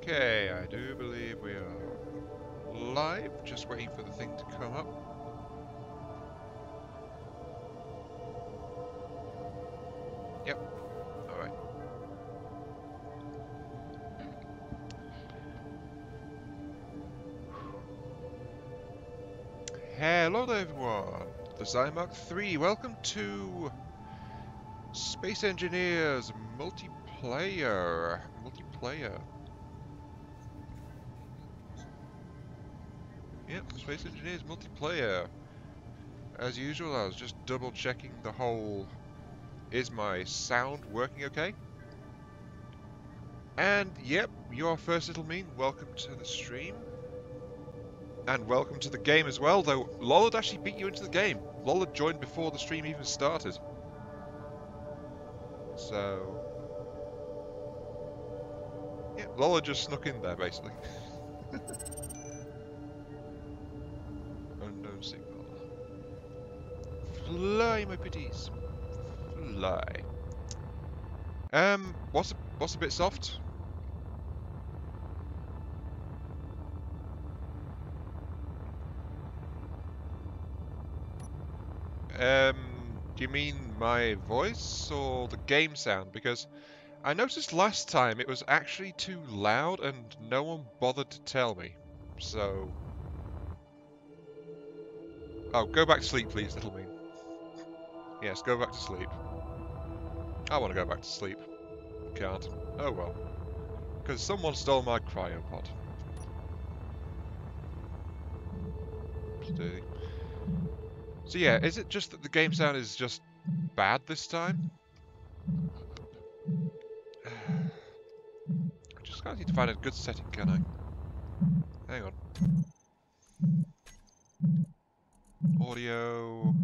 Okay, I do believe we are live. Just waiting for the thing to come up. Yep. Alright. Hello there, everyone. The Zymark 3. Welcome to Space Engineers Multiplayer. Yep, Space Engineers Multiplayer. As usual, I was just double checking the whole... Is my sound working okay? And yep, your first little mean, welcome to the stream. And welcome to the game as well, though Lollard actually beat you into the game. Lollard joined before the stream even started. So... yeah, Lollard just snuck in there, basically. Unknown signal. Fly, my pitties. Fly. What's a bit soft? Do you mean my voice or the game sound? Because I noticed last time it was actually too loud and no one bothered to tell me. So... oh, go back to sleep, please, little mean. Yes, go back to sleep. I want to go back to sleep. Can't. Oh well. Because someone stole my cryopod. So yeah, is it just that the game sound is just bad this time? I just kind of need to find a good setting, can I? Hang on. Audio.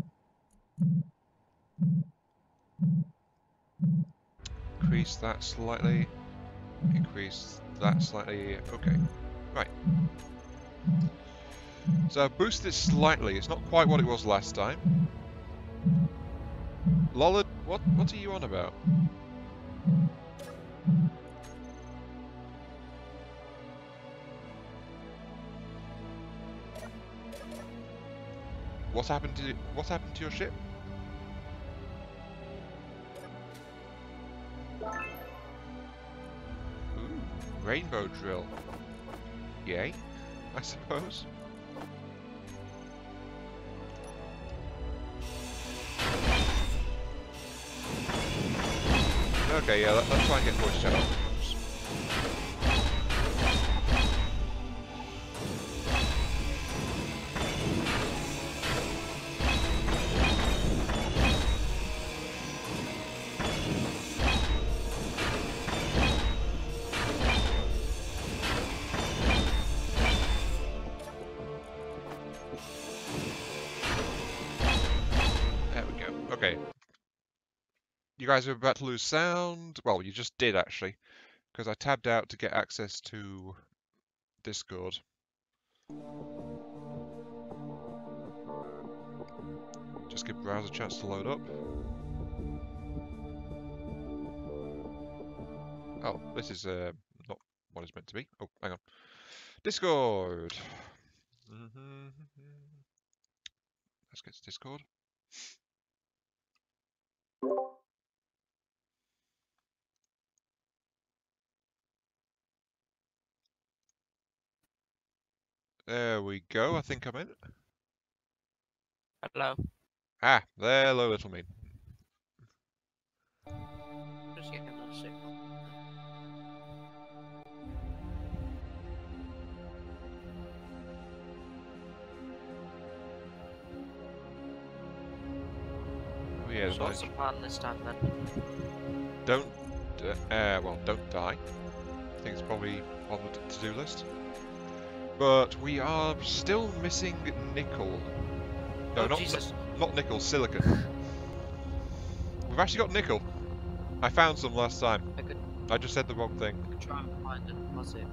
Increase that slightly. Increase that slightly. Okay. Right. So I've boosted it slightly. It's not quite what it was last time. Lollard, what are you on about? What happened to your ship? Ooh, rainbow drill. Yay, I suppose. Okay, yeah, let's try and get voice chat. There we go. Okay. You guys are about to lose sound. Well, you just did actually, because I tabbed out to get access to Discord. Just give browser a chance to load up. Oh, this is not what it's meant to be. Oh, hang on. Discord. Let's get to Discord. There we go. I think I'm in. Hello. Ah, there, hello, little mean. Just getting a signal. Oh yeah, So what's the plan this time then? don't die. I think it's probably on the to-do list. But we are still missing nickel. No, Oh, Jesus. not nickel, silicon. We've actually got nickel. I found some last time. I just said the wrong thing. I could try and find a deposit.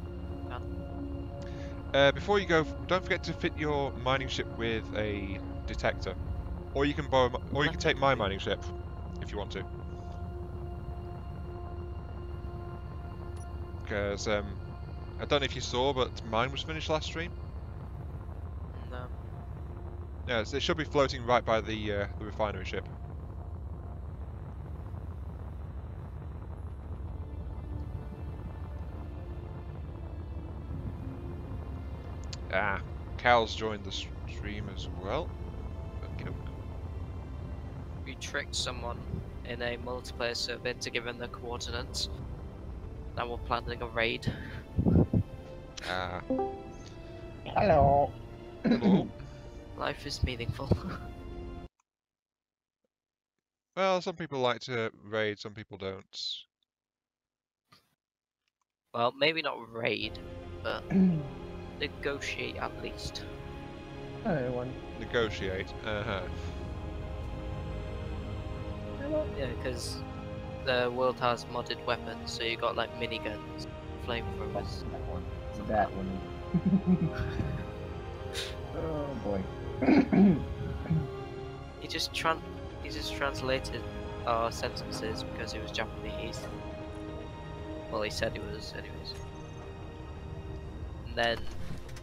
Before you go, don't forget to fit your mining ship with a detector, or you can borrow, or you can take my mining ship if you want to. Because I don't know if you saw, but mine was finished last stream. No. Yeah, it should be floating right by the refinery ship. Ah, Cal's joined the stream as well. Okay. We tricked someone in a multiplayer server to give him the coordinates. Now we're planning a raid. Ah, Hello. hello. Life is meaningful. Well, some people like to raid, some people don't. Well, maybe not raid, but negotiate at least. Hello, everyone. Negotiate. Uh-huh. Yeah, because the world has modded weapons, so you got like miniguns, flamethrowers. That one. Oh boy. He just translated our sentences because he was Japanese. Well, he said he was, anyways. And then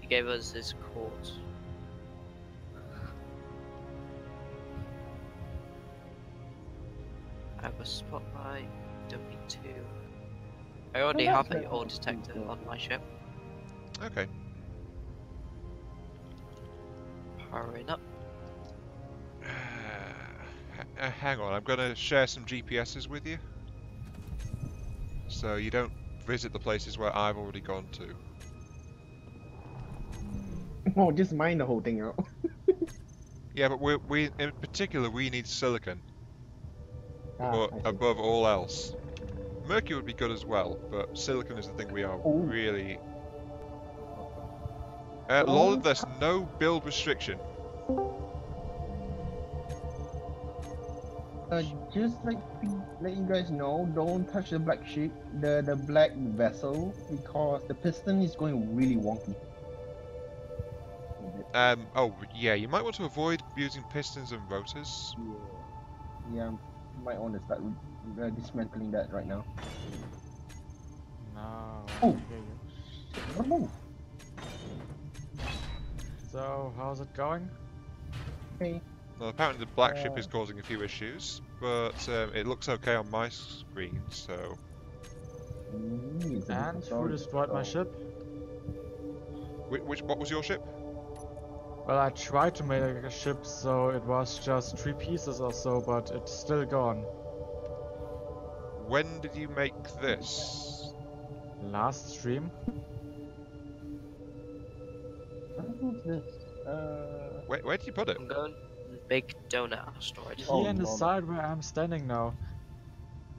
he gave us his quote. I was spot by W2. I already have a ore detector on my ship. Okay. Powering up. Hang on, I'm gonna share some GPSs with you. So you don't visit the places where I've already gone to. Oh, just mine the whole thing out. Yeah, but we in particular, we need silicon I see. above all else. Mercury would be good as well, but silicon is the thing we are Ooh. really... Oh. Lol, there's no build restriction. Just like to let you guys know, don't touch the black sheep, the black vessel, because the piston is going really wonky. Oh yeah, you might want to avoid using pistons and rotors. Yeah, might want to start dismantling that right now. No. Oh. I hear you. Oh, So, how's it going? okay. Well, apparently the black ship is causing a few issues, but it looks okay on my screen, so... And who destroyed my ship? What was your ship? Well, I tried to make a ship, so it was just 3 pieces or so, but it's still gone. When did you make this? Last stream? What's this? Where did you put it? I'm going big donut asteroid. Here in the side where I'm standing now.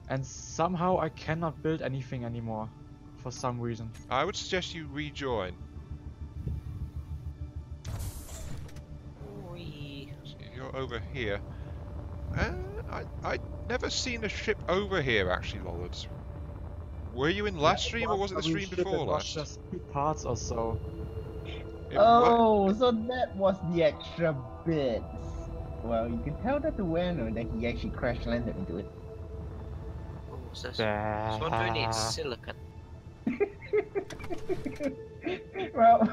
And somehow I cannot build anything anymore. For some reason. I would suggest you rejoin. Whee. So you're over here. I'd never seen a ship over here, actually, Lollards. Were you in last stream, or was it the stream before it last? was just 2 parts or so. Oh, so that was the extra bits. Well, you can tell that the Werner that he actually crash landed into it. Oh, what's this? This one really needs silicon. Well,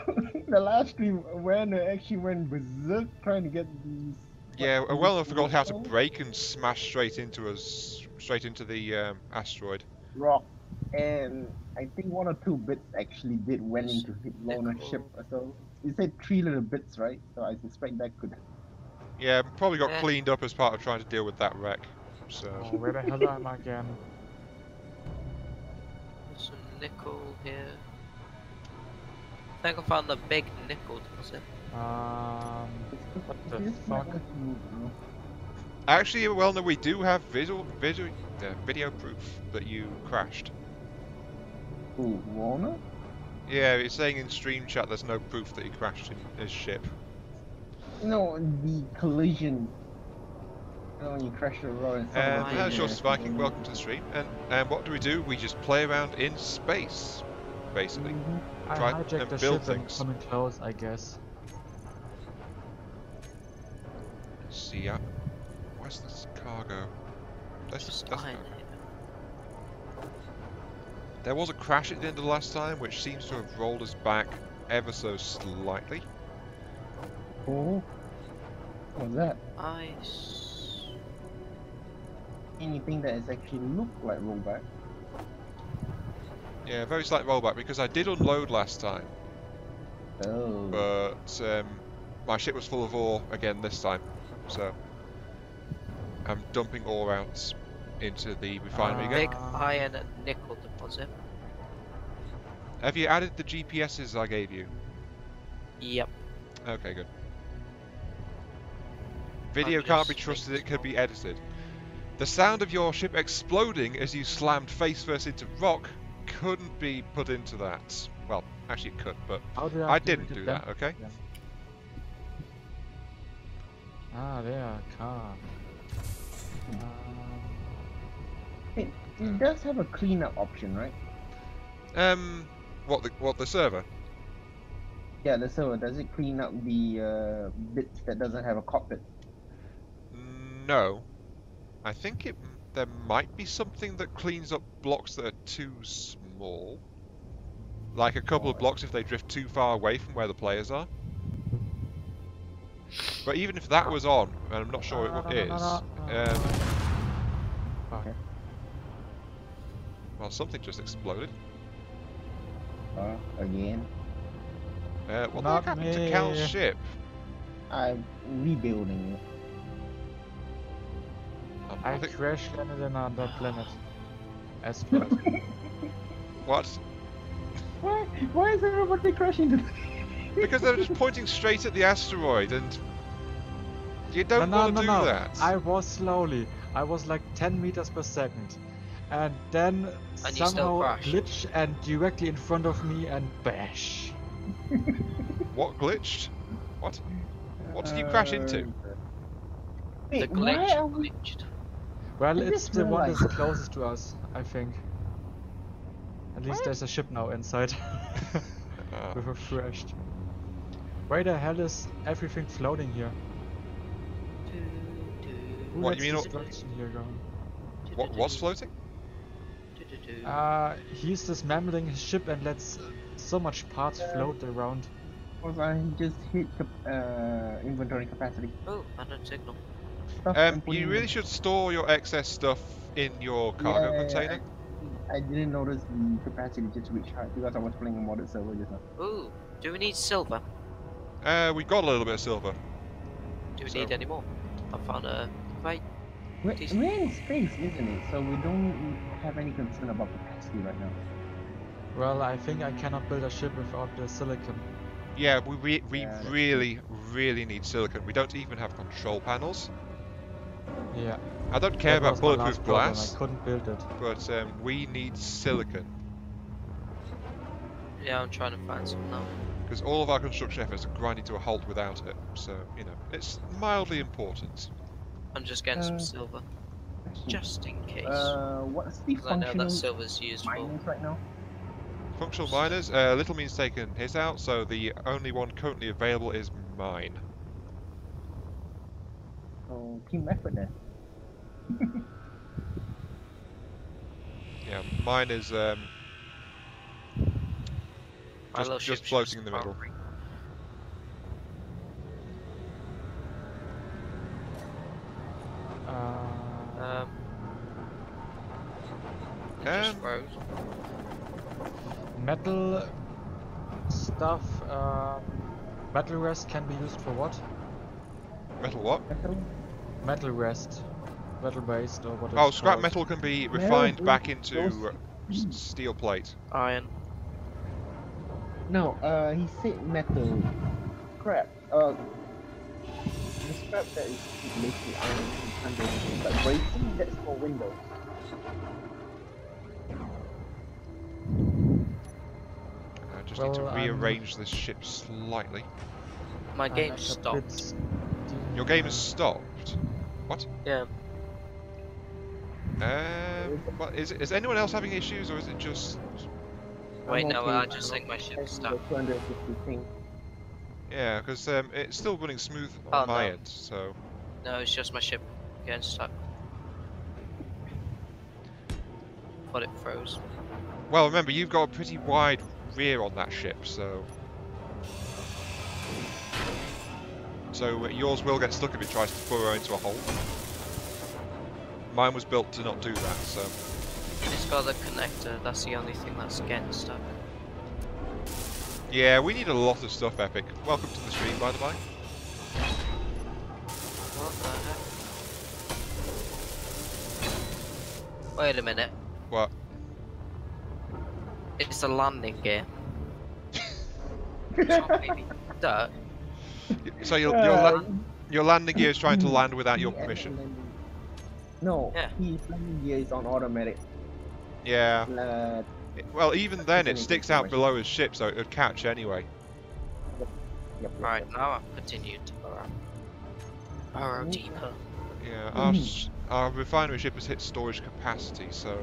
the last stream, Werner actually went berserk trying to get these. Yeah, well, I forgot how to brake and smash straight into the asteroid. Rock, and I think 1 or 2 bits actually went into his Werner ship. So you said 3 little bits, right? So I suspect that could. Yeah, probably got Yeah. cleaned up as part of trying to deal with that wreck. So. Oh, where the hell am I again? There's some nickel here. I think I found the big nickel deposit. What the This fuck? might move now. Actually, well, no, we do have video proof that you crashed. Ooh, Werner? Yeah, it's saying in stream chat there's no proof that he crashed in his ship. No, the collision. Oh, you crashed the road. Hello, Short Spiking, welcome to the stream. And what do? We just play around in space, basically. I Try hijacked and the build ship and things. coming close, I guess. Let's see, where's this cargo? Just That's iron no. here. There was a crash at the end of the last time, which seems to have rolled us back ever so slightly. Oh, what was that? Ice. Anything that has actually looked like rollback? Yeah, very slight rollback, because I did unload last time, Oh. but my ship was full of ore again this time, so I'm dumping ore out into the refinery again. Big iron and nickel deposit. Have you added the GPSs I gave you? Yep. Okay, good. Video I'm can't be just trusted, making it could be edited. The sound of your ship exploding as you slammed face first into rock couldn't be put into that. Well, actually it could, but How do I activate didn't the do damn- that, okay? Yeah. Ah, there, car. Hey, it does have a cleanup option, right? What the server? Yeah, the server, does it clean up the bits that doesn't have a cockpit? No. I think there might be something that cleans up blocks that are too small. Like a couple of blocks if they drift too far away from where the players are. But even if that was on, and I'm not sure it is, Okay. well, something just exploded. Again. What the Not heck happened to Cal's me. ship? I'm rebuilding it. I think- crash landed in another planet. Asteroid. What? Why is everybody crashing into Because they're just pointing straight at the asteroid, and you don't want to do that. I was slowly. I was like 10 meters per second. And then And you still somehow crashed. glitch and directly in front of me and bash. What glitched? What? What did you crash into? The Wait, why glitch are we... glitched. Well, I it's just the one that's realized- closest to us, I think. At least there's a ship now inside. With a crashed. Why the hell is everything floating here? Who What, lets you mean destruction here go? What's floating? He's dismantling his ship and lets so much parts float around. Because I just hit inventory capacity. Oh, unknown signal. Stuff I'm putting You in really the- should store your excess stuff in your cargo Yeah, container. I didn't notice the capacity just reached high because I was playing a modded server just now. Ooh, do we need silver? We got a little bit of silver. Do we So- need any more? I found a right. We're Decent. in space, isn't it? So we don't have any concern about capacity right now. Well, I think I cannot build a ship without the silicon. Yeah, we Yeah, that's really need silicon. We don't even have control panels. Yeah. I don't care That about was my bulletproof last problem, glass, I couldn't build it. but we need silicon. Yeah, I'm trying to find some now. Because all of our construction efforts are grinding to a halt without it. So, you know, it's mildly important. I'm just getting some Uh, silver, just in case. What's the 'Cause I know functional that silver's useful. miners right now? Functional miners, little means taken his out, so the only one currently available is mine. So team effort then. Yeah, mine is My little just ship's floating in the middle. powering. Uh, It just Um, froze. metal stuff. Metal rest can be used for what? metal what? Metal rest. Metal based or what? Oh, it's scrap called. metal can be No, refined those- back into those- steel plate. Iron. No, he said metal. Scrap. The scrap that is basically iron under, but bracing, that's for windows. I just need to Well, rearrange this ship slightly. My I'm game like a stopped. bit Your game has stopped. What? Yeah. Well, is anyone else having issues, or is it just? Wait, I'm no, okay I with just that. think my ship's Thanks for stuck. the 250 thing. Yeah, because it's still running smooth Oh, on my no. end. So No, it's just my ship getting stuck. but it froze. Well, remember, you've got a pretty wide rear on that ship, so... So yours will get stuck if it tries to burrow into a hole. Mine was built to not do that, so... It's got the connector, that's the only thing that's getting stuck. Yeah, we need a lot of stuff, Epic. Welcome to the stream, by the way. What the heck? Wait a minute. What? It's a landing gear. Oh, maybe. Duh. So your landing gear is trying to land without your permission. No, Yeah. his landing gear is on automatic. Yeah. Well, even then, it Permission sticks out information. below his ship, so it would catch anyway. Yep. Right, now I've continued to burrow deeper. Yeah, our refinery ship has hit storage capacity, so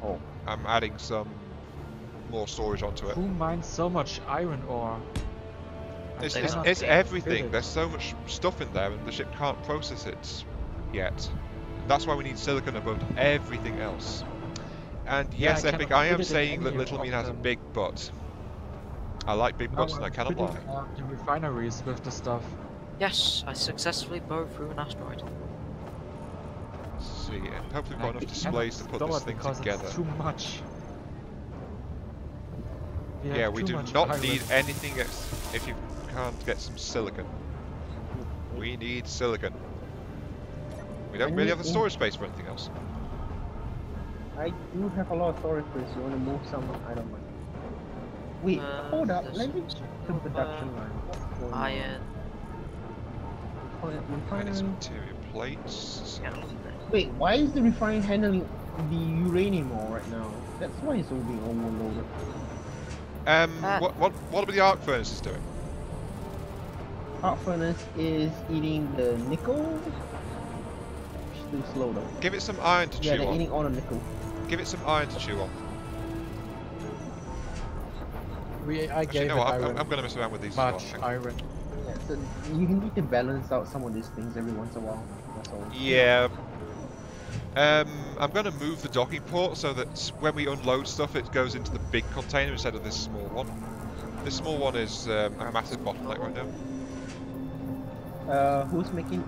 Oh. I'm adding some more storage onto it. Who mines so much iron ore? I It's cannot it's fit everything. it. There's so much stuff in there, and the ship can't process it yet. That's why we need silicon above everything else. And Yeah, yes, I Epic, cannot I am fit it in saying that any Little of Mean has a them. big butt. I like big butts, and I cannot lie. The refineries with the stuff. Yes, I successfully burrowed through an asteroid. Let's see, and hopefully we've got I enough cannot displays to put store this it thing because together. It's too much. Yeah, we too do much not iron. need anything if you can't get some silicon. We need silicon. We don't really have the storage space for anything else. I do have a lot of storage space. You want to move some? I don't mind. Wait, hold up. there's Let me check the some production line. What's going on? Iron. I need Refinery. some material plates. Yeah. Wait, why is the refinery handling the uranium ore right now? That's why it's all being overloaded. What are the arc furnaces doing? Arc furnace is eating the nickel. Still slow though. Give it some iron to Yeah, chew they're on. eating all the nickel. Give it some iron to chew on. I Actually, gave no, it I'm iron. going to mess around with these as well. I Much think. iron. Yeah, so you need to balance out some of these things every once in a while. That's all. Yeah. I'm going to move the docking port so that when we unload stuff, it goes into the big container instead of this small one. This small one is a massive bottleneck right now. Who's making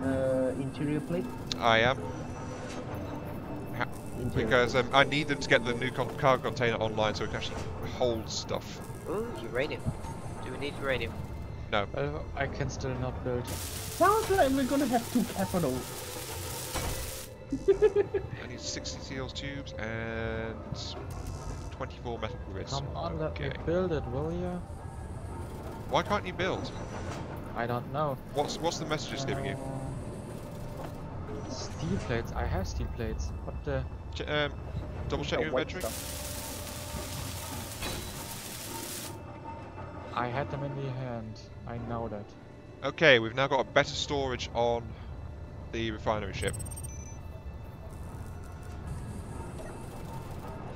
interior plate? I am. Interior Because plate. I need them to get the new cargo container online so it can actually hold stuff. Ooh, uranium. Do we need uranium? No. Well, I can still not build. Sounds like we're gonna have two capitals. I need 60 steel tubes and 24 metal grids. Come on, let me Okay. build it, will ya? Why can't you build? I don't know. What's the message it's giving you? Steel plates. I have steel plates. What the? Double check your White inventory. stuff. I had them in the hand. I know that. Okay, we've now got a better storage on the refinery ship.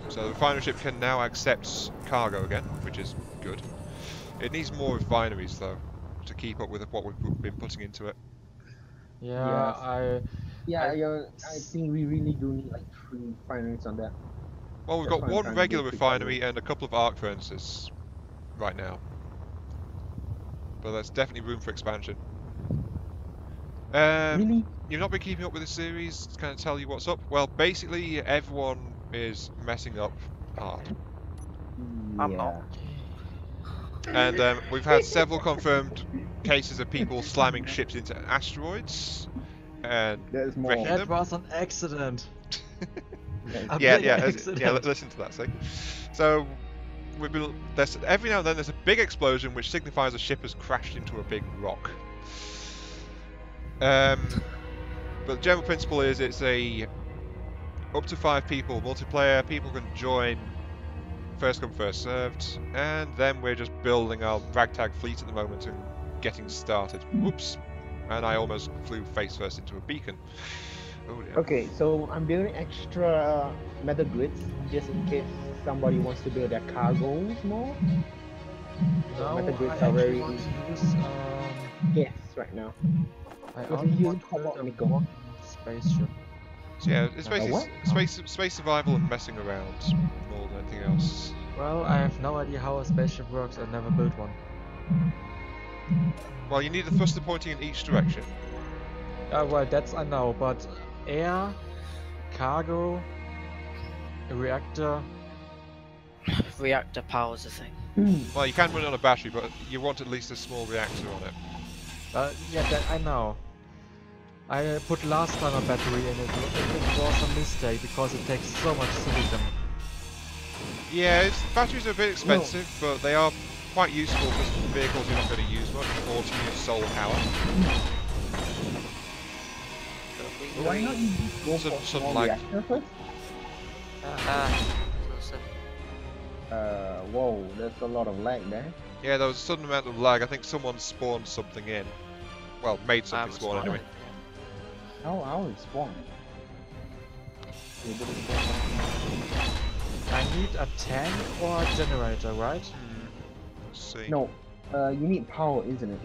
So the refinery ship can now accept cargo again, which is good. It needs more refineries though, to keep up with what we've been putting into it. Yeah, Yes. Yeah, I think we really do need like 3 refineries on that. Well, we've That's got why I'm one trying to regular do quick refinery and a couple of arc furnaces right now. But there's definitely room for expansion. Really? You've not been keeping up with the series, to kind of tell you what's up? Well, basically everyone is messing up hard. I'm Yeah. not. And we've had several confirmed cases of people slamming ships into asteroids and There's more. wrecking that them. was an accident. A Yeah, big yeah, accident. listen to that, see? So, there's, every now and then there's a big explosion which signifies a ship has crashed into a big rock. But the general principle is it's a up to 5 people multiplayer, people can join, first come first served, and then we're just building our ragtag fleet at the moment and getting started. Whoops, and I almost flew face first into a beacon. Oh dear. Okay, so I'm building extra metal grids just in case somebody wants to build their cargoes more. No, metal I grids are actually very want to use. yes right now. I Because only we want use to build cobalt a nickel. one spaceship. So yeah, it's basically what? space survival and messing around more than anything else. Well, I have no idea how a spaceship works. I never built one. Well, you need the thruster pointing in each direction. Well, that's I know, but air, cargo, a reactor. Reactor powers the thing. Well, you can run it on a battery, but you want at least a small reactor on it. Yeah, that I know. I put last time a battery in it. It was a mistake because it takes so much silicon. Yeah, batteries are a bit expensive, but they are quite useful for vehicles you're not going to use much, or to use solar power. Why not you just go for Some small lag. reactor first? Whoa, there's a lot of lag there. Yeah, there was a sudden amount of lag. I think someone spawned something in. Well, made something spawn anyway. How it spawned? I need a tank or a generator, right? Let's see. No, you need power, isn't it?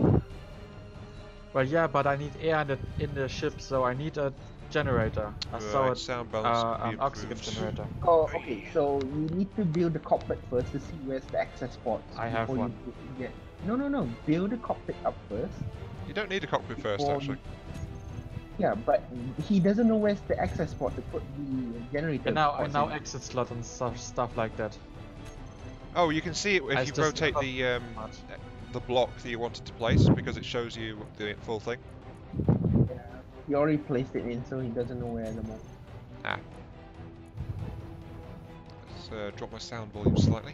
Well, yeah, but I need air in the ship, so I need a generator. I saw it, sound balance could be oxygen improved. generator. Oh, okay. So you need to build the cockpit first to see where's the access ports. I have before one. You no. Build the cockpit up first. You don't need a cockpit first, before actually. Yeah, but he doesn't know where's the access port to put the generator. And now ports in. exit slot and stuff like that. Oh, you can see it if you just rotate got the much. the block that you wanted to place, because it shows you the full thing. Yeah, he already placed it in, so he doesn't know where at the moment. Ah. Let's drop my sound volume slightly.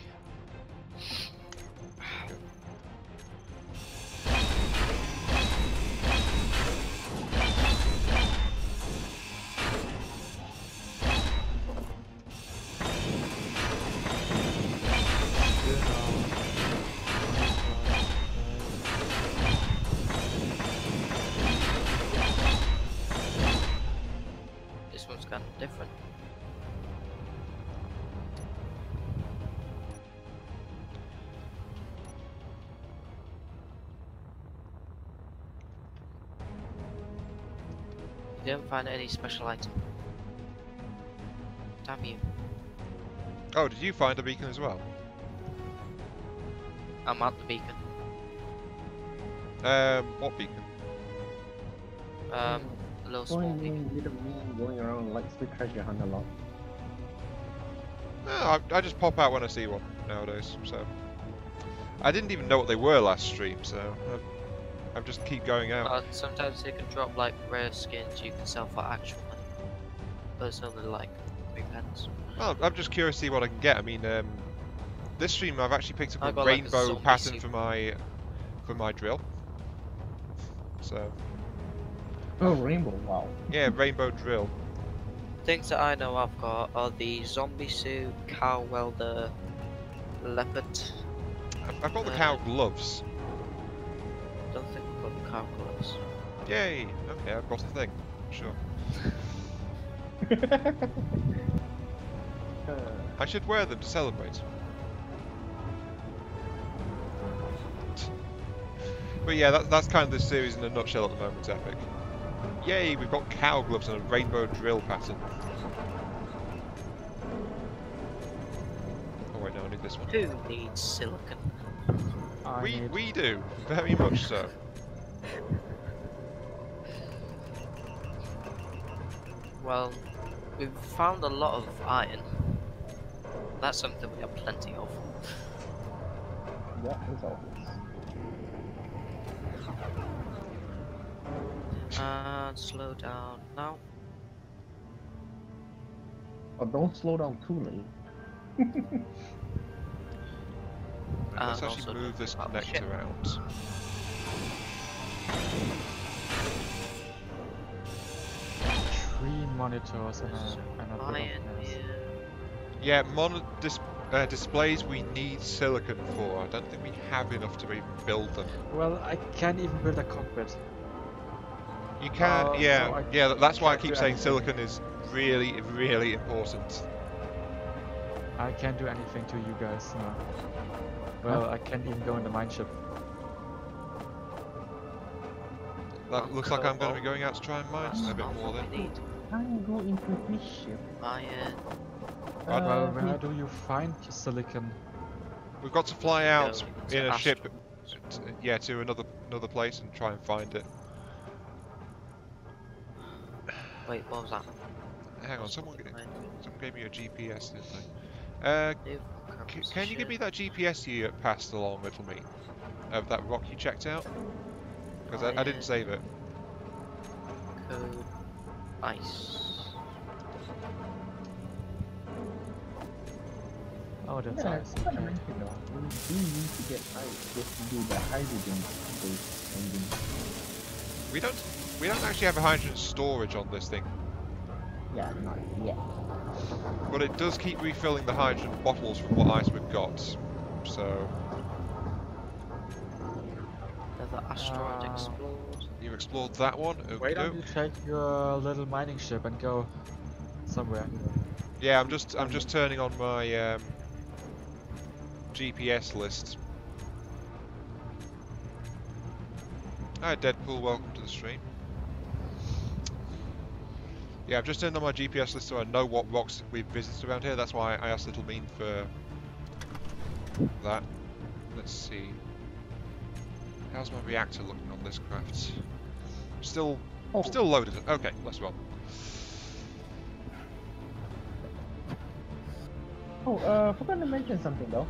This one's kind of different. You didn't find any special item. Damn you. Oh, did you find a beacon as well? I'm at the beacon. What beacon? A little small Going beacon. little me going around likes to treasure hunt a lot. No, I just pop out when I see one nowadays, so... I didn't even know what they were last stream, so... I just keep going out. Sometimes they can drop like rare skins you can sell for actual money. But it's only like 3 pence. Well, I'm just curious to see what I can get. I mean, this stream I've actually picked I up a got, like, a rainbow zombie pattern suit. for my drill. So... Oh, rainbow! Wow. Yeah, rainbow drill. Things that I know I've got are the zombie suit, cow welder, leopard. I've got the cow gloves. Don't think we've got the cow gloves. Yay! Okay, I've got a thing. Sure. I should wear them to celebrate. But yeah, that's kind of the series in a nutshell at the moment, Epic. Yay, we've got cow gloves and a rainbow drill pattern. Oh wait, no, I need this one. Who needs silicon? We do, very much so. Well, we've found a lot of iron. That's something we have plenty of. What is all this? And slow down now. Oh, don't slow down too late. Let's And actually also move this about the ship. connector out. Three monitors and There's a bit iron of mess. here. Yeah, displays we need silicon for. I don't think we have enough to even build them. Well, I can't even build a cockpit. You can, So yeah, I that's why I can't keep do saying anything. silicon is really, really important. I can't do anything to you guys. No. Well, I can't even go in the mine ship. That looks like I'm going to be going out to try and mine That's a bit not more what then. we need. can't go into his ship. Iron. Well, Uh, where do you find silicon? We've got to fly out Go in to a ship, Astro. yeah, to another place and try and find it. Wait, what was that? Hang on, What's someone behind you? gave me a GPS, didn't they? New composition. Can you give me that GPS you passed along, little me? Of that rock you checked out? Because I didn't Iron, save it. code, ice. Oh, that's yeah, nice. it's kind of Okay. mention though. We do need to get ice just to do the hydrogen-based engine. We don't actually have a hydrogen storage on this thing, Yeah, not yet. but it does keep refilling the hydrogen bottles from what ice we've got. So Another asteroid Uh, explored. you've explored that one. Why don't Okey-doke. you take your little mining ship and go somewhere? Yeah, I'm just turning on my GPS list. Hi Deadpool, welcome to the stream. Yeah, I've just turned on my GPS list so I know what rocks we've visited around here. That's why I asked Little Mean for that. Let's see. How's my reactor looking on this craft? Still Oh, still loaded. Okay, let's roll. forgot to mention something though.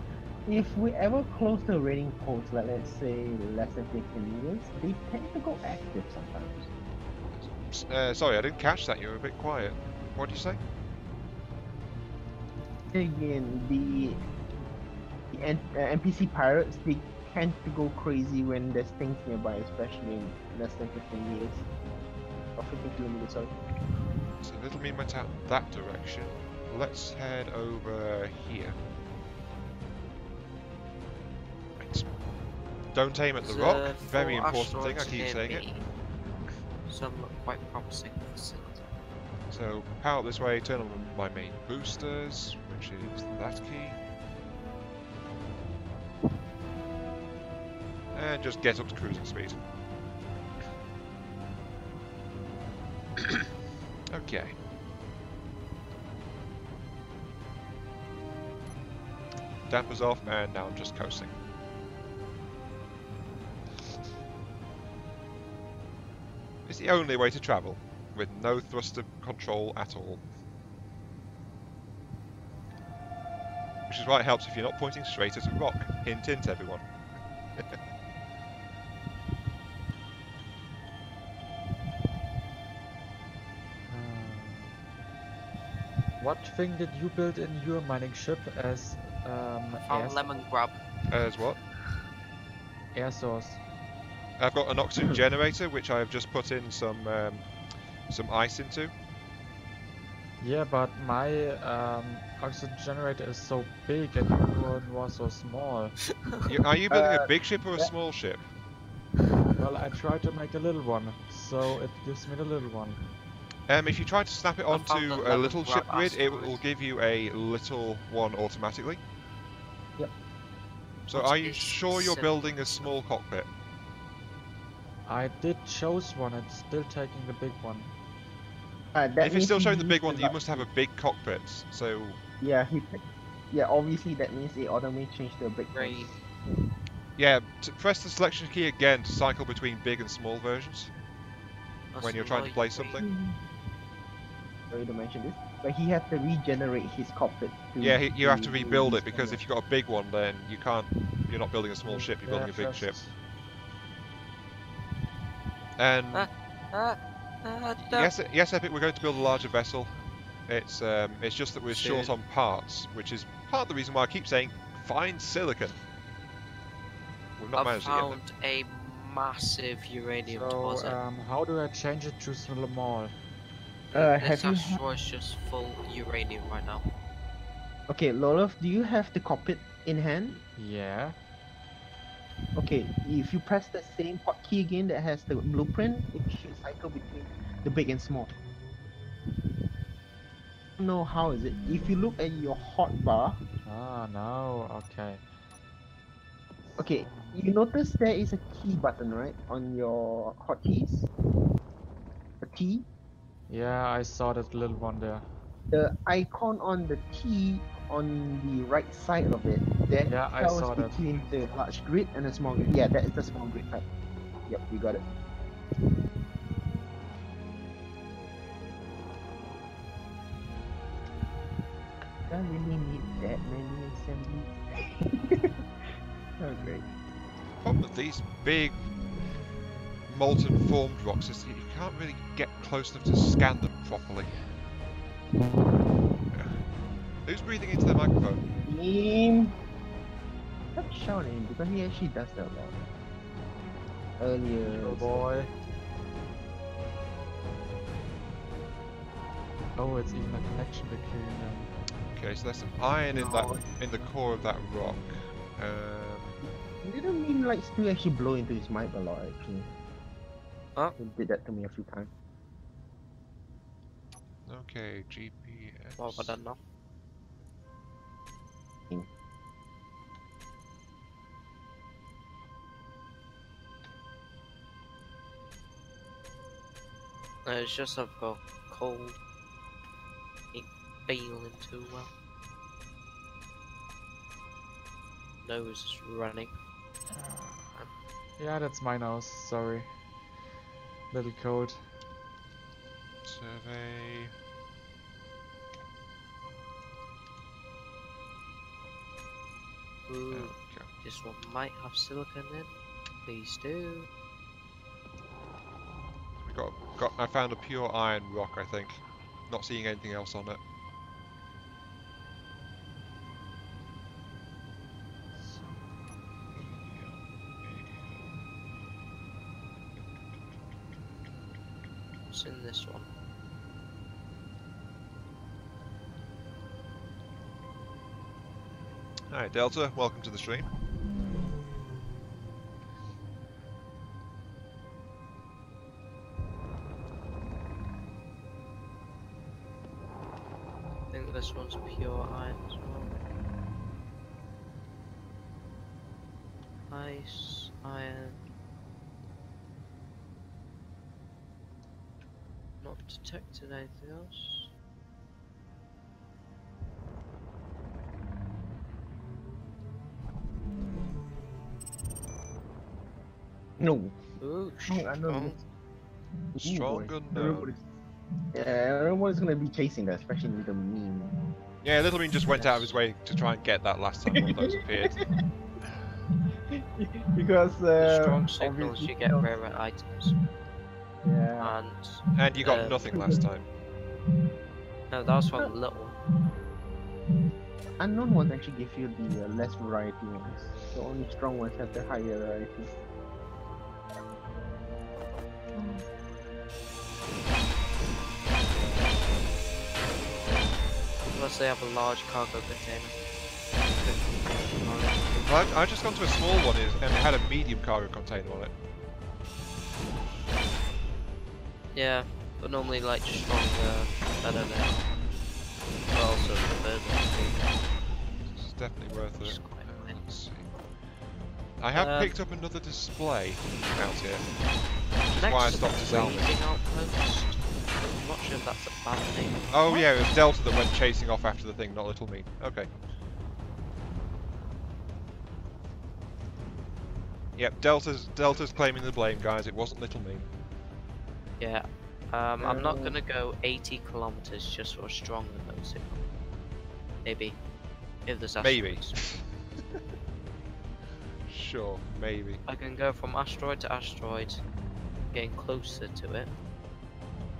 If we ever close the raiding post, like let's say less than 15 meters, they tend to go active sometimes. Sorry, I didn't catch that. You were a bit quiet. What did you say? Again, the NPC pirates, they tend to go crazy when there's things nearby, especially in less than 15 meters. Or 15 kilometers, sorry. So Little Mean went out that direction. Let's head over here. Right. Don't aim at the There's, rock. Very four important thing. I asteroids keep near saying it. me. Some look quite promising for facility. So power up this way. Turn on my main boosters, which is that key. And just get up to cruising speed. Okay. Dampers off, and now I'm just coasting. It's the only way to travel, with no thruster control at all. Which is why it helps if you're not pointing straight at a rock. Hint, hint, everyone. What thing did you build in your mining ship as Found lemon grab. As what? air source? I've got an oxygen generator, which I have just put in some ice into. Yeah, but my oxygen generator is so big and your one was so small. Are you building a Uh, big ship or a yeah. small ship? Well, I tried to make a little one, so it gives me the little one. If you try to snap it I found onto the a lemon little grab ship grid, it asteroid. will give you a little one automatically. Yep. So What are you is sure you're sim- building a small cockpit? I did choose one, it's still taking the big one. that If it's means still he showing the big used one, the you lar- must have a big cockpit. So Yeah, yeah, obviously that means it automatically changed to a big one. Rain. yeah, press the selection key again to cycle between big and small versions That's when you're trying to light play rain. something. Sorry to mention this, but he had to regenerate his cockpit. Yeah, you have to to rebuild do it because if you've got a big one, then you can't. You're not building a small ship. You're building a big ship. And Yes. yes, Epic, we're going to build a larger vessel. It's just that we're short Soon. on parts, which is part of the reason why I keep saying find silicon. We've not I've managed it yet. found a massive uranium So, deposit. how do I change it to small? have This you asteroid's just full uranium right now. Okay, Lolof, do you have the cockpit in hand? Yeah. Okay, if you press the same hotkey again that has the blueprint, it should cycle between the big and small. No, how is it? If you look at your hotbar, Ah, no, okay. okay, you notice there is a T button, right, on your hotkeys? A T? Yeah, I saw that little one there. The icon on the T on the right side of it, that Yeah, I tells saw that. between the large grid and the small grid. Yeah, that is the small grid type. Yep, you got it. Don't really need that many assemblies. Oh, great. Problem with these big molten formed rocks is you can't really get close enough to scan them properly. Who's breathing into their microphone? Team. Stop shouting because he actually does that a lot. Earlier. Oh boy. Oh, it's even a connection between them. Okay, so there's some iron in No. the core of that rock. Didn't mean like to actually blow into his mic a lot actually. Huh? He did that to me a few times. Okay, GPS. Well, I don't know. It's just I've got cold. Ain't feeling too well. Nose is running. Yeah, that's my nose, sorry. Little code. Survey. Ooh, Okay. this one might have silicon in. Please do. I found a pure iron rock, I think. Not seeing anything else on it. What's in this one? Hi, Delta. Welcome to the stream. I think this one's pure iron as well. Ice, iron. Not detected anything else. No. Ooh, I know. strong. Strong unknown. Everyone's gonna be chasing that, especially the meme. Yeah, Little Mean just went out of his way to try and get that last time one of those appeared. Because Strong signals obviously, you get rare items. Yeah. And you got Um, nothing last time. No, that was from the little one. Unknown ones actually give you the less variety ones. The only strong ones have the higher variety. Plus they have a large cargo container. Well, I just gone to a small one and it had a medium cargo container on it. Yeah, but normally like stronger, I don't know. But also the bird It's definitely worth Which it. is quite nice. Let's see. I have picked up another display out here, which is why I stopped to salvage. Raiding outpost. I'm not sure if that's a bad thing. Oh yeah, it was Delta that went chasing off after the thing, not Little Mean. Okay. Yep, Delta's claiming the blame, guys. It wasn't Little Mean. Yeah. I'm not gonna go 80 kilometers just for a stronger nose signal. Maybe. If there's Maybe. asteroids. Sure, maybe. I can go from asteroid to asteroid, getting closer to it.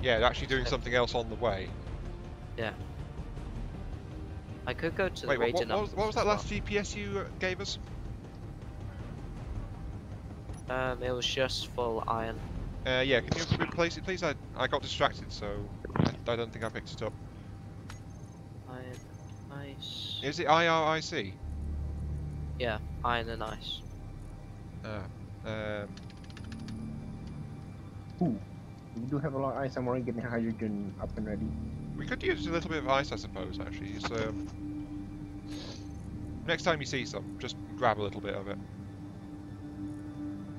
Yeah, actually doing something else on the way. Yeah. I could go to Wait, the raiding what was that last GPS you gave us? It was just full iron. Yeah, can you replace it, please? I got distracted, so I don't think I picked it up. Iron, ice. Is it IRIC? Yeah, iron and ice. Ooh, we do have a lot of ice. I'm already getting hydrogen up and ready. We could use a little bit of ice, I suppose, actually. It's, next time you see some, just grab a little bit of it.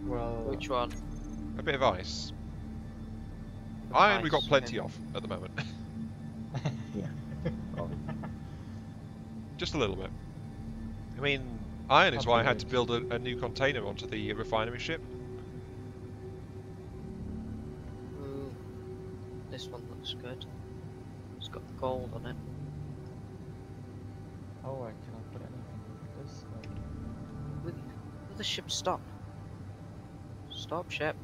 Well, Which one? A bit of ice. Iron we got Nice, plenty okay. of at the moment. Yeah. Oh, Just a little bit. I mean, iron is why I had to Upgrade. build a new container onto the refinery ship. Ooh, this one looks good. It's got gold on it. Oh, I cannot put anything with this. Will the ship stop? Stop, ship.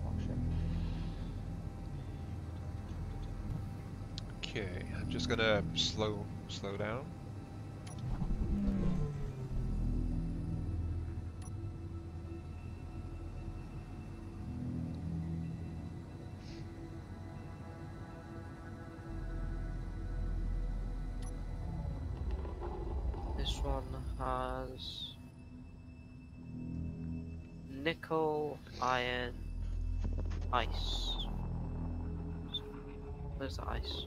Oh shit. Okay, I'm just gonna slow down. This one has nickel, iron, ice. Where's the ice?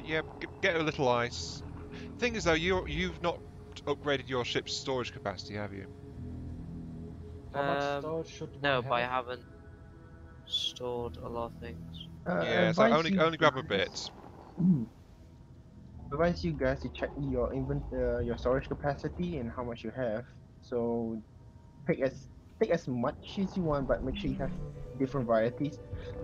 Yeah, get a little ice. Thing is though, you've not upgraded your ship's storage capacity, have you? How much storage should one No, have? but I haven't stored a lot of things. Yeah, so advise you only grab a guys- bit. advise you guys to check your storage capacity and how much you have. So take as much as you want, but make sure you have different varieties,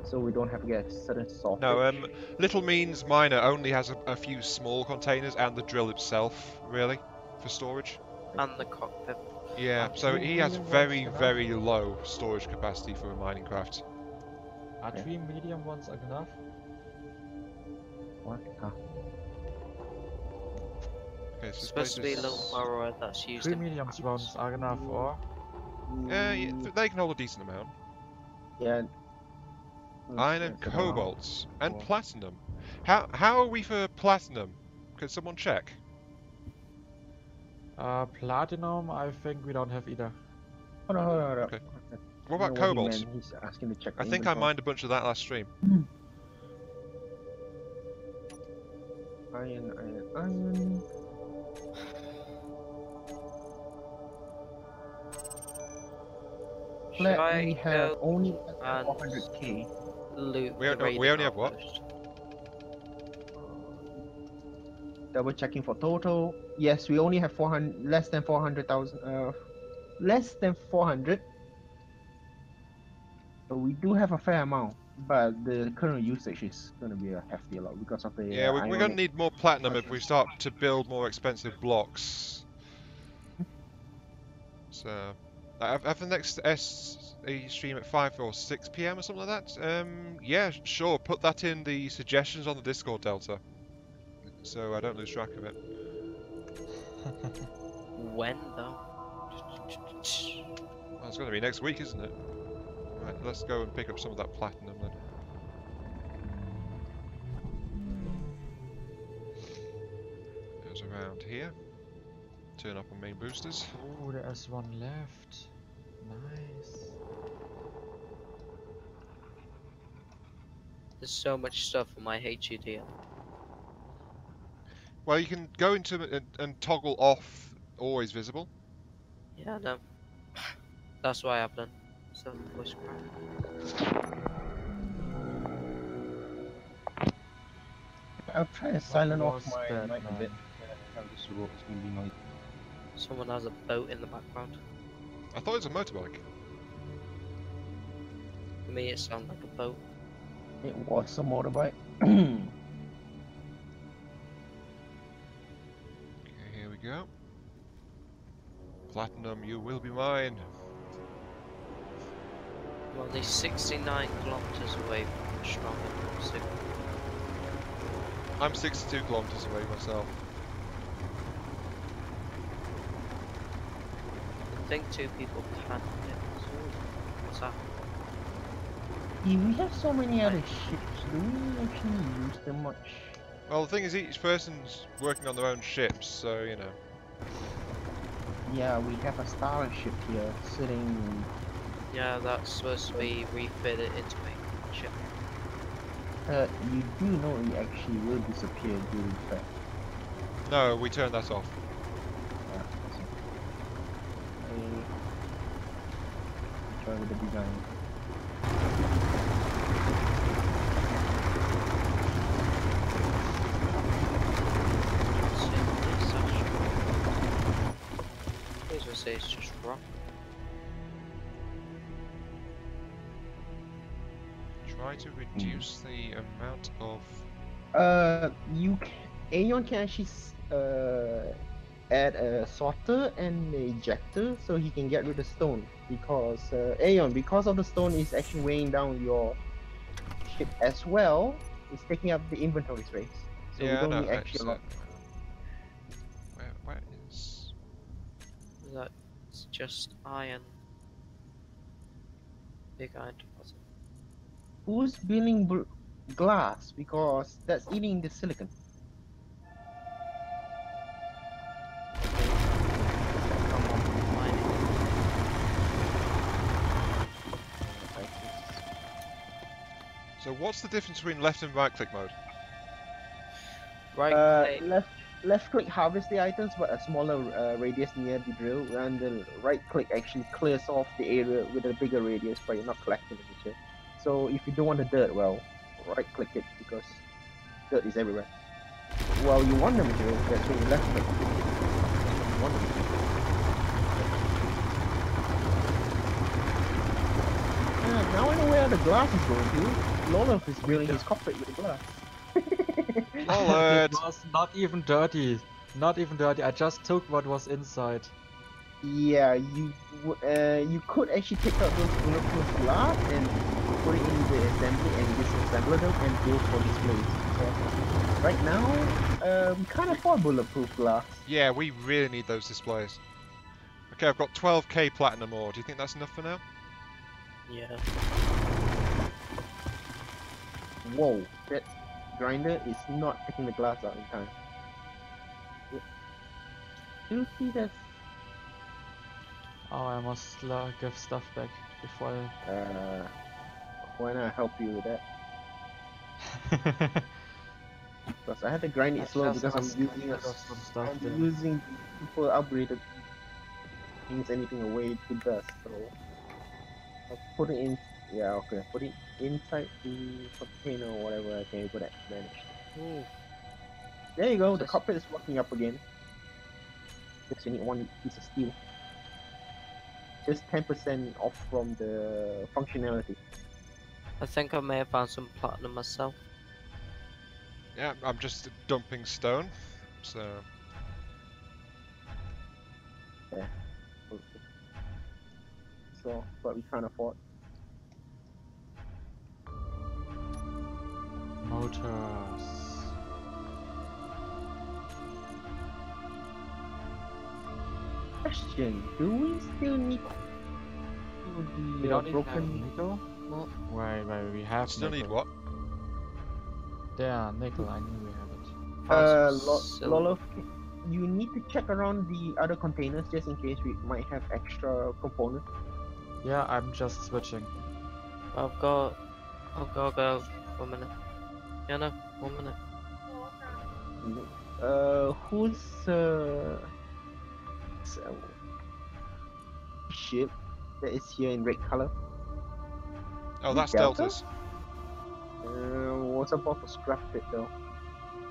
so we don't have to get a sudden No, shortage. Little Means Miner only has a few small containers and the drill itself, really, for storage. And the cockpit. Yeah, Are so 3 he has medium ones very, enough? very low storage capacity for a mining craft. Are Yeah. 3 medium ones enough? What? Huh. Okay, so It's this supposed to be a place little is... borrower that's used 3 in medium packs. ones are enough, or? Yeah, they can hold a decent amount. Yeah. Iron and That's around. cobalts and Cool. platinum. How are we for platinum? Could someone check? Platinum, I think we don't have either. Hold on. Okay. What I about know what he cobalt? meant. He's asking to check I the think I inventory. mined a bunch of that last stream. Iron. Should Flat, I we have go only and 400k. loot We the only raiding have what? outpost? Double checking for total. Yes, we only have 400, less than 400,000. Less than 400. But we do have a fair amount. But the current usage is going to be a hefty lot because of the Yeah, we're going to ionic. need more platinum if we start to build more expensive blocks. So, have the next SE stream at 5 or 6 PM or something like that? Yeah, sure. Put that in the suggestions on the Discord, Delta. So I don't lose track of it. When though? Well, it's going to be next week, isn't it? Right, let's go and pick up some of that platinum then. It was around here. Turn up on main boosters. Oh, there's one left. Nice. There's so much stuff on my HUD. Well, you can go into it and toggle off always visible. Yeah, no. That's what I've done. So voice crack. I'll try to silent off was my that, mic a bit. man? Have this road is going to be noisy. Someone has a boat in the background. I thought it was a motorbike. To me, it sounds like a boat. It was a motorbike. Okay, here we go. Platinum, you will be mine. I'm only 69 kilometers away from the strong signal. I'm 62 kilometers away myself. I think 2 people can hit us. Ooh, what's that? We have so many other ships. Do we actually use them much? Well, the thing is, each person's working on their own ships, so you know. Yeah, we have a starship here sitting. Yeah, that's supposed to be refitted into a ship. You do know it actually will disappear due to the fact. No, we turned that off. with the design. Please will say it's just rock. Try to reduce the amount of. Aeon can actually add a sorter and a ejector so he can get rid of stone because Aeon, because of the stone is actually weighing down your ship as well, it's taking up the inventory space. So we Yeah, don't no, need actually a lot. Where is? That's just iron. Big iron deposit. Who's building glass? Because that's eating the silicon. Come on, mining. So what's the difference between left and right click mode? Right click. Left click harvest the items, but a smaller radius near the drill, and the right click actually clears off the area with a bigger radius, but you're not collecting the material. So if you don't want the dirt, well, right click it because dirt is everywhere. Well, you want the material, that's when you left click. You want the material. Now I know where the glass is going to. Lolof is building his cockpit with the glass. Lollet! It was not even dirty. Not even dirty. I just took what was inside. Yeah, you could actually take out those bulletproof glass and put it in the assembly and disassemble them and go for displays. So right now, we can't afford bulletproof glass. Yeah, we really need those displays. Okay, I've got 12k platinum ore. Do you think that's enough for now? Yeah. Whoa, that grinder is not taking the glass out in time. Do you see that? Oh, I must give stuff back before Why not help you with that? I... Because I had to grind I it slow just because I'm must using get rid of some stuff I'm there. using super upgraded things anything away to dust. So I'll put it in. Yeah, okay. Put it inside the container or whatever I can put that manage. Ooh. There you go. The This- cockpit is working up again. Just you need one piece of steel. Just 10% off from the functionality. I think I may have found some platinum myself. Yeah, I'm just dumping stone. So So, but we can't afford. Motors. Question: do we still need We the don't even have broken? nickel? What? Wait, we have still nickel. need what? There, nickel, I knew we have it. Found some silver. Lolo, you need to check around the other containers just in case we might have extra components. Yeah, I'm just switching. I've got. Go. 1 minute. Yeah, no. 1 minute. Whose ship that is here in red color? Oh, Is it that's Delta? Delta's. Was about to scrap it though.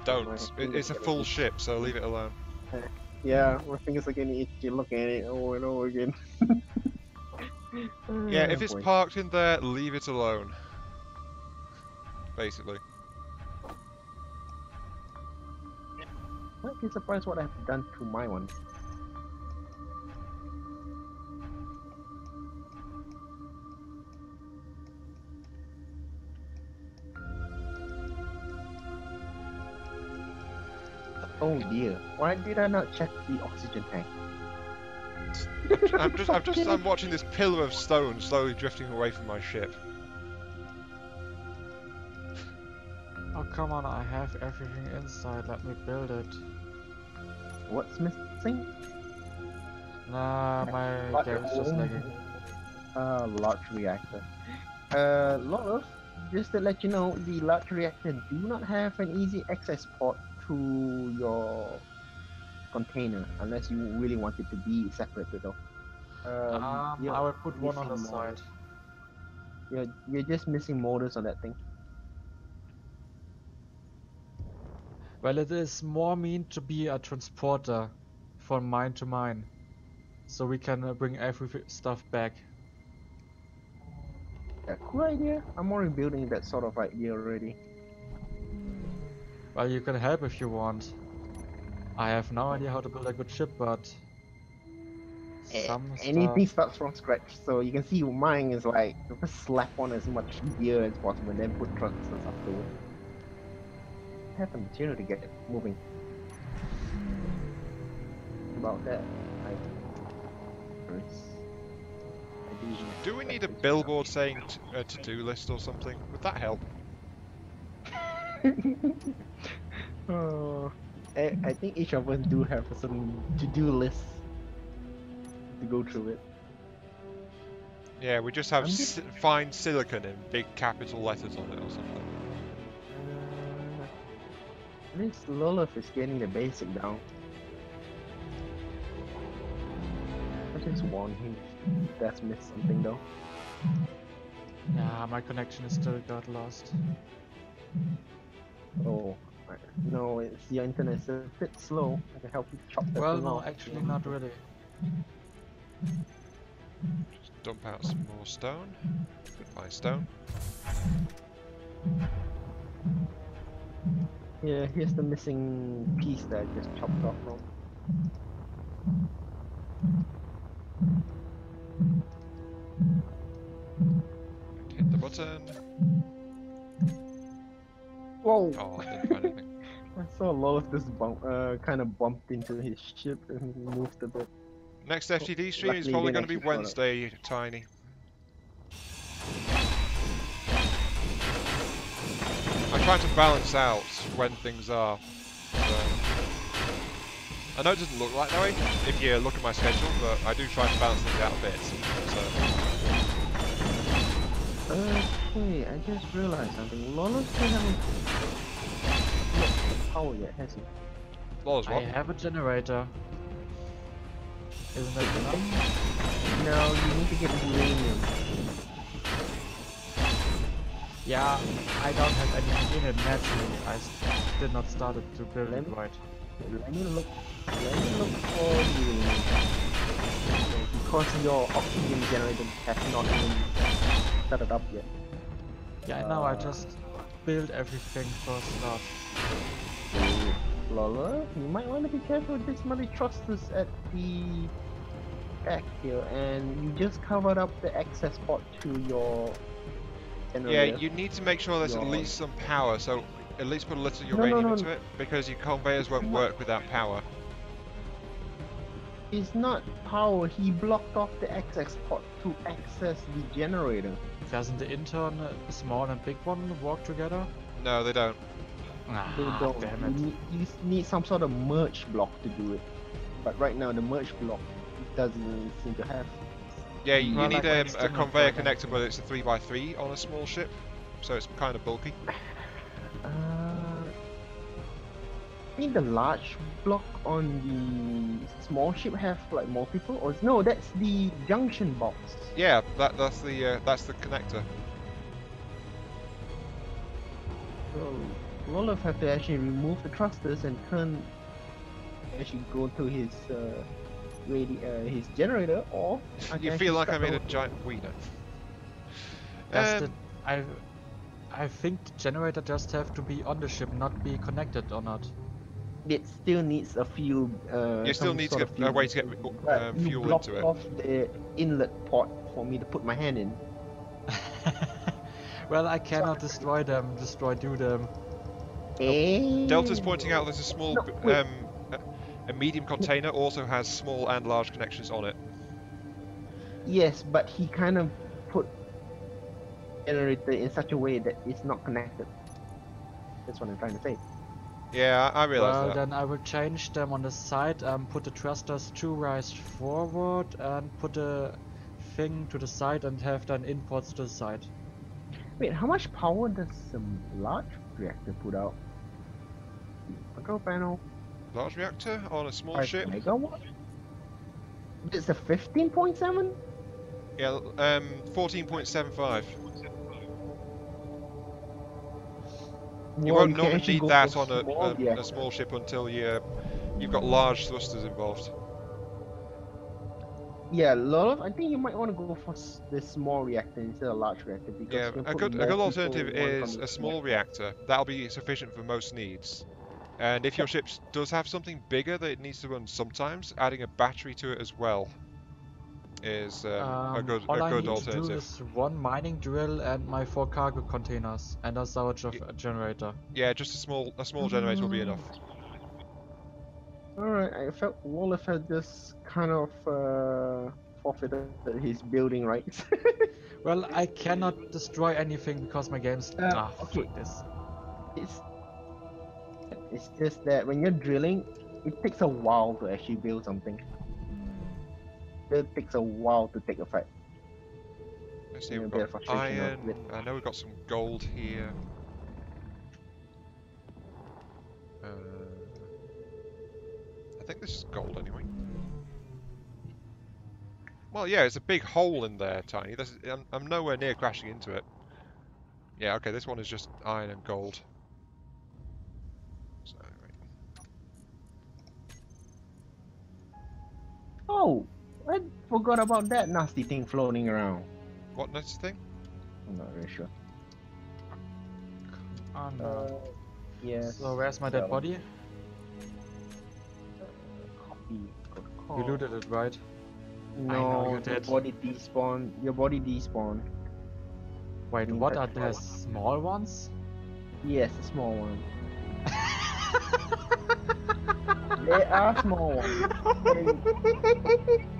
Don't. My It's fingers a are full getting ship, so leave it alone. itchy. Yeah, my fingers are getting itchy looking at it over and over again. Yeah, if it's Boy. parked in there, leave it alone. Basically. Might be surprised what I've done to my one. Oh dear, why did I not check the oxygen tank? I'm watching this pillar of stone slowly drifting away from my ship. Oh, come on, I have everything inside, let me build it. What's missing? Nah, my game's just lagging. Large reactor. Lot just to let you know, the large reactor do not have an easy access port to your container unless you really want it to be separated though. You're I will put one on the missing side. motors. You're just missing motors on that thing. Well, it is more meant to be a transporter from mine to mine, so we can bring every stuff back. Yeah, cool idea. I'm already building that sort of idea already. Well, you can help if you want. I have no idea how to build a good ship, but some Anything stuff. starts from scratch, so you can see mine is like just slap on as much gear as possible and then put thrusters afterward. Have the material to get moving. About that, I Do we need a billboard saying a to-do list or something? Would that help? Oh, I think each of us do have some to-do list to go through it. Yeah, we just have I'm just- find silicon in big capital letters on it or something. At least Lolith is getting the basic down. I just warn him. He does miss something though. Yeah, my connection is still got lost. Oh, no, it's your internet is a bit slow. I can help you chop that Well, thing no, off. actually not really. Just dump out some more stone. Goodbye, stone. Yeah, here's the missing piece that I just chopped off from. Hit the button. Whoa! Oh, I didn't find anything. I saw Lolith just kind of bumped into his ship and moved a bit. Next FTD stream is Luckily, probably it going to didn't be actually fall out. Wednesday, Tiny. I'm trying to balance out when things are. So. I know it doesn't look like that way if you look at my schedule, but I do try to balance things out a bit. So. Okay, I just realized something. Lolith still haven't got power yet, has he? Law's I what? have a generator. Isn't that enough? No, you need to get uranium. Yeah, I don't have anything in it naturally. I did not start it to build Let it me- right. Let me look for uranium. Because your oxygen generator has not even started up yet. Yeah, I know, I just built everything for a start. Lola, you might want to be careful with this muddy thrusters at the back here, and you just covered up the access port to your Yeah, generator. you need to make sure there's at Your- least some power, so at least put a little No, no, uranium no. into it, because your conveyors won't work without power. It's not power, he blocked off the access port to access the generator. Doesn't the intern, small and big one, work together? No, they don't. They Ah, don't. damn it. You need some sort of merge block to do it. But right now the merge block doesn't seem to have. Yeah, you Well, need like my a external conveyor plug and connector, but it's a 3x3 on a small ship, so it's kind of bulky. I think the large block on the small ship have like multiple, or no, that's the junction box. Yeah, that's the connector. So Lolov have to actually remove the thrusters and actually go to his his generator, or I can You actually feel like I start made a the- giant wiener. Does the, I think the generator just have to be on the ship, not be connected or not. It still needs a fuel. You still some need to sort get of a fuel. way to get But you fuel blocked into it. off the inlet port for me to put my hand in. Well, I cannot destroy them, do them. Delta's pointing out there's a small, No, wait. a medium container also has small and large connections on it. Yes, but he kind of put generator in such a way that it's not connected. That's what I'm trying to say. Yeah, I realise Well, that. then I will change them on the side, put the thrusters to rise forward and put a thing to the side and have then imports to the side. Wait, how much power does a large reactor put out? Control panel. Large reactor on a small 5 ship. megawatt? It's a 15.7? Yeah, 14.75. You Well, won't you can normally actually need go that for on small a reactor. small ship until you've got large thrusters involved. Yeah, Lolof, I think you might want to go for the small reactor instead of large reactor because Yeah, you can a put good more people alternative in one is a condition. small reactor. That'll be sufficient for most needs. And if your ship does have something bigger that it needs to run sometimes, adding a battery to it as well is All a I good need to do alternative. is one mining drill and my 4 cargo containers and a salvage of Y- a generator. Yeah, just a small generator will be enough. Alright, I felt Lolof had just kind of forfeited his building rights. Well, I cannot destroy anything because my game's... Ah, Okay, fuck this. it's it's just that when you're drilling, it takes a while to actually build something. It takes a while to take effect. Let's see, And a we've bit got of frustration of it. iron. I know we've got some gold here. Uh, I think this is gold anyway. Well, yeah, it's a big hole in there, Tiny. I'm nowhere near crashing into it. Yeah, okay, this one is just iron and gold. So, right. Oh, I forgot about that nasty thing floating around. What next thing? I'm not really sure. Oh no. Yes. So where's my dead well, body? Copy. Good call. You looted it, right? No, I know you your did. body despawned. Your body despawned. Wait, In what are fact, there small ones? Yes, a small one. They are small ones.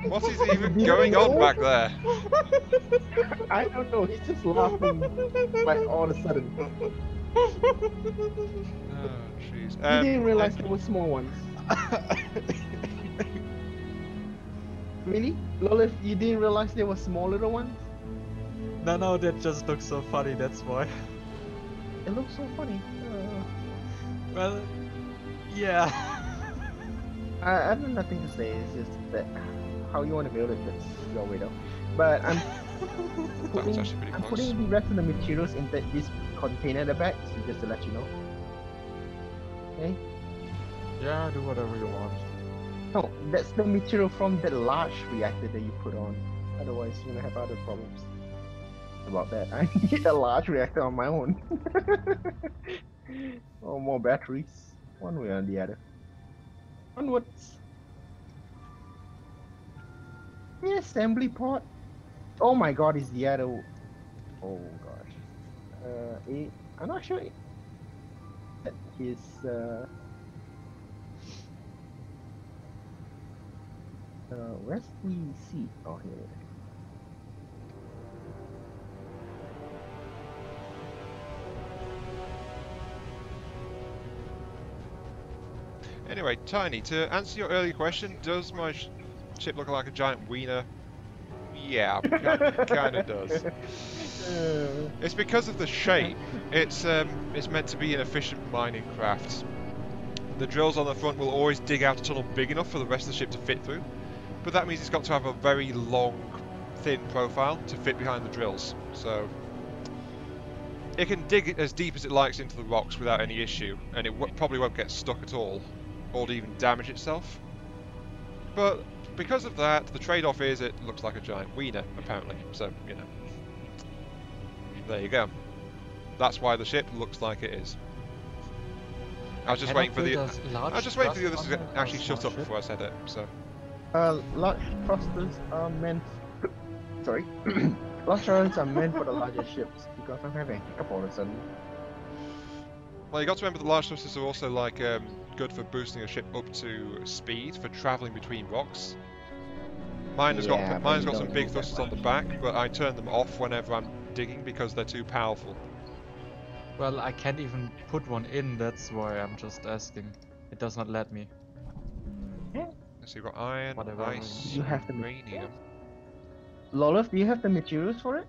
What is And even do you going on know? back there? I don't know. He's just laughing, like all of a sudden. Oh, jeez. You didn't realize there were small ones. Really? Lolith, you didn't realize there were small little ones? No, that just looks so funny, that's why. It looks so funny. Well, yeah. I have nothing to say. It's just that how you want to build it, that's your way though. But I'm That was actually pretty I'm close. putting the rest of the materials in this container at the back, so just to let you know. Okay? Yeah, do whatever you want. No, that's the material from the large reactor that you put on. Otherwise, you're gonna have other problems. About that, I need a large reactor on my own. Or more batteries, one way or the other. Onwards. The assembly port. Oh my god, is the other. Oh gosh. I'm not sure that his. Where's the seat? Oh, here it is. Anyway, Tiny, to answer your earlier question, does my ship look like a giant wiener? Yeah, kind of does. It's because of the shape. It's meant to be an efficient mining craft. The drills on the front will always dig out a tunnel big enough for the rest of the ship to fit through, but that means it's got to have a very long, thin profile to fit behind the drills. So it can dig as deep as it likes into the rocks without any issue, and it probably won't get stuck at all, or even damage itself. But because of that, the trade-off is it looks like a giant wiener, apparently. So, you know, there you go. That's why the ship looks like it is. I was just waiting for the others to actually shut up before I said it. So. Large thrusters are meant. Sorry. Large thrusters are meant for the larger ships because I'm having a hiccup all of a sudden. Well, you got to remember the large thrusters are also like good for boosting a ship up to speed for travelling between rocks. Mine's got some big thrusters on the back, but I turn them off whenever I'm digging because they're too powerful. Well, I can't even put one in, that's why I'm just asking. It does not let me. Yeah. So you've got iron, Whatever. ice, You have to uranium. Lolof, do you have the materials for it?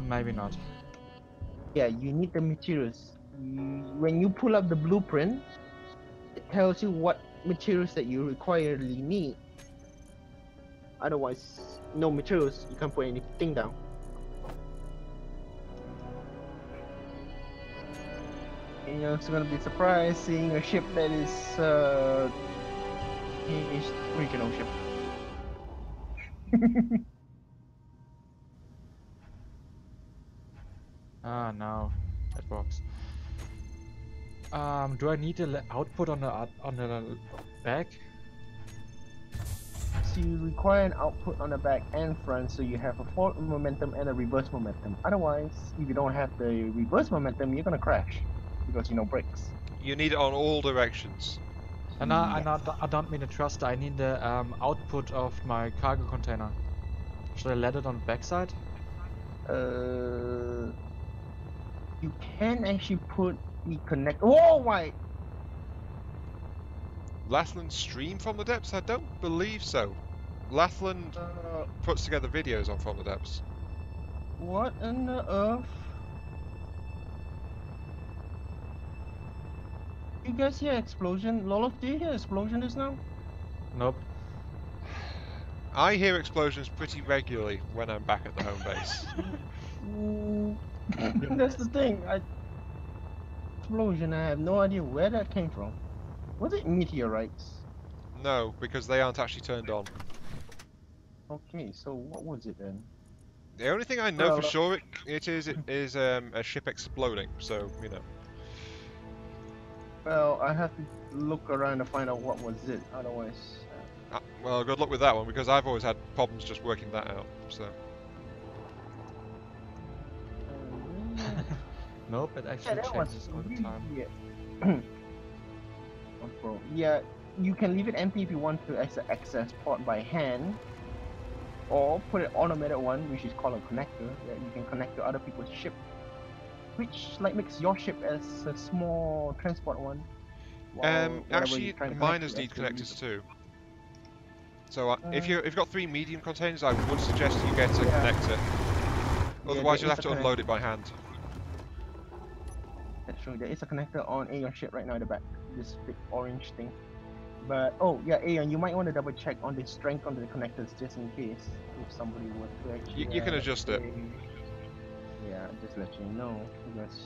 Maybe not. Yeah, you need the materials. When you pull up the blueprint, it tells you what materials that you requirely need. Otherwise, no materials, you can't put anything down. And you're also gonna be surprised seeing a ship that is his regional ship. Ah, now it works. Do I need the output on the back? So you require an output on the back and front, so you have a forward momentum and a reverse momentum. Otherwise, if you don't have the reverse momentum, you're gonna crash because you know brakes. You need it on all directions. And I don't mean the thruster, I need the output of my cargo container. Should I let it on the backside? You can actually put the connect. Oh, why? Lathland stream from the depths? I don't believe so. Lathland puts together videos on From the Depths. What on the earth? You guys hear explosion? Lolof, do you hear explosion just now? Nope. I hear explosions pretty regularly when I'm back at the home base. That's the thing. Explosion. I have no idea where that came from. Was it meteorites? No, because they aren't actually turned on. Okay, so what was it then? The only thing I know for Well, sure it is a ship exploding, so, you know. Well, I have to look around to find out what was it. Otherwise, Well, good luck with that one, because I've always had problems just working that out, so. Nope, it actually that was changes all the time. Yeah. Yeah, you can leave it empty if you want to access port by hand, or put an automated one, which is called a connector, that you can connect to other people's ship, which like makes your ship as a small transport one. Actually, miners need connectors too. So if you've got 3 medium containers, I would suggest you get a connector. Otherwise, you'll have to unload it by hand. That's true. There is a connector on Aeon's ship right now at the back. This big orange thing. But oh yeah, Aeon, you might want to double check on the strength on the connectors just in case if somebody were to actually. You can adjust it. Yeah, just let you know because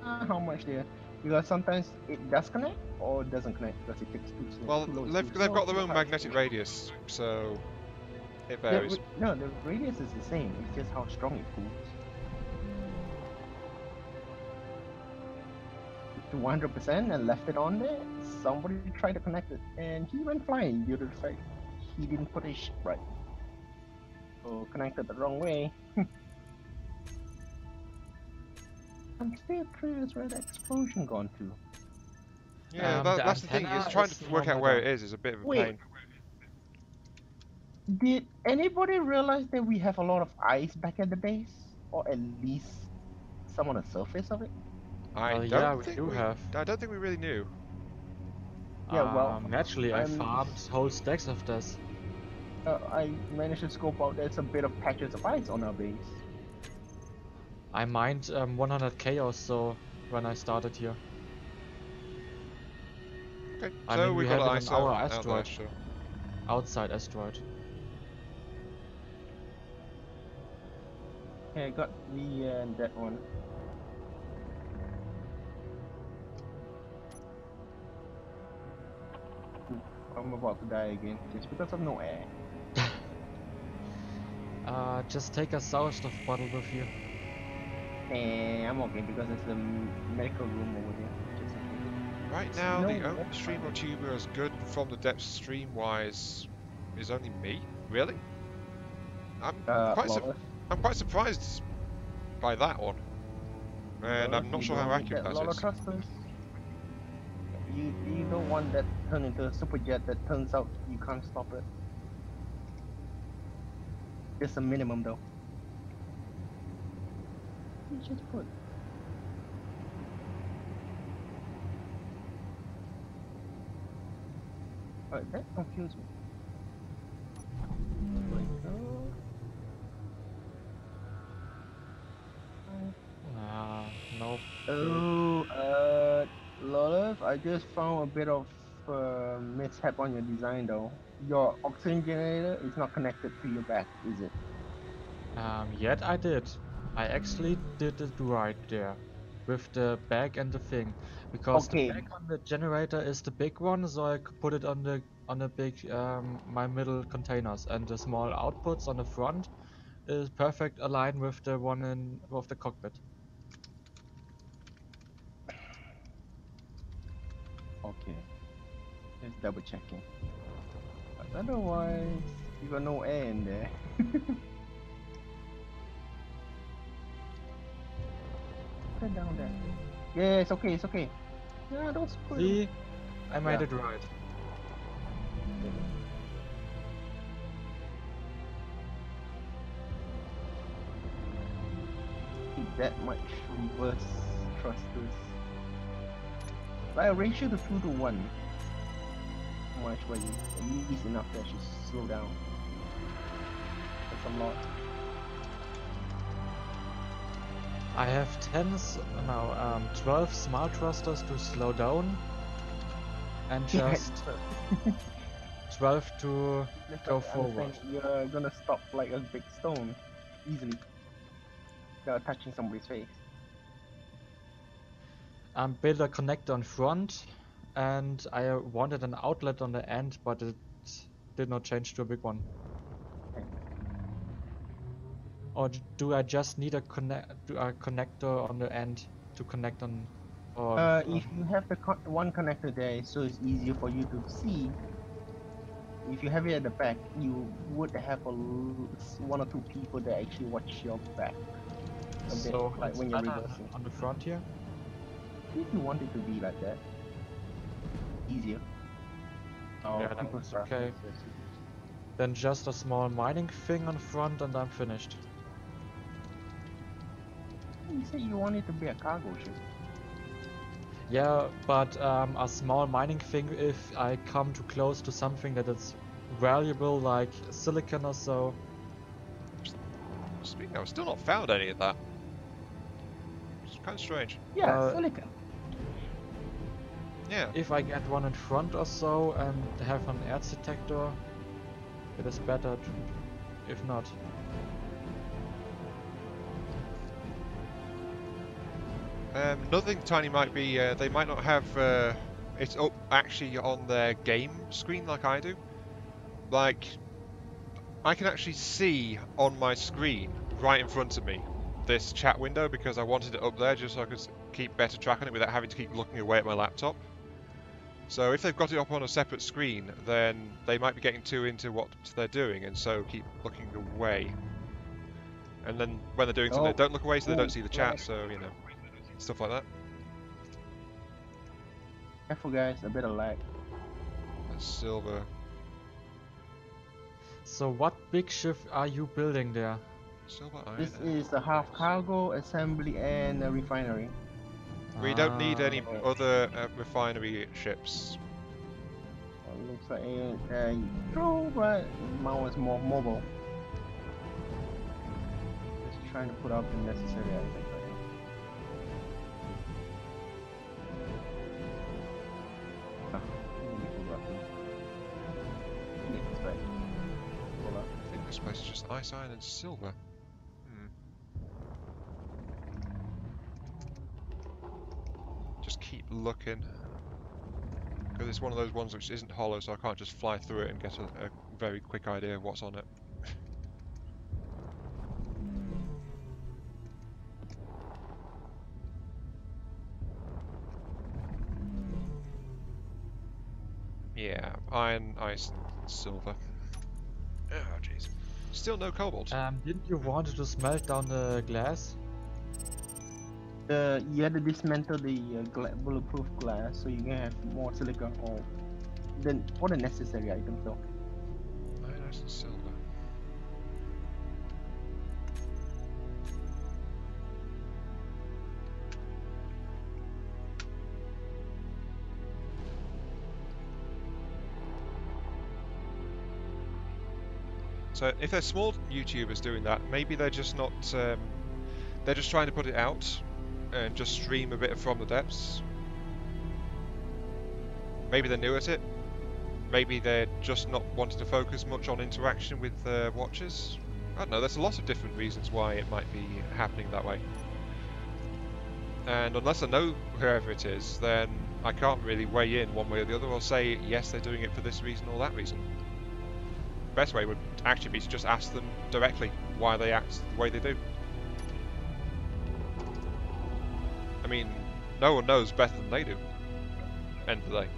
how much there. Because sometimes it does connect or doesn't connect because it takes too slow. Well, too low, they've got their own magnetic radius, so it varies. No, the radius is the same. It's just how strong it pulls. To 100% and left it on there. Somebody tried to connect it and he went flying due to the fact he didn't put his ship right. So connected the wrong way. I'm still curious where the explosion gone to. Yeah, that's the thing. Is trying to work out where it is a bit of a pain. Did anybody realize that we have a lot of ice back at the base, or at least some on the surface of it? I don't think we really knew. Yeah, well, naturally, I farmed whole stacks of this. I managed to scope out there's a bit of patches of ice on our base. I mined 100k or so when I started here. Okay, I so mean, we have got it ice on our out asteroid. there, sure. Outside asteroid. Okay, I got the that one. I'm about to die again just because of no air. Just take a Sauerstoff bottle with you. I'm okay because there's a medical room over here. Just in case. Right now, the only streamer tuber as good from the depths stream-wise is only me. Really? I'm quite surprised by that one, and I'm not sure how accurate that is. You don't want that turn into a super jet that turns out you can't stop it. Just a minimum though. You just put. Alright, that confused me. Nope. Oh, Lolov, I just found a bit of mishap on your design though. your oxygen generator is not connected to your back, is it? Yet I did. I actually did it right there. With the bag and the thing. Because the Okay. bag on the generator is the big one, so I could put it on the big my middle containers, and the small outputs on the front is perfect aligned with the one in with the cockpit. Okay. Just double checking. But otherwise, you got no air in there. Put it down there. Yeah, it's okay, it's okay. Yeah, don't screw it. See, I made Yeah. it right. That much reverse thrusters. Like a ratio to 2 to 1. Much, but at least enough that she slow down. That's a lot. I have 12 smart thrusters to slow down, and just 12 to Just go like I forward. understand you're gonna stop like a big stone easily without touching somebody's face. Built a connector on front, and I wanted an outlet on the end, but it did not change to a big one. Okay. Or do I just need a connector on the end to connect on? Or If you have the one connector there, so it's easier for you to see. If you have it at the back, you would have one or two people that actually watch your back. A bit so like it's when you're better reversing. on the front here. If you want it to be like that, easier. Oh, Yeah, people that's start okay. Then just a small mining thing on front, and I'm finished. You say you want it to be a cargo ship. Yeah, but a small mining thing if I come too close to something that is valuable, like silicon or so. Speaking of, I've still not found any of that. It's kind of strange. Yeah, silicon. Yeah. If I get one in front or so and have an air detector, it is better to, if not. Another thing Tiny might be, they might not have it up actually on their game screen like I do. Like, I can actually see on my screen, right in front of me, this chat window because I wanted it up there just so I could keep better track on it without having to keep looking away at my laptop. So if they've got it up on a separate screen, then they might be getting too into what they're doing and so keep looking away. And then when they're doing something, they don't look away so they don't see the chat, so, you know, stuff like that. Careful guys, a bit of lag. That's silver. So what big ship are you building there? Silver iron. This is a half cargo, assembly, and a refinery. We don't need any Ah. other refinery ships. Looks like true, but mine was more mobile. Just trying to put out the necessary items right now. I think this place is just ice, iron, and silver. Just keep looking. Because it's one of those ones which isn't hollow, so I can't just fly through it and get a very quick idea of what's on it. Yeah, iron, ice, and silver. Oh, jeez. Still no cobalt. Didn't you want to smelt down the glass? You had to dismantle the bulletproof glass, so you can have more silica or all the necessary items though. Iron, ice, and silver. So if they're small YouTubers doing that, maybe they're just not. They're just trying to put it out and just stream a bit from the depths. Maybe they're new at it. maybe they're just not wanting to focus much on interaction with watchers. I don't know, there's a lot of different reasons why it might be happening that way. And unless I know whoever it is, then I can't really weigh in one way or the other or say, yes, they're doing it for this reason or that reason. Best way would actually be to just ask them directly why they act the way they do. I mean, no one knows better than they do. End of the day.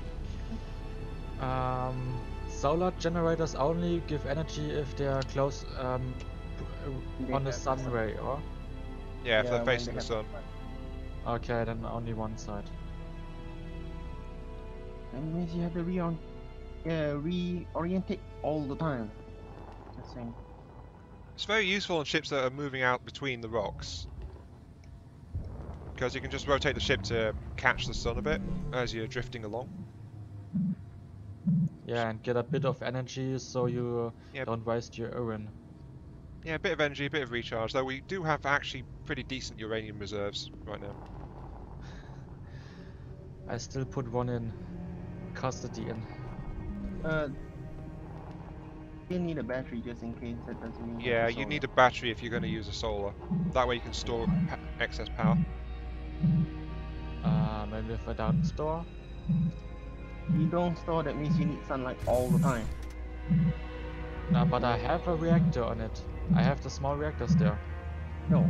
Solar generators only give energy if they are close They on the have sun sun. ray, or? Yeah, if Yeah, they're when facing they the have sun. Okay, then only one side. That means you have to reorientate all the time. Just saying. It's very useful on ships that are moving out between the rocks, because you can just rotate the ship to catch the sun a bit as you're drifting along. Yeah, and get a bit of energy so you Yeah, don't waste your urine. yeah, a bit of energy, a bit of recharge, though we do have actually pretty decent uranium reserves right now. I still put one in custody in. You need a battery just in case. That doesn't mean you have Yeah, the you solar. need a battery if you're going to use a solar. That way you can store excess power. Maybe if I don't store. You don't store. That means you need sunlight all the time. But I have a reactor on it. I have the small reactors there. No.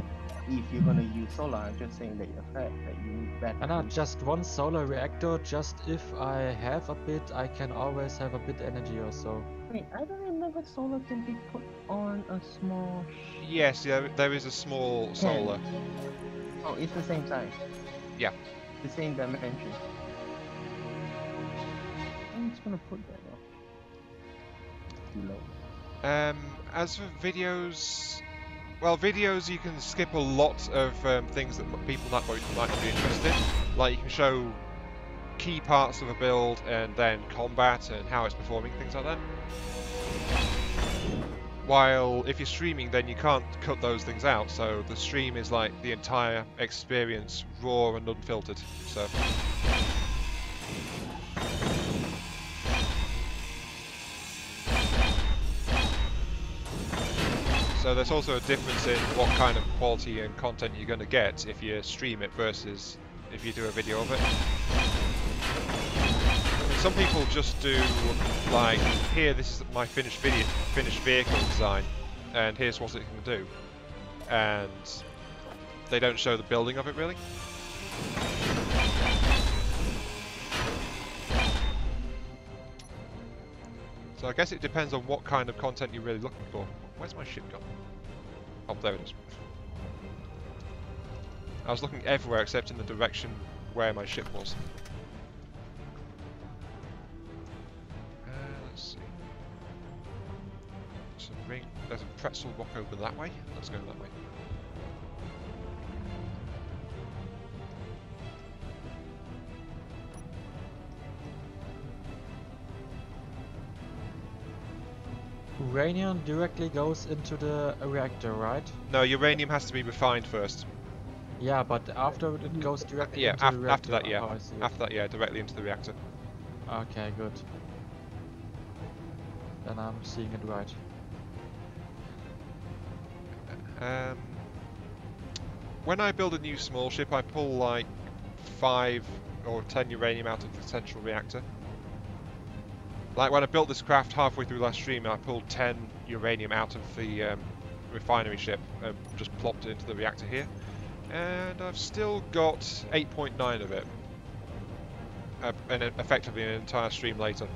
If you're gonna use solar, I'm just saying that the fact that you need battery. And just one solar reactor, just if I have a bit, I can always have a bit energy or so. Wait, I don't remember solar can be put on a small. Yes, yeah, there is a small solar. Oh, it's the same size. Yeah. The same dimension. I'm just gonna put that below. As for videos, well, videos you can skip a lot of things that people might not be interested in. Like you can show key parts of a build and then combat and how it's performing, things like that. While if you're streaming, then you can't cut those things out, so the stream is like the entire experience, raw and unfiltered. So there's also a difference in what kind of quality and content you're going to get if you stream it versus if you do a video of it. Some people just do like, here, this is my finished vehicle design, and here's what it can do, and they don't show the building of it really. So I guess it depends on what kind of content you're really looking for. Where's my ship gone? Oh, there it is. I was looking everywhere except in the direction where my ship was. Let's see. There's a pretzel rock over that way. Let's go that way. Uranium directly goes into the reactor, right? No, uranium has to be refined first. Yeah, but after it goes directly Yeah, into the reactor. after that, yeah. Oh, I see it. After that, yeah, directly into the reactor. Okay, good. Then I'm seeing it right. When I build a new small ship, I pull like 5 or 10 uranium out of the central reactor. Like when I built this craft halfway through last stream, I pulled 10 uranium out of the refinery ship and just plopped it into the reactor here. And I've still got 8.9 of it. And effectively an entire stream later.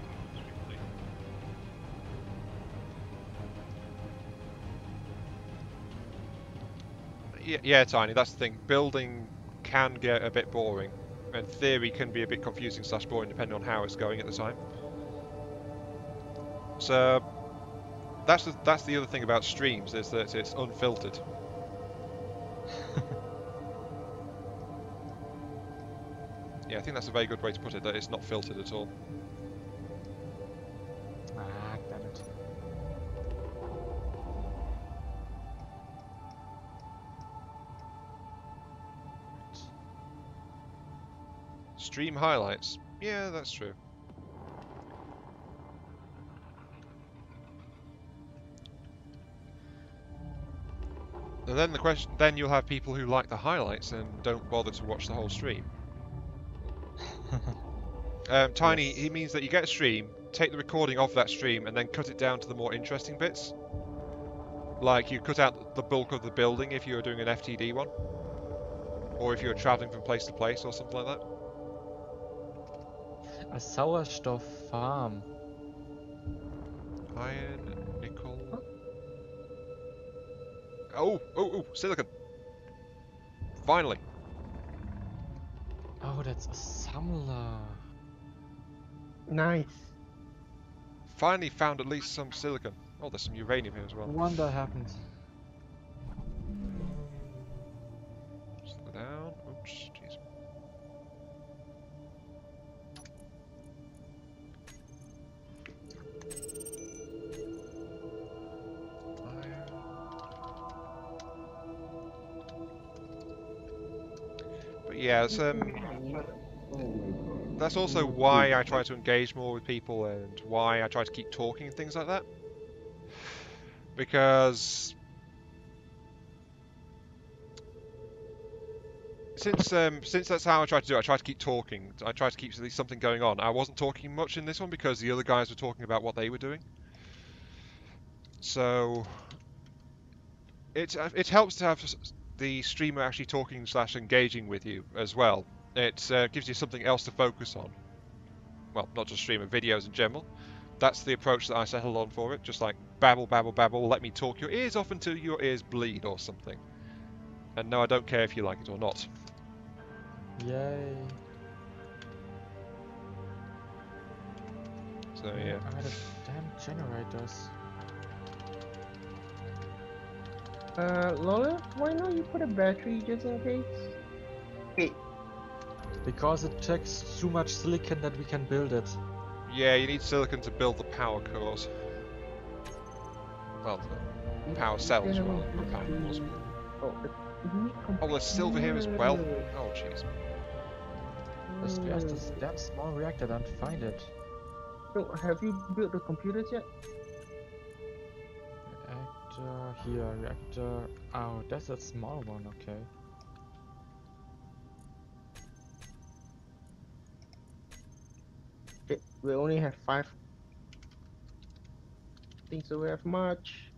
Yeah, Tiny, that's the thing. Building can get a bit boring. And theory can be a bit confusing / boring depending on how it's going at the time. So that's the other thing about streams, is that it's unfiltered. Yeah, I think that's a very good way to put it, that it's not filtered at all. Ah, damn it. Stream highlights. Yeah, that's true. And then the question, then you'll have people who like the highlights and don't bother to watch the whole stream. Tiny, Yes. he means that you get a stream, take the recording of that stream, and then cut it down to the more interesting bits. Like you cut out the bulk of the building if you were doing an FTD one, or if you were traveling from place to place or something like that. A Sauerstoff farm. Iron, nickel. Oh, silicon. Finally. Oh, that's a Sammler. Nice. Finally found at least some silicon. Oh, there's some uranium here as well. No wonder happened. Slow down. Oops, jeez. But yeah, it's, that's also why I try to engage more with people and why I try to keep talking and things like that. Because since that's how I try to do it, I try to keep talking. I try to keep at least something going on. I wasn't talking much in this one because the other guys were talking about what they were doing. So it helps to have the streamer actually talking / engaging with you as well. It gives you something else to focus on. Well, not just streamer, videos in general. That's the approach that I settled on for it. Just like babble, babble, babble, let me talk your ears off until your ears bleed or something. And no, I don't care if you like it or not. Yay. So yeah. I had a damn generators. Lola, why not you put a battery just in case? Okay. Because it takes too much silicon that we can build it. Yeah, you need silicon to build the power cores. Well, the power cells rather than power cores. Oh, there's silver here as well. Oh, jeez. There's this damn small reactor, don't find it. So, have you built the computers yet? Reactor, here, reactor. Oh, that's a small one, okay. Okay, we only have 5. Think so we have much.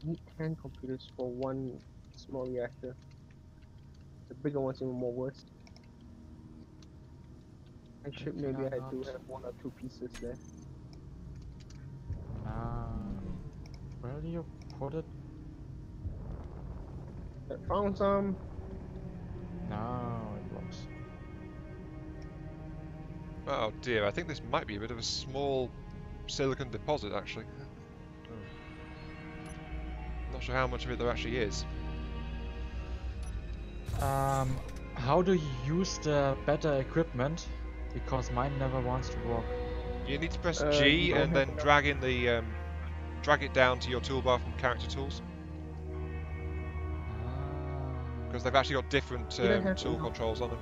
Need 10 computers for one small reactor. The bigger one's even more worse. I should maybe I do have 1 or 2 pieces there. Where do you put it? I found some. No, it works. Oh dear, I think this might be a bit of a small silicon deposit actually. Not sure how much of it there actually is. How do you use the better equipment? Because mine never wants to work. You need to press G and then drag in the drag it down to your toolbar from character tools. Because they've actually got different tool controls on them.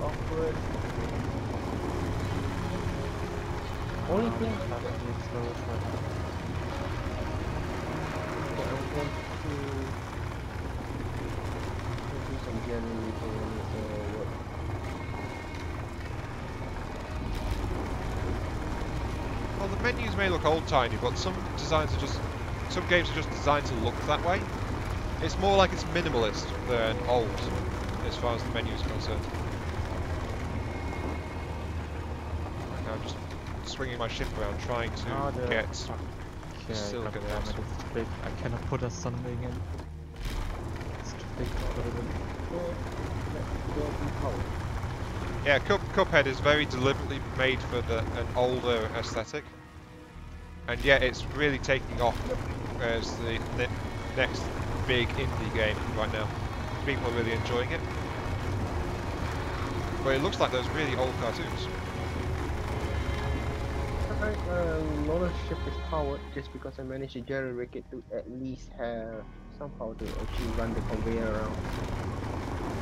Awkward. Only thing I need storage right now. I want to do some generator work. Well, the menus may look old-timey, but some games are just designed to look that way. It's more like it's minimalist than old, as far as the menu is concerned. Like I'm just swinging my ship around, trying to get Okay, silicon goddammit, out. it's too big. I cannot put a something in. It's too big to put it in. Yeah, Cuphead is very deliberately made for an older aesthetic, and yet it's really taking off as the next big indie game right now. People are really enjoying it, but it looks like those really old cartoons. Lola ship is powered just because I managed to jerry-rig it to at least have some power to actually run the conveyor around.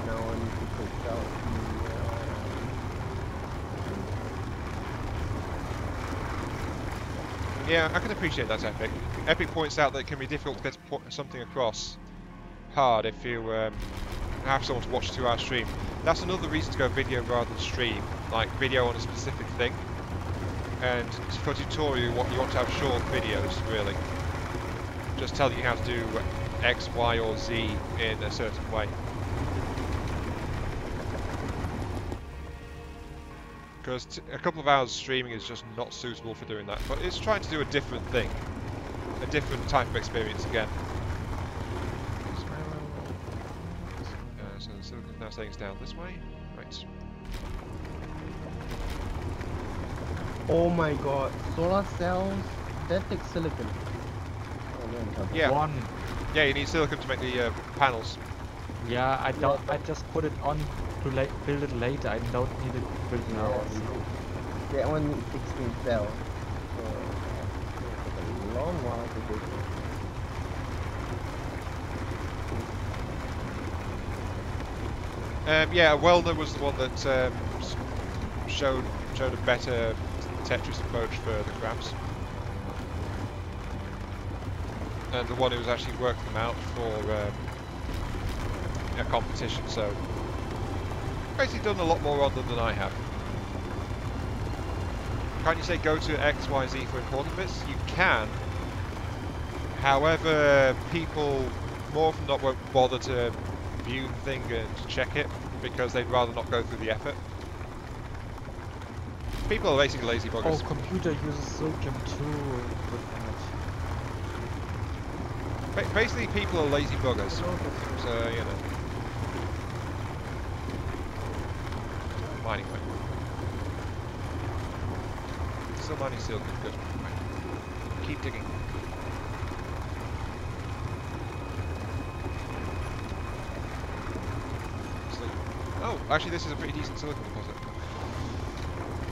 Now I need to take out Yeah, I can appreciate that, Epic. Epic points out that it can be difficult to get something across hard if you have someone to watch a 2-hour stream. That's another reason to go video rather than stream, like video on a specific thing. And for tutorial, what you want to have short videos, really. Just tell you how to do X, Y, or Z in a certain way. Because a couple of hours streaming is just not suitable for doing that. But it's trying to do a different thing. A different type of experience again. So the silicon now saying it's down this way. Right. Oh my god, solar cells, that takes silicon. Oh, man, Yeah. One. Yeah, you need silicon to make the panels. Yeah, I don't. I just put it on to build it later. I don't need it built now. Yeah, that one needs 16 cells. So it's a long while to do it. Yeah, Welner was the one that showed a better Tetris approach for the crabs, and the one who was actually working them out for a competition. So basically done a lot more on them than I have. Can't you say go to X, Y, Z for important bits? You can. However, people more often not won't bother to view the thing and check it because they'd rather not go through the effort. People are basically lazy buggers. Oh, computer uses silicon too. Basically, people are lazy buggers. So, you know. Mining point. Still mining silicon, good. Right. Keep digging. Oh, actually this is a pretty decent silicon deposit.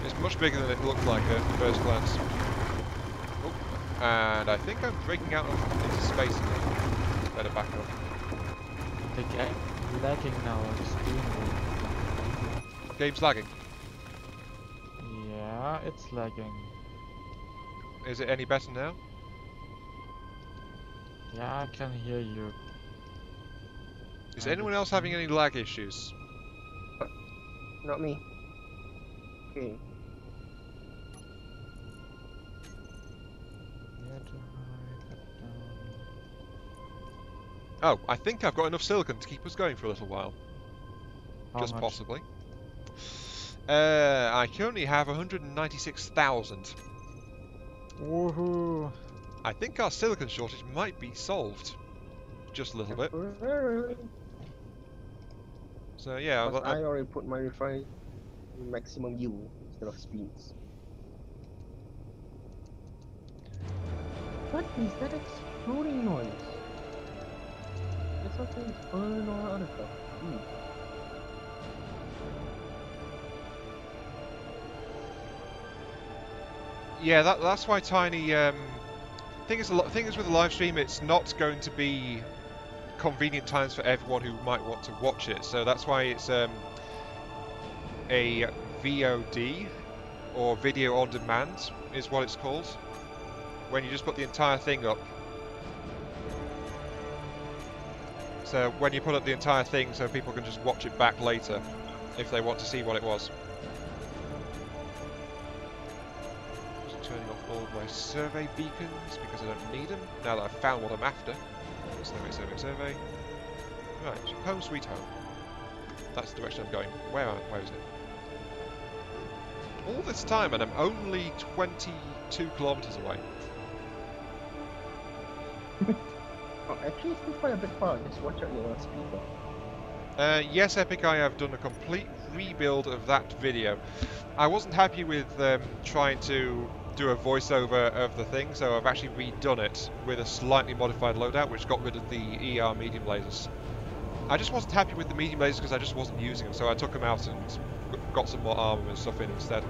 It's much bigger than it looked like at first glance. Oh, and I think I'm breaking out into space again. Better back up. The game lagging now extremely. Game's lagging. Yeah, it's lagging. Is it any better now? Yeah, I can hear you. Is anyone else having any lag issues? Not me. Okay. Oh, I think I've got enough silicon to keep us going for a little while. How Just much? possibly. I currently have 196,000. Woohoo! I think our silicon shortage might be solved. Just a little bit. So yeah, But I already put my refinery maximum U instead of speeds. What is that exploding noise? It's something burn or other stuff. yeah, that's why Tiny. Thing is with the live stream, it's not going to be convenient times for everyone who might want to watch it. So that's why it's a VOD, or video on demand, is what it's called. When you just put the entire thing up. So when you put up the entire thing, so people can just watch it back later if they want to see what it was. Just turning off all of my survey beacons because I don't need them now that I've found what I'm after. Survey, survey, survey. Right, home sweet home. That's the direction I'm going. Where is it? All this time and I'm only 22 kilometers away. Oh, actually, it's still quite a bit far. Just watch out your speaker. Yes, Epic, I have done a complete rebuild of that video. I wasn't happy with trying to do a voiceover of the thing, so I've actually redone it with a slightly modified loadout, which got rid of the ER medium lasers. I just wasn't happy with the medium lasers because I just wasn't using them, so I took them out and got some more armor and stuff in instead.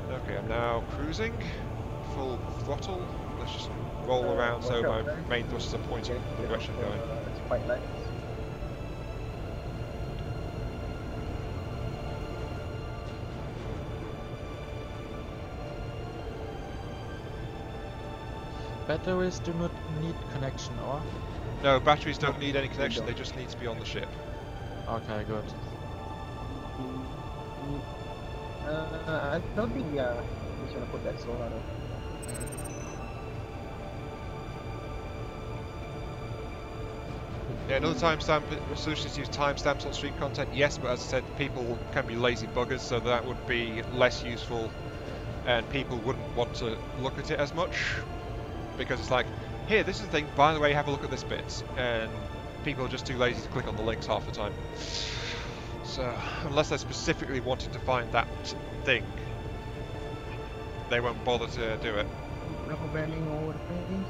Okay, I'm now cruising, full throttle. Let's just roll around so my main thrusters are pointing the direction I'm going. It's quite nice. batteries do not need connection, or? No, batteries don't need any They connection, they don't. just need to be on the ship. Okay, good. I don't think we are just gonna put that solar though. Yeah, another timestamp solution is to use timestamps on stream content. Yes, but as I said, people can be lazy buggers, so that would be less useful, and people wouldn't want to look at it as much because it's like, here, this is the thing. By the way, have a look at this bit, and people are just too lazy to click on the links half the time. So unless they're specifically wanting to find that thing, they won't bother to do it. Rubber banding all over the place.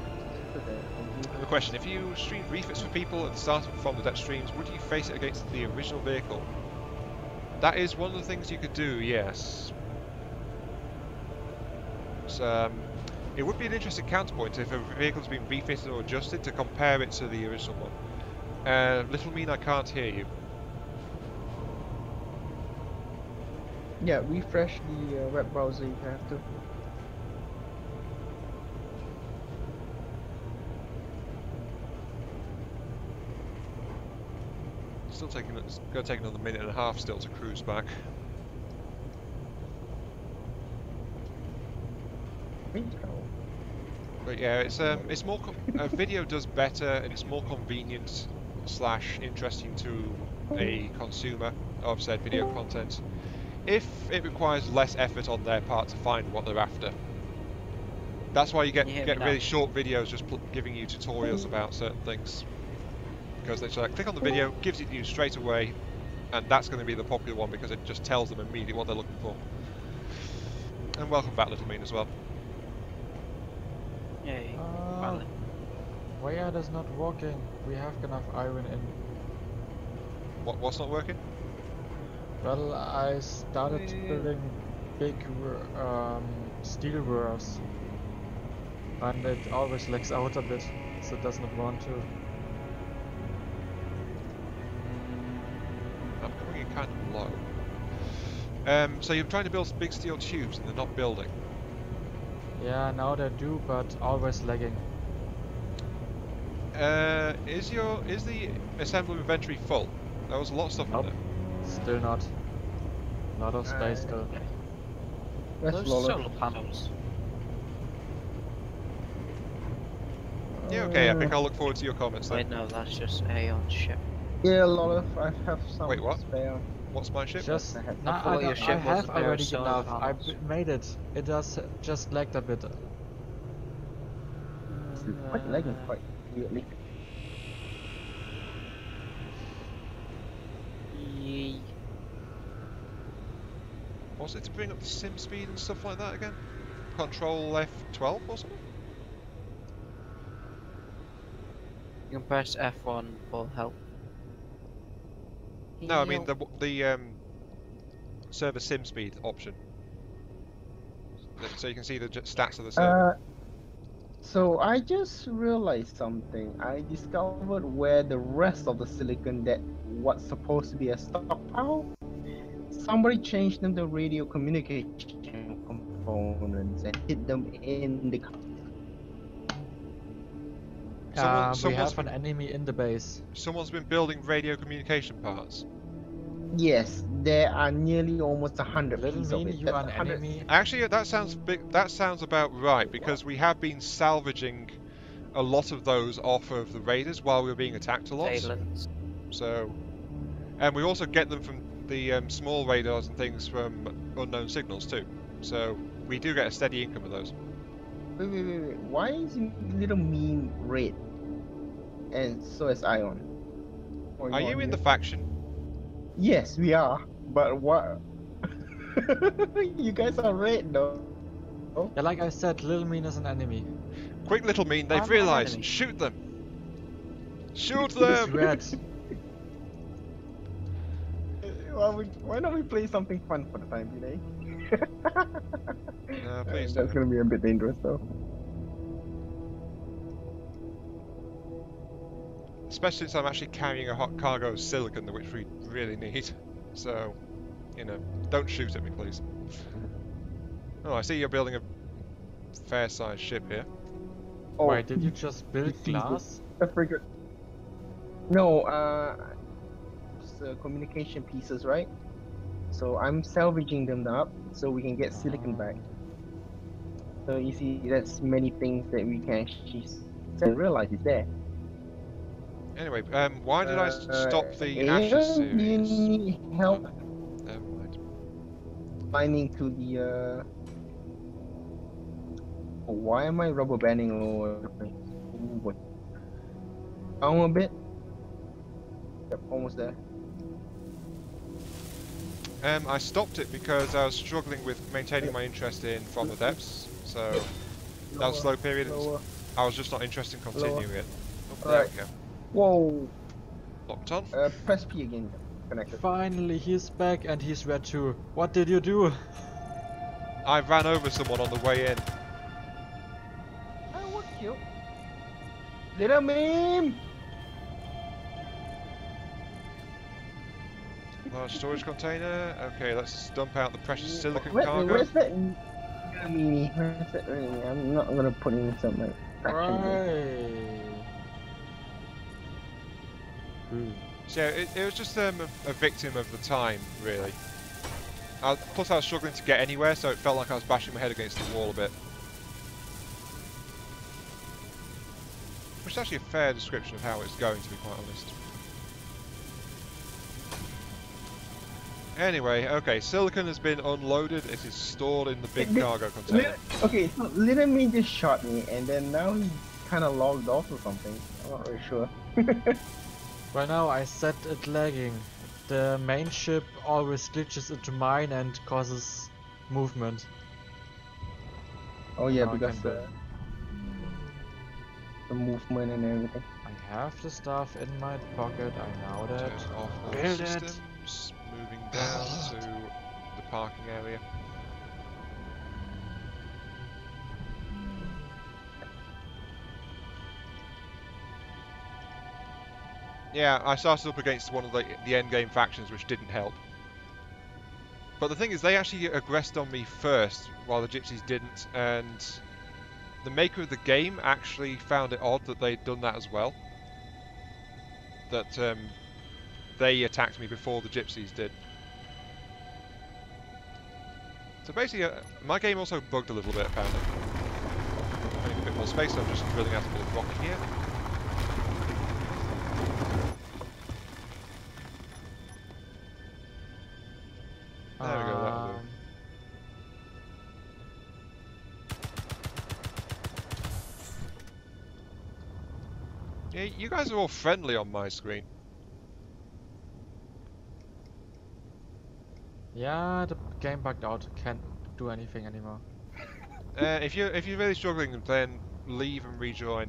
The question, if you streamed refits for people at the start of From the Depth streams, would you face it against the original vehicle? That is one of the things you could do, yes. So, it would be an interesting counterpoint if a vehicle's been refitted or adjusted to compare it to the original one. Little mean I can't hear you. Yeah, refresh the web browser if you have to. Still taking, it's going to take another minute and a half still to cruise back. But yeah, it's more. Video does better, and it's more convenient / interesting to a consumer of said video content, if it requires less effort on their part to find what they're after. That's why you get really short videos just giving you tutorials about certain things, because they say, click on the video, gives it to you straight away, and that's going to be the popular one because it just tells them immediately what they're looking for. And welcome back, Little Mean, as well. Yay. Finally. Why are this not working? We have enough iron in. What's not working? Well, I started building big steel wires, and it always lags out a bit, so it does not want to. I'm coming in kind of low. So you're trying to build big steel tubes and they're not building. Yeah, now they do, but always lagging. Is the assembly inventory full? There was a lot of stuff Nope. on there. Still not. Lot of space still. That's Those flawless. solar panels. Yeah, okay, Epic. I'll look forward to your comments then. Wait, no, that's just Aeon ship. Yeah, Lolith, I have some Wait, what? spare. What's my ship? Just, I have- nah, Hopefully I, your don't- ship I have wasn't there already solar enough. I panels. made it. It does just lagged a bit. It's quite lagging quite weirdly. Yay. Was it to bring up the sim speed and stuff like that again? Control F12 or something? You can press F1 for help. No, I mean the server sim speed option. So you can see the stats of the server. So I just realized something. I discovered where the rest of the silicon that what's supposed to be a stockpile, somebody changed them to radio communication components and hid them in the. Someone's We have been- an enemy in the base. Someone's been building radio communication parts. Yes, there are nearly almost 100 Little pieces of mean it. you That's are an 100 enemy. Actually, that sounds big. That sounds about right because we have been salvaging a lot of those off of the raiders while we were being attacked a lot. Valence. So, and we also get them from the small radars and things from unknown signals too. So we do get a steady income of those. Wait. Why is Little Mean red? And so is Ion. Are you in the faction? Yes, we are. But what? You guys are red though. Yeah, like I said, Little Mean is an enemy. Quick, Little Mean, they've I'm not an realised. enemy. Shoot them! Shoot He's them! red. Why don't we play something fun for the time being, No, please do. That's gonna be a bit dangerous though. Especially since I'm actually carrying a hot cargo of silicon, which we really need. So, you know, don't shoot at me, please. Oh, I see you're building a fair-sized ship here. Oh, Wait, did you just he build sees it. glass? I figured. No, it's, communication pieces, right? So I'm salvaging them up so we can get silicon back. So you see, that's many things that we can actually sell and realize is there. Anyway, why did I stop the Ashes Aeon, do you series? need Oh, help never mind. finding to the oh, why am I rubber banding all over the place? Ooh, what? Down a bit. Yep, almost there. I stopped it because I was struggling with maintaining my interest in From the Depths, so that was a slow period, and Lower, I was just not interested in lower. continuing it. Oh, there Alright. we go. Whoa. Locked on. Press P again. Connected. Finally, he's back and he's red too. What did you do? I ran over someone on the way in. I was cute. Little meme. Large storage container. Okay, let's dump out the precious silicon Where's cargo. that mini? Where's that mini? I'm not gonna put in some like fraction here. Right. So it was just a victim of the time, really. Plus I was struggling to get anywhere, so it felt like I was bashing my head against the wall a bit. Which is actually a fair description of how it's going, to be quite honest. Anyway, okay, silicon has been unloaded. It is stored in the big cargo container. Okay, so Little Me just shot me, and then now he kind of logged off or something. I'm not really sure. Right now I set it lagging. The main ship always glitches into mine and causes movement. Oh yeah, Now I because can build. the movement and everything. I have the stuff in my pocket, I know that. Turn off all Build it. systems. Moving down to the parking area. Yeah, I started up against one of the endgame factions, which didn't help. But the thing is, they actually aggressed on me first, while the Gypsies didn't, and the maker of the game actually found it odd that they'd done that as well. That they attacked me before the Gypsies did. So basically, my game also bugged a little bit, apparently. I need a bit more space, so I'm just drilling out a bit of rock here. There we go, that'll do. Yeah, you guys are all friendly on my screen. Yeah, the game bugged out. Can't do anything anymore. If you're really struggling, then leave and rejoin.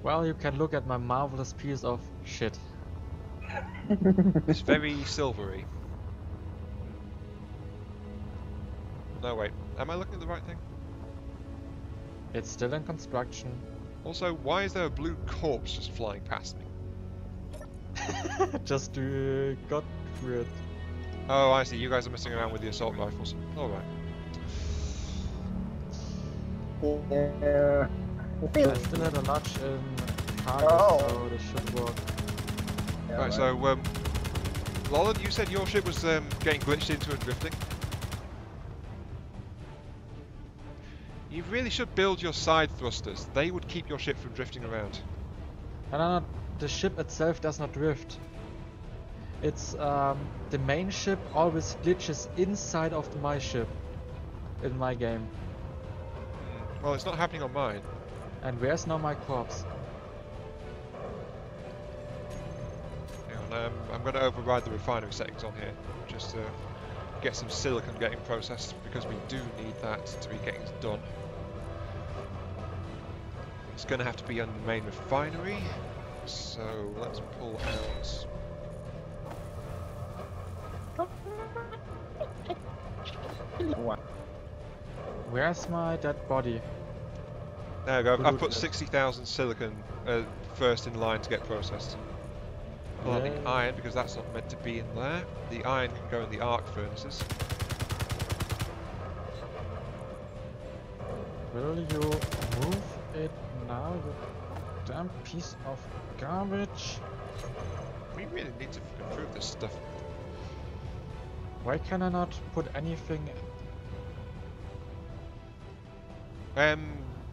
Well, you can look at my marvelous piece of shit. It's very silvery. No, wait. Am I looking at the right thing? It's still in construction. Also, why is there a blue corpse just flying past me? Just got through it. Oh, I see. You guys are messing around with the assault rifles. Alright. Yeah. I still had a notch in cargo, Oh. so this should work. Yeah, Right, so, Lolan, you said your ship was getting glitched into and drifting. You really should build your side thrusters. They would keep your ship from drifting around. No, the ship itself does not drift. It's the main ship always glitches inside of my ship in my game. Well, it's not happening on mine. And where's now my corpse? Hang on, I'm going to override the refinery settings on here, just to get some silicon getting processed, because we do need that to be getting done. It's going to have to be on the main refinery, so let's pull out... What? Where's my dead body? There we go, I've put Goodness. 60,000 silicon first in line to get processed. Pull out the Yay. iron, because that's not meant to be in there. The iron can go in the arc furnaces. Will you move it now, you damn piece of garbage? We really need to improve this stuff. Why can I not put anything?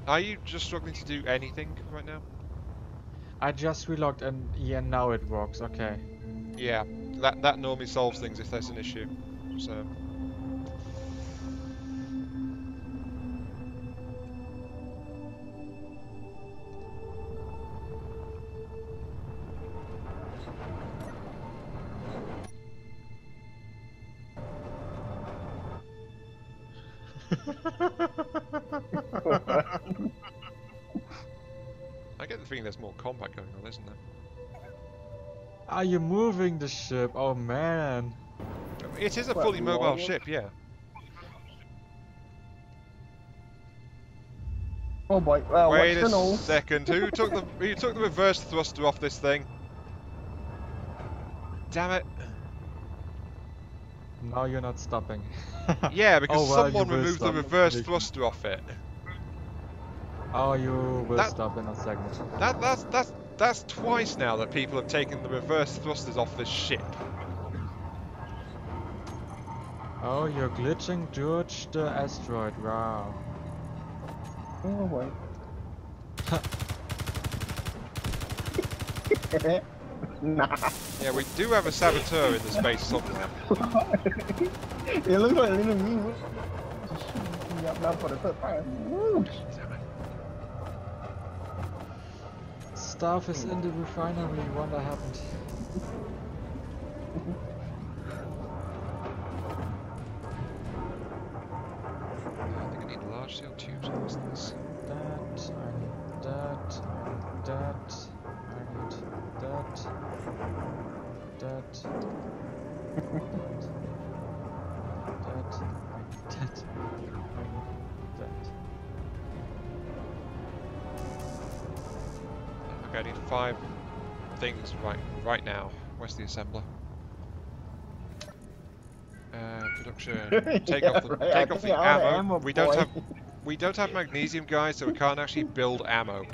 Are you just struggling to do anything right now? I just relogged and yeah, now it works. Okay. Yeah, that normally solves things if there's an issue. So. I get the feeling there's more combat going on, isn't there? Are you moving the ship? Oh man. It is a What, fully mobile Warrior? ship, yeah. Oh boy, Wait watch a the nose. second. Who took the reverse thruster off this thing? Damn it. Now you're not stopping. Yeah, because Oh well, you someone will removed the stop. reverse thruster off it. Oh, you will That- stop in a second. That's twice now that people have taken the reverse thrusters off this ship. Oh, you're glitching George the asteroid. Wow. Oh boy. Nah. Yeah, we do have a saboteur in the space somewhere. It looks like little me. Shooting up now for the third time. Woo. Stuff is in the refinery. Wonder happened. I think I need large steel tubes on this. That, I need that, I need that, I need that, that, that, I need that, I need that. Okay, I need 5 things right now. Where's the assembler? Production. Take Yeah, off the right, take I off think the all the ammo. ammo, We boy. don't have magnesium, guys, so we can't actually build ammo.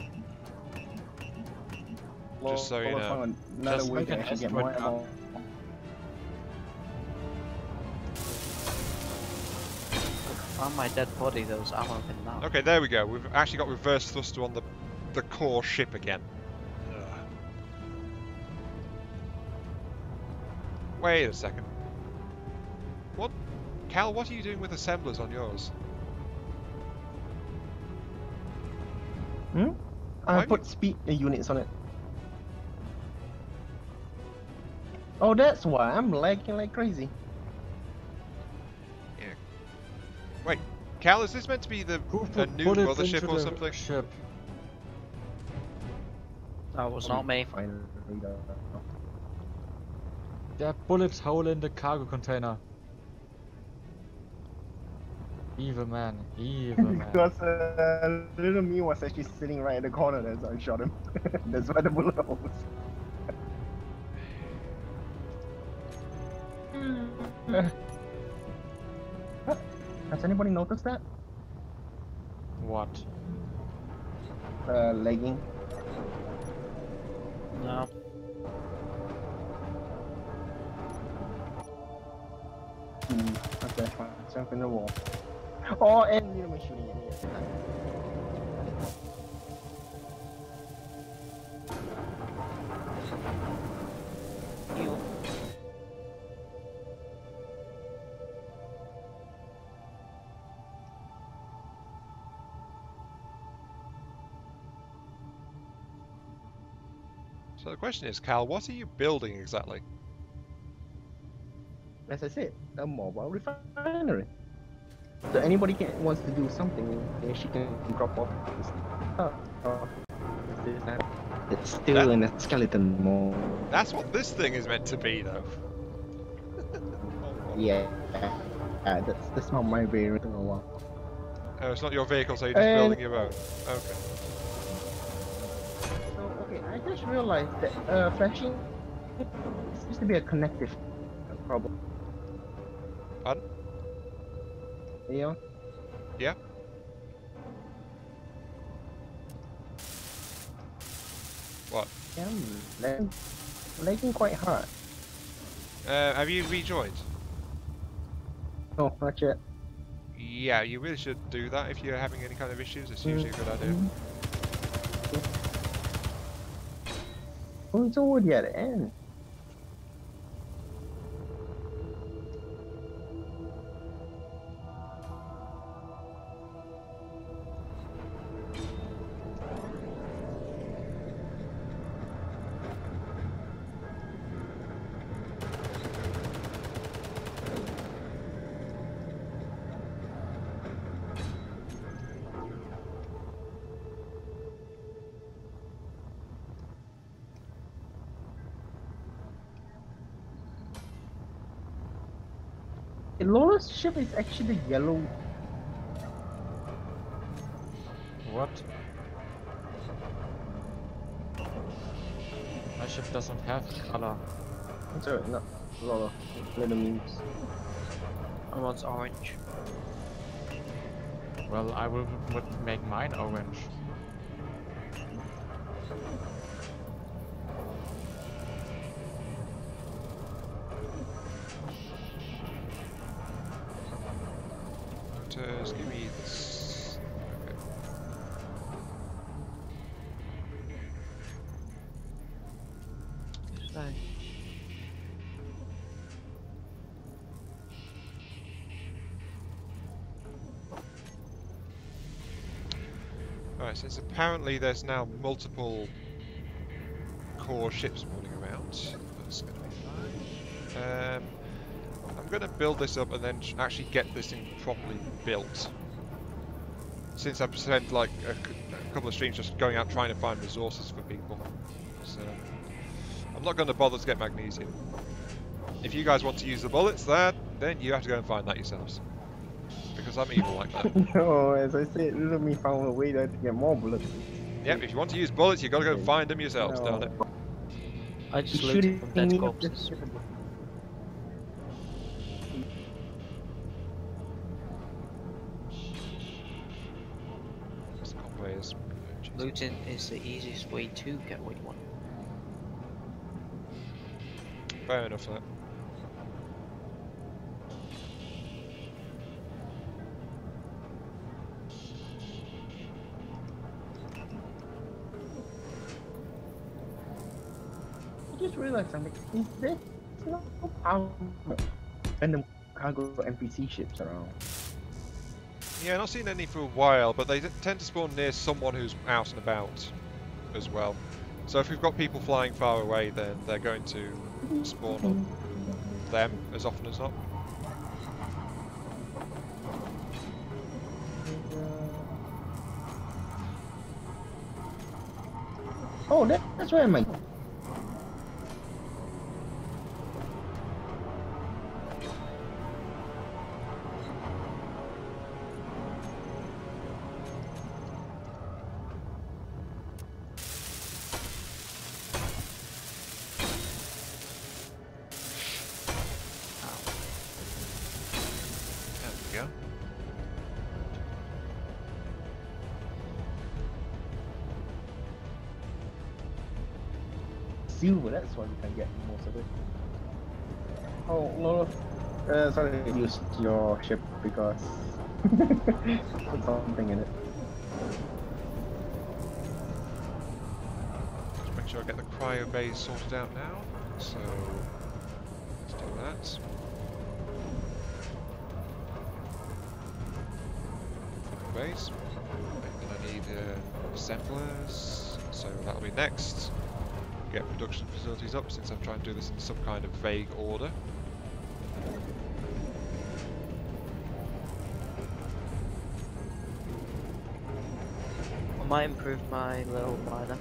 Just so you Well, know. found another Just way make to an actually get asteroid more ammo. Found my dead body, those ammo can now. Okay, there we go. We've actually got reverse thruster on the core ship again. Ugh. Wait a second. What? Cal, what are you doing with assemblers on yours? Hmm? Why I have put speed units on it. Oh, that's why I'm lagging like crazy. Yeah. Wait, Cal, is this meant to be a Put new bullets mothership into or the something? ship. That was not me. Finally, There are bullets hole in the cargo container. Evil man, evil man. because little me was actually sitting right in the corner there, so I shot him. That's why the bullet was. Has anybody noticed that? What? Lagging. No. Okay, fine. Jump in the wall. Oh, and little me shooting at me at the time. You. So the question is, Cal, what are you building exactly? As I said, a mobile refinery. So anybody wants to do something, she can drop off this stuff. It's still in a skeleton mode. That's what this thing is meant to be, though. Yeah, that's not my variant in a while. Oh, it's not your vehicle, so you're just And- building your own. Okay. So okay, I just realized that flashing seems to be a connective problem. Pardon? Yeah. Yeah? What? Yeah, lagging quite hard. Have you rejoined? No, not yet. Yeah, you really should do that if you're having any kind of issues. It's usually a good idea. Oh, it's already at the end. Lola's ship is actually yellow. What? My ship doesn't have color. Sorry, not Lola. Little memes. One's orange. Well, I would make mine orange. Just give me this. Okay. Like, Alright, since apparently there's now multiple core ships moving around, that's going to be fine. I'm going to build this up and then actually get this thing properly built. Since I've spent like a couple of streams just going out trying to find resources for people. So I'm not going to bother to get magnesium. If you guys want to use the bullets, then you have to go and find that yourselves. Because I'm evil like that. No, as I said, let me found a way to get more bullets. Yep, if you want to use bullets, you've got to go find them yourselves, No. darn it. I just You looted from dead shooting corpses. What's the conveyors? Looting is the easiest way to get what you want. Fair enough, that. I just realized something. Is there no random cargo NPC ships around? Yeah, not seen any for a while, but they tend to spawn near someone who's out and about as well. So if we've got people flying far away, then they're going to spawn on them as often as not. Oh, that's where my. There we go. Silver, that's why we can get most of it. Oh, no, sorry, I used your ship because put something in it. Just make sure I get the cryo bays sorted out now. So let's do that. Cryo bays. And then I need assemblers. So that'll be next. Get production facilities up since I'm trying to do this in some kind of vague order. I might improve my little miner.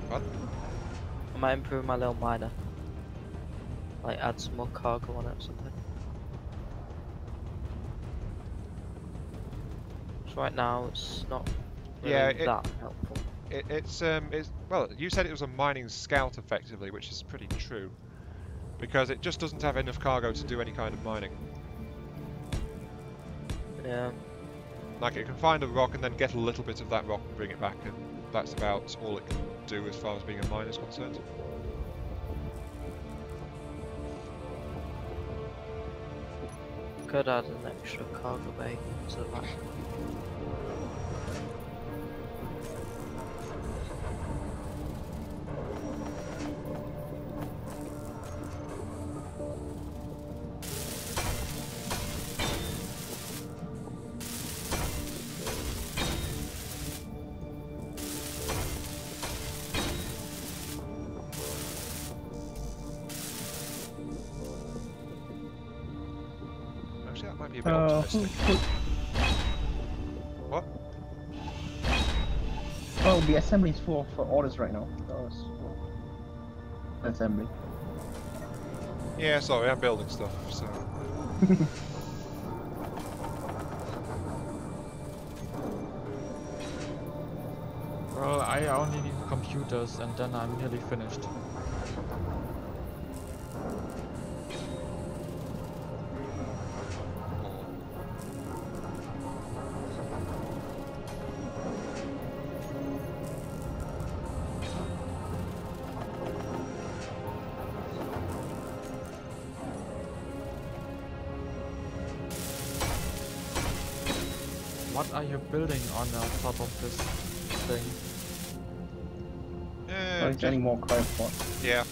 What? I might improve my little miner. Like add some more cargo on it or something. So right now it's not really Yeah, that helpful. It's well, you said it was a mining scout effectively, which is pretty true. Because it just doesn't have enough cargo to do any kind of mining. Yeah. Like it can find a rock and then get a little bit of that rock and bring it back and that's about all it can do as far as being a mine is concerned. Could add an extra cargo bay to the back. Actually, that might be a bit optimistic. What? Oh, the assembly is full of orders right now. That was assembly. Yeah, sorry, I'm building stuff, so... Well, I only need computers and then I'm nearly finished. What are you building on top of this thing? Oh, it's any more cryopod. Yeah.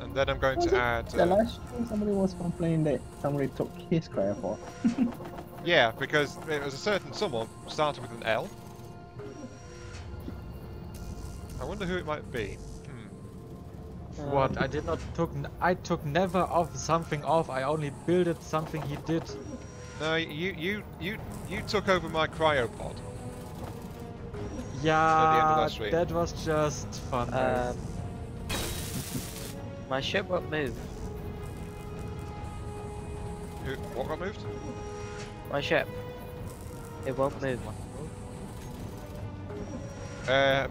And then I'm going to add... The last stream somebody was complaining that somebody took his cryopod. yeah, because it was a certain someone started with an L. I wonder who it might be. What? I took never off something off. I only builded something he did. No, you took over my cryopod. Yeah, last week. that was just fun. Guys. My ship won't move. What got moved? My ship. It won't move. Where?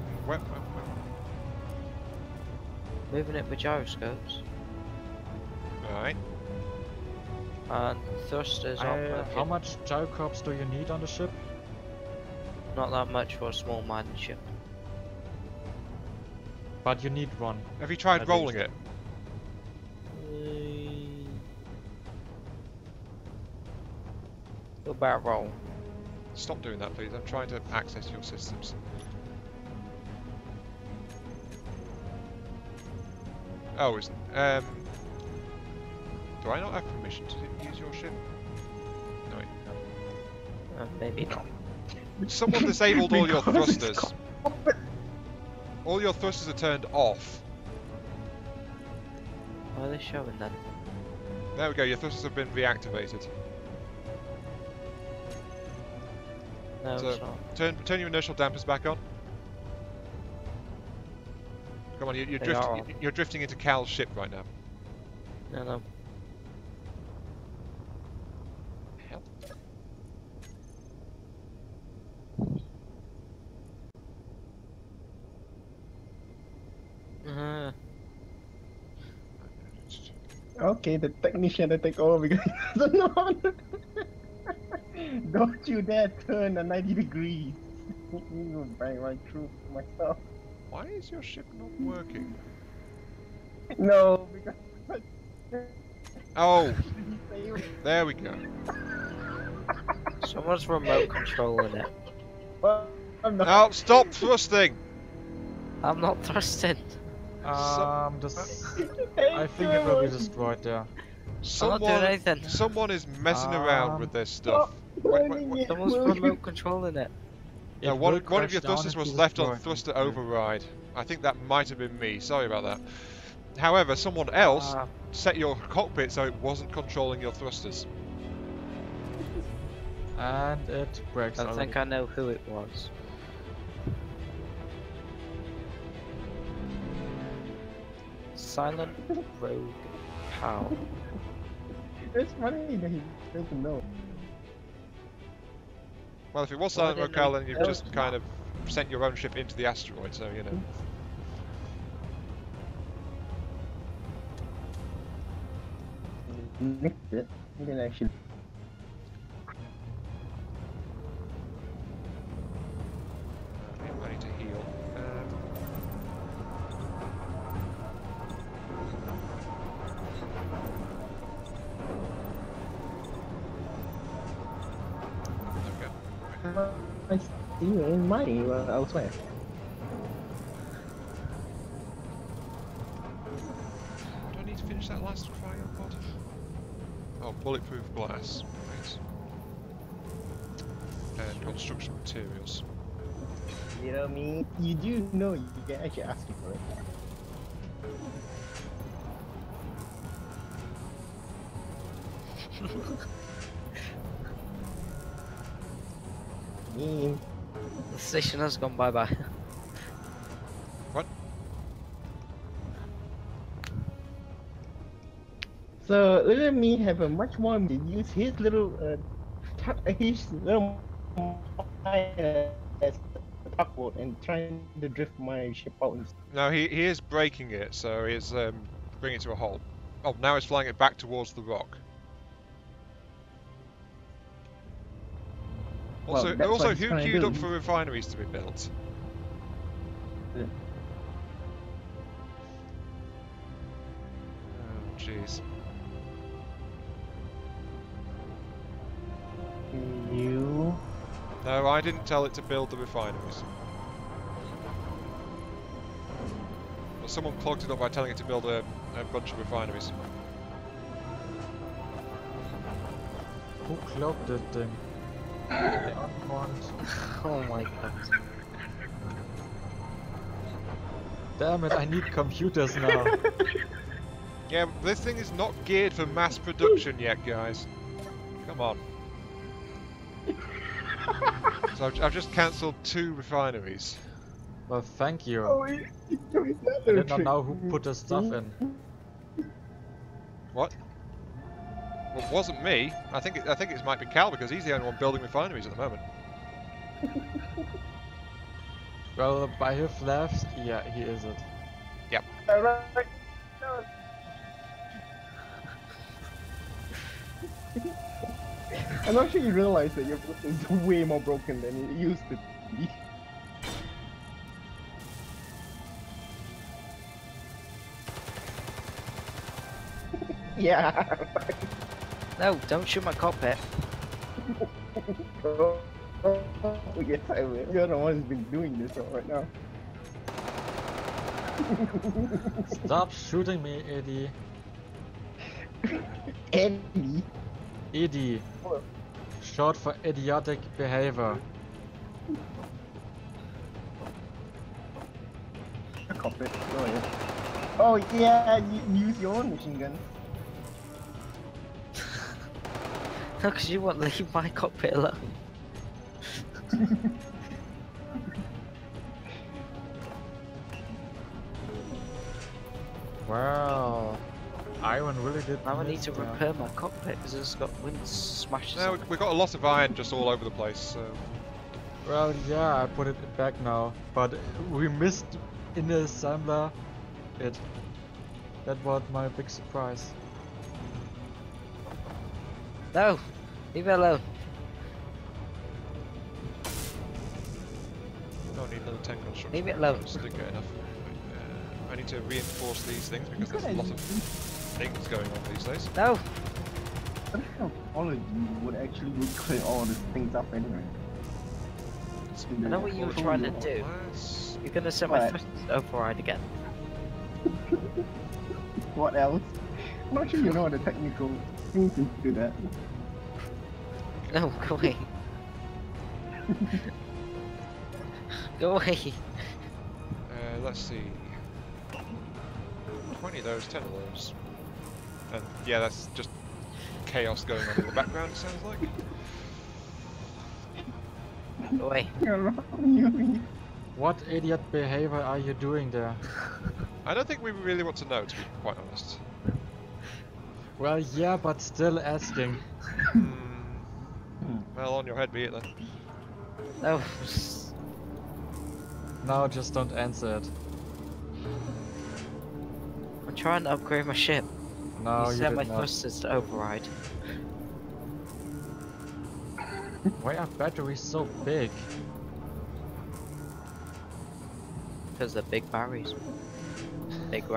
Moving it with gyroscopes. Right. And thrusters are How much gyrocorps do you need on the ship? not that much for a small mining ship. But you need one. Have you tried At rolling least. it? Go back roll. Stop doing that, please. I'm trying to access your systems. Oh, do I not have permission to use your ship? No, wait. Maybe not. Someone disabled all your thrusters. All your thrusters are turned off. Why are they showing then? There we go, your thrusters have been reactivated. No, So, it's not. turn your inertial dampers back on. Come on, you're drifting into Cal's ship right now. No. Hell. Okay, the technician to take over because he doesn't know how to... Don't you dare turn a 90 degrees. You will bang right through myself. Why is your ship not working? No, because... Oh, there we go. Someone's remote controlling it. Well, I'm not... Now stop thrusting. I'm not thrusting. I think it will be destroyed there. I'm not doing anything. Someone is messing around with this stuff. Someone's remote controlling it. No, It one will of crash your down thrusters and was be left on destroyed. thruster override. I think that might have been me. Sorry about that. However, someone else set your cockpit so it wasn't controlling your thrusters. And it breaks I already. think I know who it was. Silent Rogue Pow. It's funny that he doesn't know. Well, if it was Well, I Silent didn't Rocal, know- then you've no, just it's kind of sent your own ship into the asteroid, so you know. He nicked it. He didn't actually. I see in money elsewhere. Do I need to finish that last cryo pod? Oh, bulletproof glass. Right. And construction materials. You know me. You do know you can actually ask me for it. Me. The station has gone bye bye. What? So let me have a much more to use his little his little mind as a tugboat and trying to drift my ship out. No, he is braking it, so he's bringing it to a halt. Oh, now he's flying it back towards the rock. Also, Well, that's also, what he's who trying to queued do. up for refineries to be built? Yeah. Oh, jeez. You. No, I didn't tell it to build the refineries. But someone clogged it up by telling it to build a bunch of refineries. Who clogged that thing? The unmarked. Oh my god. Damn it, I need computers now. Yeah, but this thing is not geared for mass production yet, guys. Come on. So I've just cancelled 2 refineries. Well, thank you. Oh, I did not know who put the stuff in. What? Well, it wasn't me. I think it might be Cal because he's the only one building refineries at the moment. Well, by his left, yeah, he is it. Alright. I'm not sure you realize that your system is way more broken than it used to be. Yeah. No, don't shoot my cockpit. Oh, yes, I will. You're the one who's been doing this right now. Stop shooting me, Eddie. Eddie. Eddie. What? Short for idiotic behavior. Cockpit. Go ahead. Oh yeah, you use your own machine gun. No, because you won't leave my cockpit alone. Wow. Iron really did. Now I need miss to there. repair my cockpit because it's got wind smashes No, on it. we've got a lot of iron just all over the place, so... Well, yeah, I put it back now, but we missed in the assembler it. That was my big surprise. No! Leave it alone. Don't need another 10 construction. Leave it alone. Just didn't get enough. I need to reinforce these things because there's a lot of things going on these days. No! What if all of you would actually clear all these things up anyway? I know what you were trying to do. Glass. You're gonna set my What? first override again. What else? I'm not sure you know the technical things to do that. No, go away. Go away. Let's see. 20 of those, 10 of those. And yeah, that's just chaos going on in the background, it sounds like. Go away. What idiot behavior are you doing there? I don't think we really want to know, to be quite honest. Well, yeah, but still asking. Well, on your head be it then. No. Now just don't answer it. I'm trying to upgrade my ship. No, you you set did my not. thrusters to override. Why are batteries so big? Because they're big batteries. Big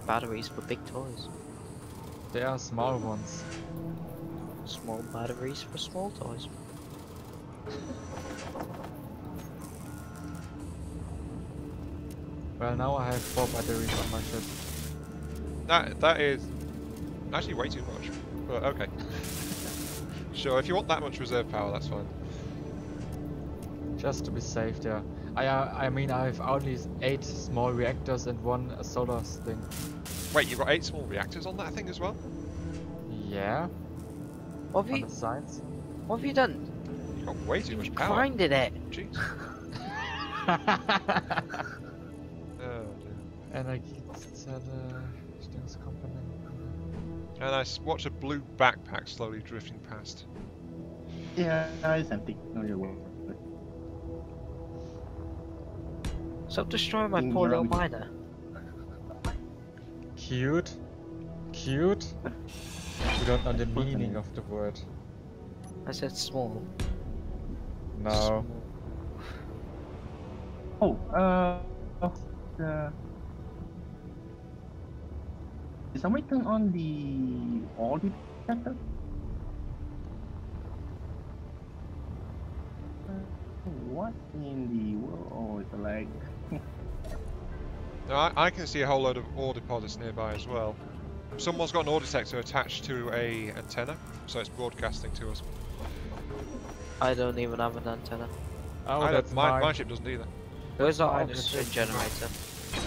batteries for big toys. They are small ones. Small batteries for small toys. Well, now I have 4 batteries on my ship. That is actually way too much. But okay. Sure, if you want that much reserve power, that's fine. Just to be safe there. I mean, I have only 8 small reactors and 1 solar thing. Wait, you've got 8 small reactors on that thing as well? Yeah, What have on you, the sides. what have you done? You've got way too You much power. grinded it. Jeez. Oh dear. Energieverstellungskomponenten. And I watch a blue backpack slowly drifting past. Yeah, it's empty. No, you're welcome. Stop destroying my Ding poor little dong. miner. Cute? Cute? You don't know the meaning of the word. I said small. No. Oh, the... Did somebody turn on the all detector? What in the world? Oh, it's a lag. Now, I can see a whole load of ore deposits nearby as well. Someone's got an ore detector attached to a antenna, so it's broadcasting to us. I don't even have an antenna. Oh, I that's don't, mine. my ship doesn't either. Where's our fine, oxygen it's generator?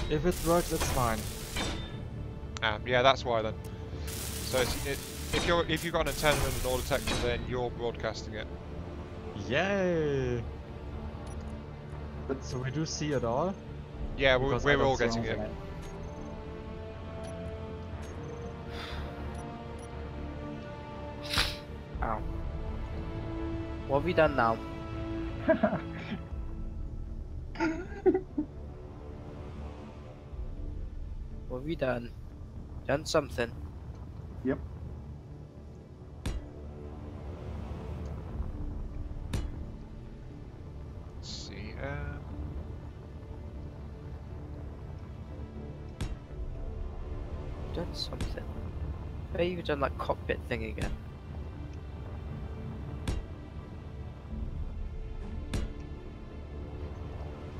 If it works, it's fine. Yeah, that's why then. So if you've got an antenna and an ore detector, then you're broadcasting it. Yay! So we do see it all? Yeah, Because we're I all don't getting it. Ow. What have you done now? What have you done? Done something. Yep. Let's see. Done something. Maybe you've done that cockpit thing again.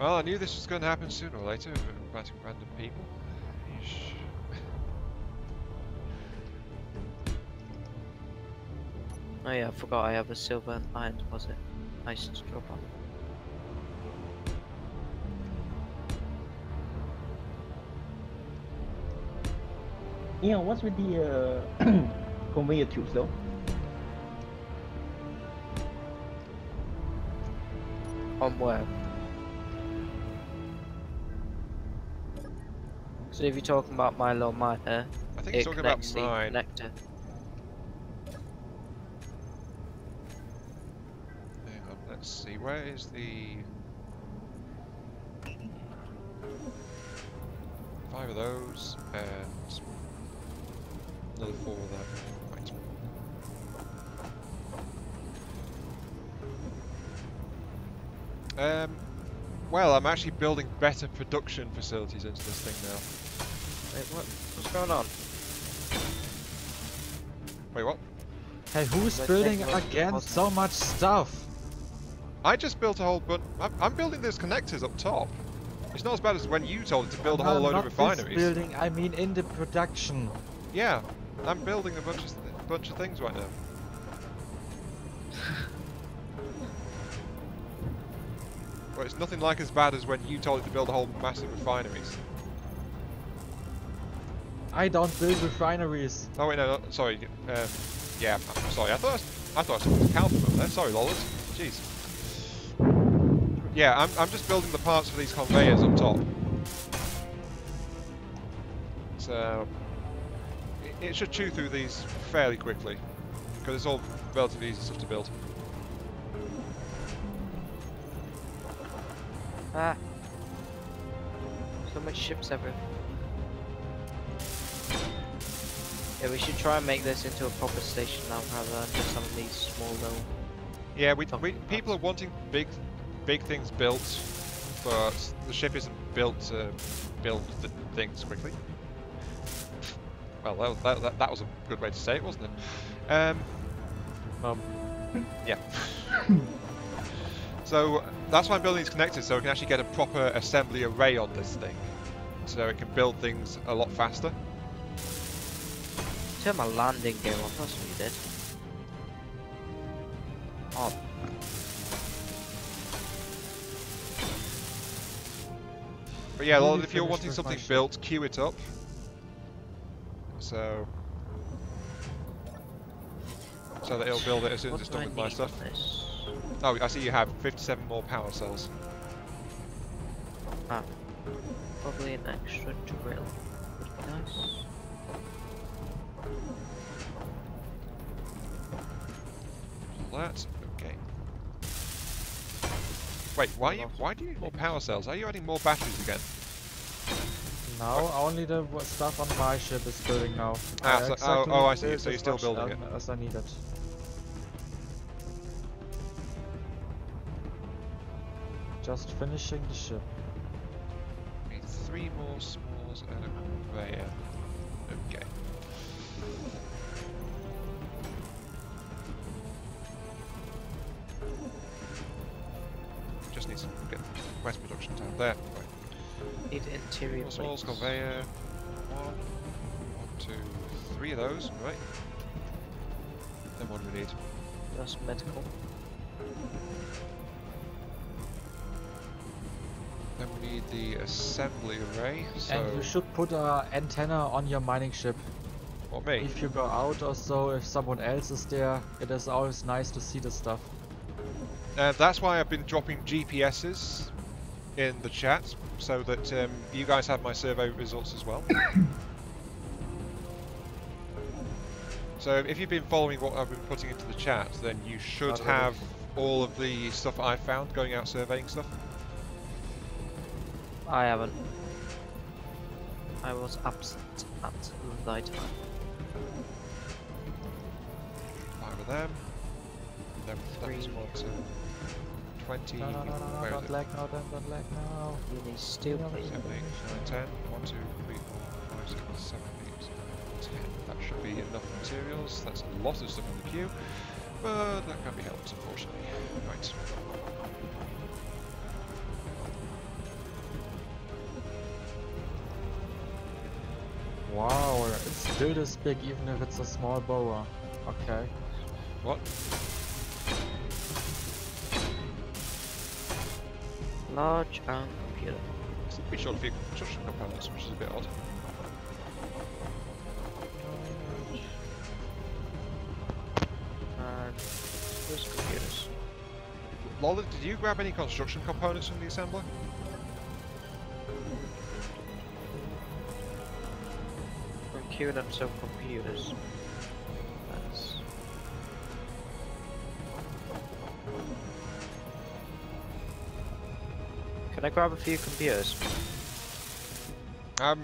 Well, I knew this was going to happen sooner or later, inviting random people. Yeesh. Oh yeah, I forgot I have a silver and iron deposit. Nice to drop on. Yeah, what's with the conveyor tubes though? On where? So if you're talking about my little miner, I think it he's talking about connects the mine. connector. Hang on, let's see. Where is the 5 of those and another 4 of them? Right. Well, I'm actually building better production facilities into this thing now. Wait, what's going on? Wait, what? Hey, who's Let's building take a look. again so much stuff? I just built a whole bunch. I'm building those connectors up top. It's not as bad as when you told it to build a whole load Not of this refineries. building, I mean in the production. Yeah, I'm building a bunch of things right now. But it's nothing like as bad as when you told it to build a whole massive refineries. I don't build refineries. Oh wait, no, sorry. Yeah, I'm sorry. I thought I was talking to Calvin up there. Sorry, Lollard. Jeez. Yeah, I'm just building the parts for these conveyors up top. So it should chew through these fairly quickly because it's all relatively easy stuff to build. Ah. So much ships everywhere. Yeah, we should try and make this into a proper station now rather than just some of these small little... Yeah, people are wanting big things built, but the ship isn't built to build things quickly. Well, that was a good way to say it, wasn't it? Yeah. So that's why I'm building these connectors, so I can actually get a proper assembly array on this thing. So it can build things a lot faster. Turn my landing gear off, that's what you did. Oh, But yeah, Really if you're finished wanting with my something ship. built, queue it up. So that it'll build it as soon as what it's do I done with my need stuff. on this? Oh, I see you have 57 more power cells. Ah, probably an extra drill. Would be nice. That okay. Wait, why do you need more power cells? Are you adding more batteries again? No, only the stuff on my ship is building now. Ah, so, oh, I see. built So you're as still much building it. as I needed. Just finishing the ship. Need 3 more smalls and a conveyor. Okay. Just need to get west production down there. Right. Need interior More smalls, plates. conveyor. 1, 2, 3 of those. Right. Then what do we need? That's medical. Then we need the assembly array. So, And you should put a antenna on your mining ship. what, me? If you go out or so, if someone else is there, it is always nice to see the stuff. That's why I've been dropping GPSs in the chat, so that you guys have my survey results as well. So if you've been following what I've been putting into the chat, then you should Not really. have all of the stuff I found going out surveying stuff. I haven't. I was absent at the time. 5 of them. Then that was 3. 1, 2, 20. No, Where is don't it? lag now, don't lag now. You need steel Yeah, plates. 7, 8, 9, 10. 1, 2, 3, 4, 5, 6, 7, 8, 10. That should be enough materials. That's a lot of stuff in the queue, but that can't be helped, unfortunately. Right. Wow, it's still this big even if it's a small bower. Okay. What? Large and computer. It's pretty short of a few construction components, which is a bit odd. And where's computers? Lola, did you grab any construction components from the assembler? Procure them some computers. That's Can I grab a few computers? Well,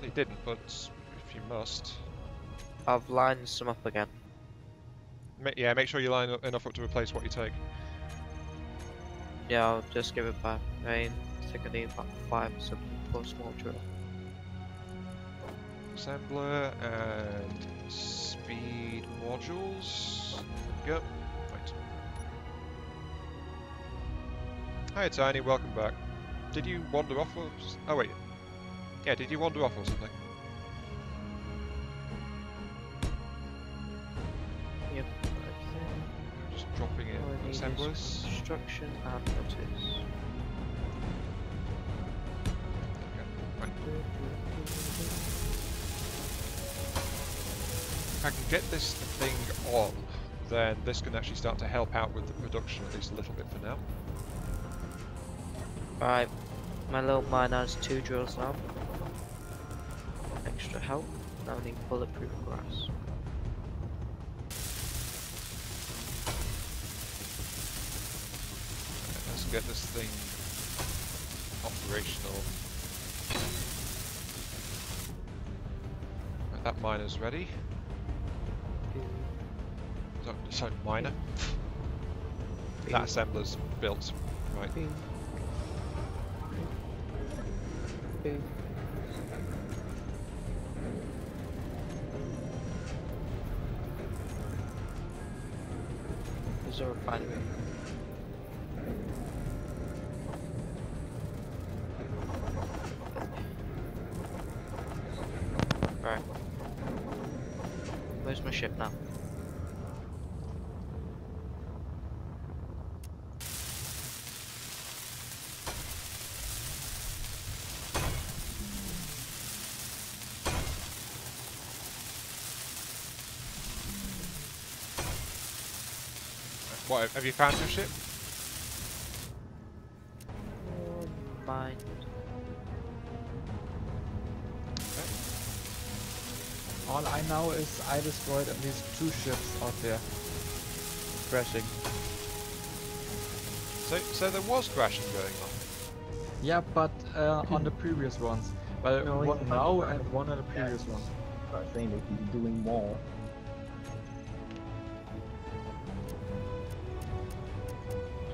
you didn't, but if you must. I've lined some up again. Yeah, make sure you line up enough up to replace what you take. Yeah, I'll just give it back. I think I need about 5 or something for a small drill. Assembler and speed modules. Yep. Right. Hi, Tiny. Welcome back. Did you wander off or? Oh wait. Yeah. Did you wander off or something? Yep. Okay. Just dropping in All I need is assemblers. construction and motors. Right. If I can get this thing on, then this can actually start to help out with the production at least a little bit for now. Right, my little mine has 2 drills now. Extra help. Now I need bulletproof glass. Let's get this thing operational. Right, that miner's ready. Sorry, miner. That assembler's built. Right. There's a refinery. Where's my ship now? What, have you found your ship? Mine. All I know is I destroyed at least 2 ships out there. Crashing. So there was crashing going on. Yeah, but on the previous ones. Well, No, one he's now not. and one on the previous one. I'm saying that he's doing more.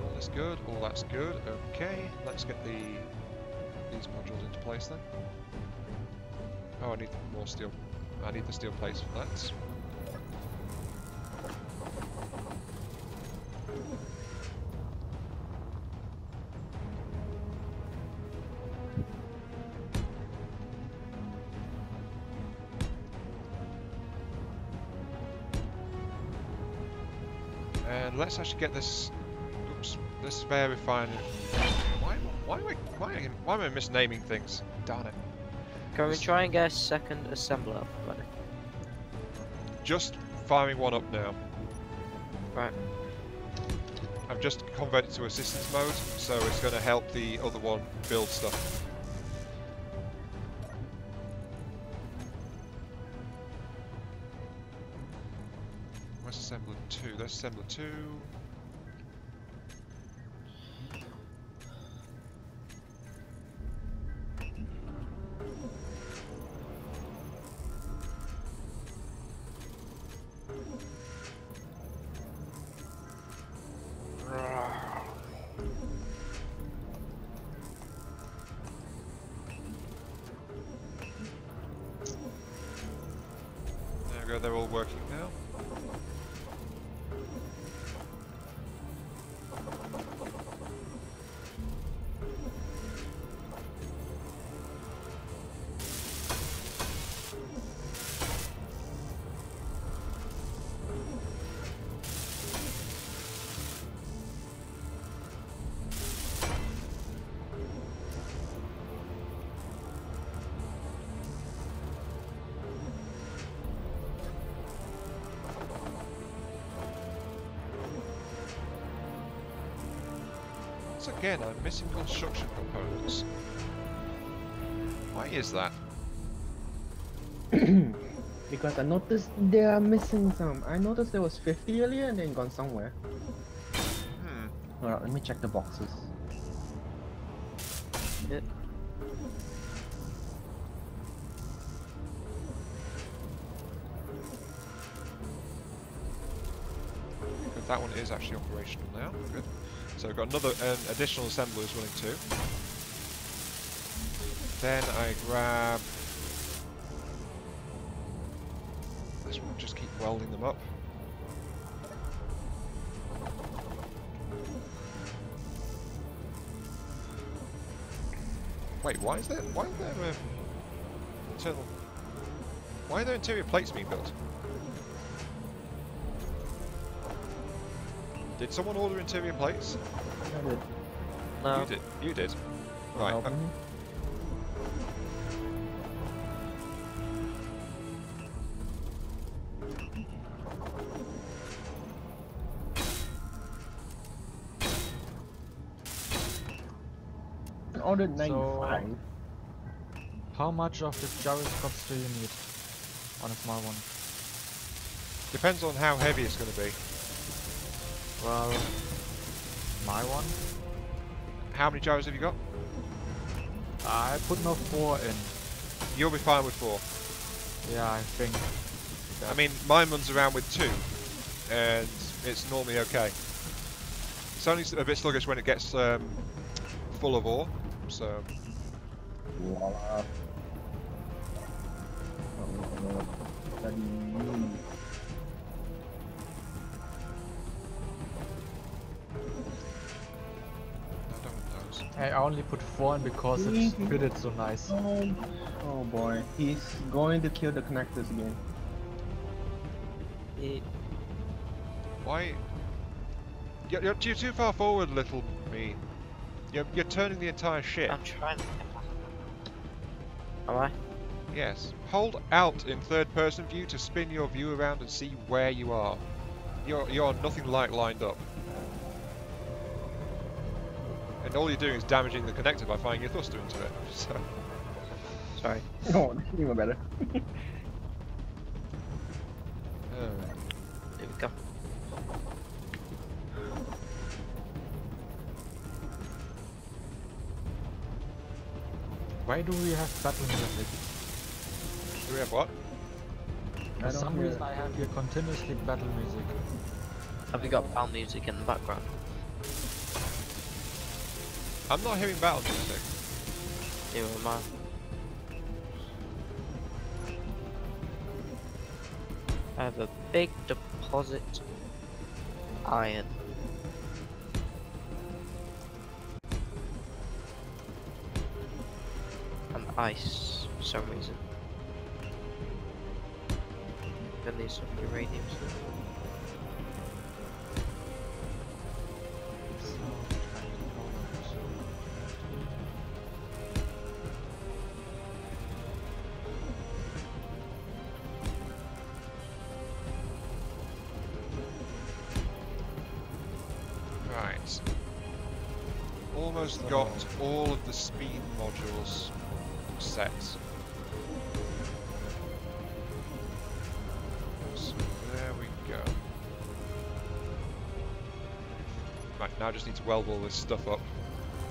All is good, all that's good. Okay, let's get these modules into place then. Oh, I need more steel. I need the steel plates for that. And let's actually get this. Oops, this spare refinery. Why am I misnaming things? Darn it! Can we try and get a second assembler running? Just firing one up now. Right. I've just converted to assistance mode, so it's going to help the other one build stuff. Where's assembler 2? There's assembler 2. There we go, they're all working now. Once again, I'm missing construction components. Why is that? Because I noticed they are missing some. I noticed there was 50 earlier and then gone somewhere. Alright, let me check the boxes. Yep. Because that one is actually operational now. Good. So I've got another additional assembler is running too. Then I grab this one, just keep welding them up. Wait, why is there internal? Why are there interior plates being built? Did someone order interior plates? I did. No. You did. You did. Right. Help me. I ordered 95. How much of the gyroscopes do you need on a small one? Depends on how heavy it's going to be. Well, my one? How many gyros have you got? I put no 4 in. You'll be fine with 4. Yeah, I think. I mean, mine runs around with 2, and it's normally okay. It's only a bit sluggish when it gets full of ore, so... Voila. Bloody me. I don't want those. I only put 4 in because it fitted so nice. Oh boy, he's going to kill the connectors again. Why? You're too far forward, little me. You're turning the entire ship. I'm trying to get past. Am I? Yes. Hold out in third-person view to spin your view around and see where you are. You're nothing like lined up. And all you're doing is damaging the connector by firing your thruster into it. So. Sorry. Oh, that's even better. Here we go. Why do we have battle music? Do we have what? For don't some hear reason it. I have here continuously battle music. Have you got battle music in the background? I'm not hearing battle music. Neither am I. I have a big deposit iron. And ice for some reason. Then these some uranium. Right. Almost got all of the speed modules set. So there we go. Right, now I just need to weld all this stuff up.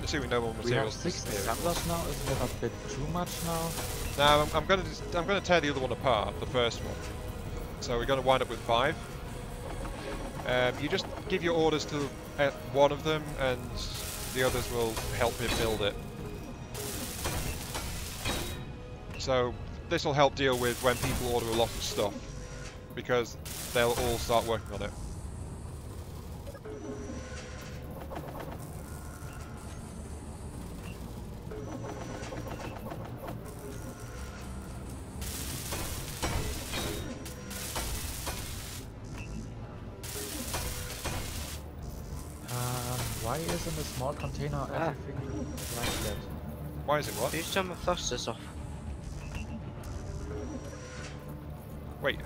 Assuming no more We have materials 6 disappear. assemblers now, isn't it a bit too much now? Now I'm gonna tear the other one apart, the first one. So we're gonna wind up with 5. You just give your orders to one of them, and the others will help me build it. So this will help deal with when people order a lot of stuff, because they'll all start working on it. Why isn't a small container everything like that? Why is it what? Who's done my thrusters off? Wait,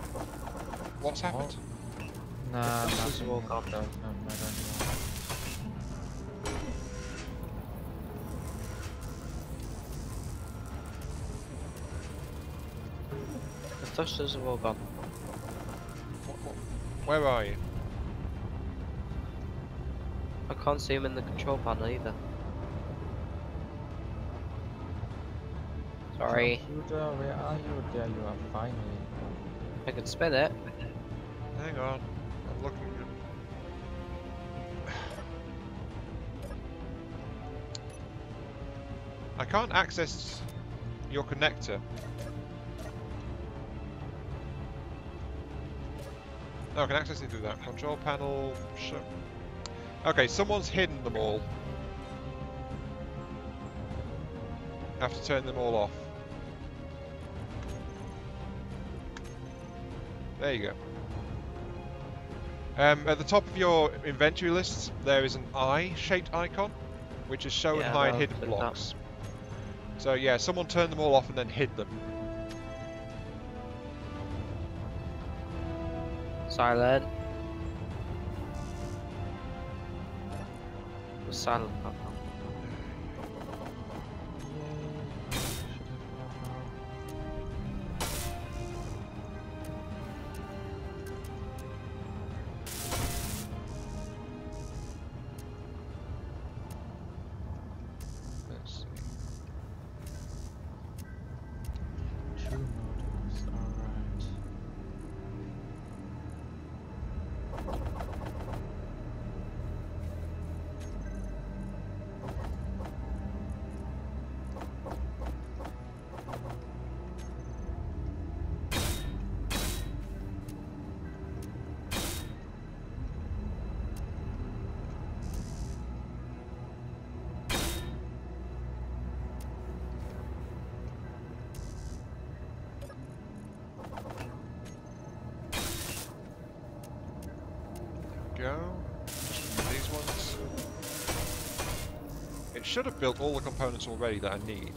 what's happened? Nah, Thrusters nothing. are all gone. I don't know. The thrusters are all gone. Where are you? I can't see them in the control panel either. Sorry, Computer, where are you? There you are, finally. I can spin it. Hang on, I'm looking. I can't access your connector. No, I can access it through that control panel. Okay, someone's hidden them all. I have to turn them all off. There you go. At the top of your inventory list, there is an eye-shaped icon, which is show and Yeah, hide I'll hidden click that. blocks. So yeah, someone turned them all off and then hid them. Silent. It was silent. Let's see. 2 motors, alright. should have built all the components already that I need,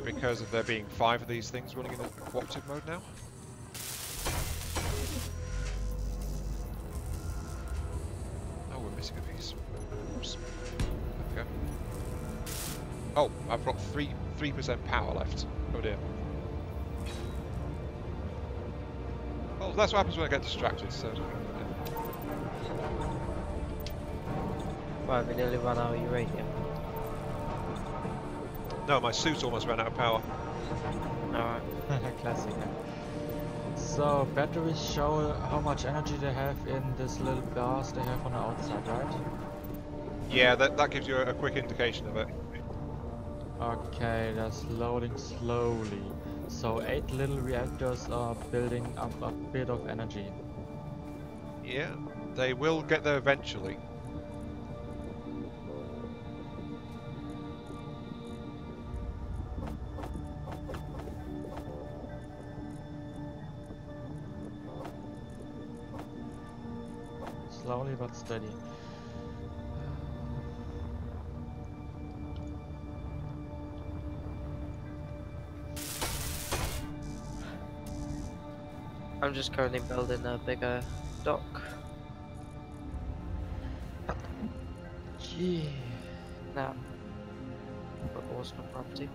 because of there being 5 of these things running in a cooperative mode now. Oh, we're missing a piece. Oops. There we go. Oh, I've got 3% power left. Oh dear. Well, that's what happens when I get distracted, so... Right, we nearly run out of uranium. No, my suit almost ran out of power. Alright. Classic. So batteries show how much energy they have in this little bars they have on the outside, right? Yeah, that gives you a quick indication of it. Okay, that's loading slowly. So 8 little reactors are building up a bit of energy. Yeah, they will get there eventually. Slowly but steady. I'm just currently building a bigger dock. Yeah. Now, for Austin property.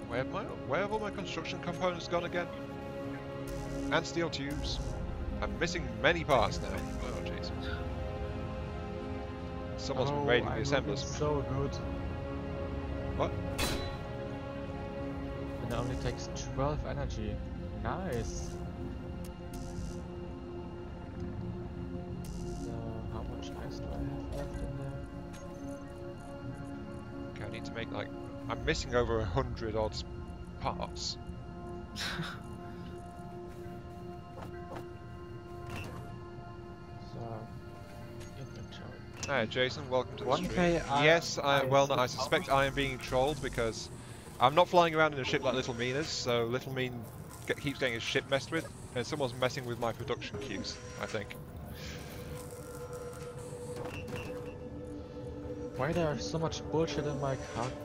Where have all my construction components gone again? And steel tubes. I'm missing many parts now. Oh jeez. Someone's been raiding the assemblers. So good. What? And it only takes 12 energy. Nice. So how much ice do I have left in there? Okay, I need to make like... I'm missing over 100 odd parts. So inventory. Hi Jason, welcome to the 1K stream. Yes, well, no, I suspect I am being trolled because I'm not flying around in a ship like Little Mean is, so Little Mean keeps getting his ship messed with, and someone's messing with my production queues, I think. Why there's so much bullshit in my cargo?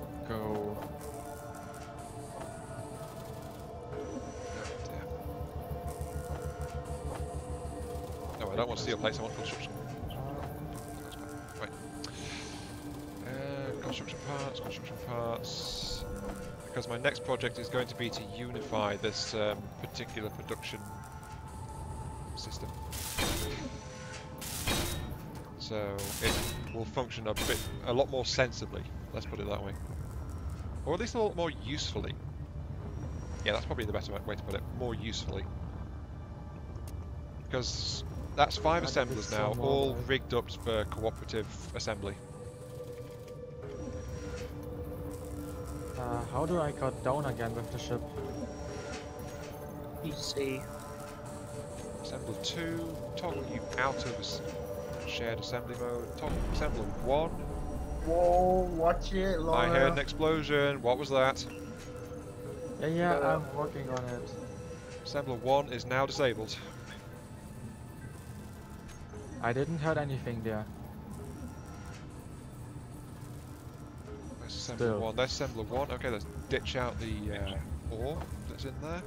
No, I don't want steel plates, I want construction. Right. Construction parts. Because my next project is going to be to unify this particular production system. So it will function a lot more sensibly, let's put it that way. Or at least a lot more usefully. Yeah, that's probably the better way to put it, more usefully. Because that's 5 assemblers now, all rigged up for cooperative assembly. How do I cut down again with the ship? PC. Assembler 2, toggle you out of shared assembly mode, toggle assembler 1. Whoa, watch it, Laura. I heard an explosion, what was that? Yeah, I'm working on it. Assembler 1 is now disabled. I didn't hurt anything there. There's assembler Still. 1, there's assembler 1. Okay, let's ditch out the ore that's in there.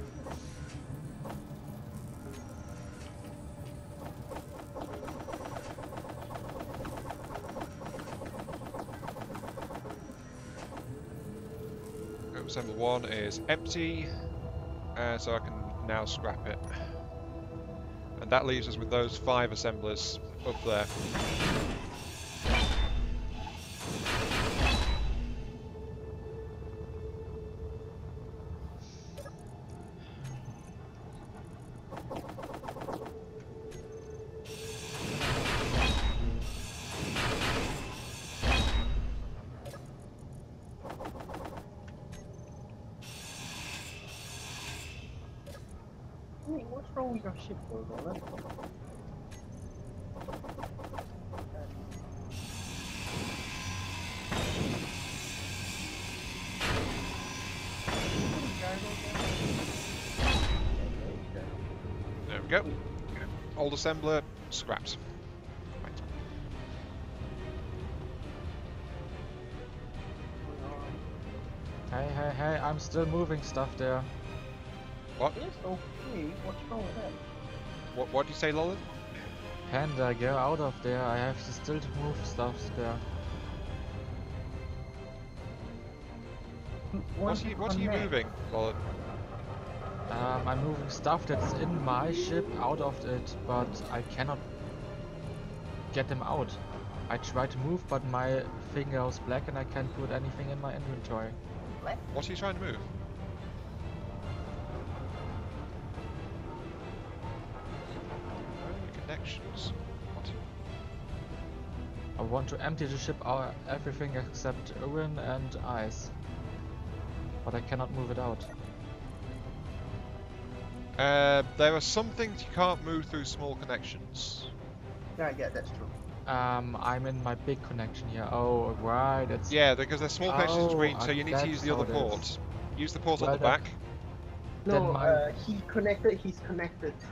Assembler 1 is empty, so I can now scrap it. And that leaves us with those 5 assemblers up there. Wait, what's wrong with your ship, though, Laura? There we go. Old assembler scrapped. Right. Hey, I'm still moving stuff there. What? Yes, okay. What's wrong with that? What do you say, Lolan? Panda, get out of there. I have to still to move stuff there. What are you moving, Lolan? I'm moving stuff that's in my ship out of it, but I cannot get them out. I try to move, but my thing goes black and I can't put anything in my inventory. What are you trying to move? Where are the connections? What? I want to empty the ship out, everything except urine and ice. But I cannot move it out. There are some things you can't move through small connections. Yeah, that's true. I'm in my big connection here. Oh, right, it's... Yeah, because there's small connections between, so you need to use that's the how other it port. is. Use the port on Well, the back. Then No, my... he's connected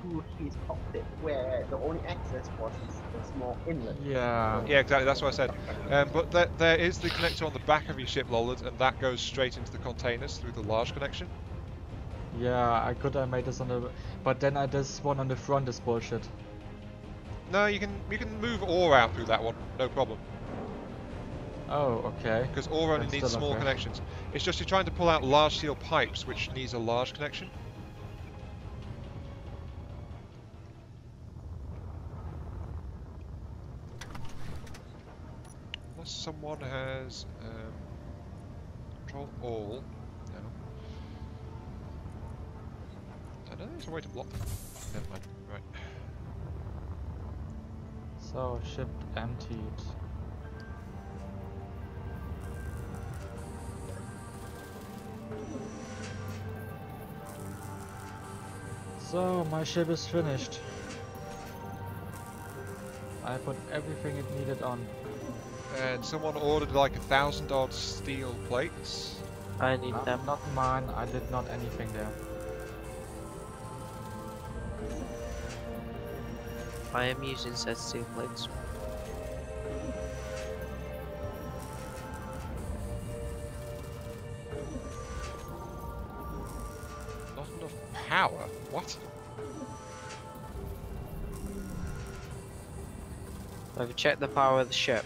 to his cockpit where the only access was the small inlet. Yeah. Yeah, exactly, that's what I said. But there is the connector on the back of your ship, Lollard, and that goes straight into the containers through the large connection. Yeah, I could have made this on the... But then this one on the front is bullshit. No, you can move ore out through that one, no problem. Oh, okay. Because ore only That's needs still small okay. connections. It's just you're trying to pull out large steel pipes, which needs a large connection. Unless someone has control all. No. I know there's a way to block them. Never mind. Right. So, ship emptied. So, my ship is finished. I put everything it needed on. And someone ordered like 1,000 odd steel plates. I need them. Not mine, I did not anything there. I am using said steel plates. Not enough power? What? Have you checked the power of the ship?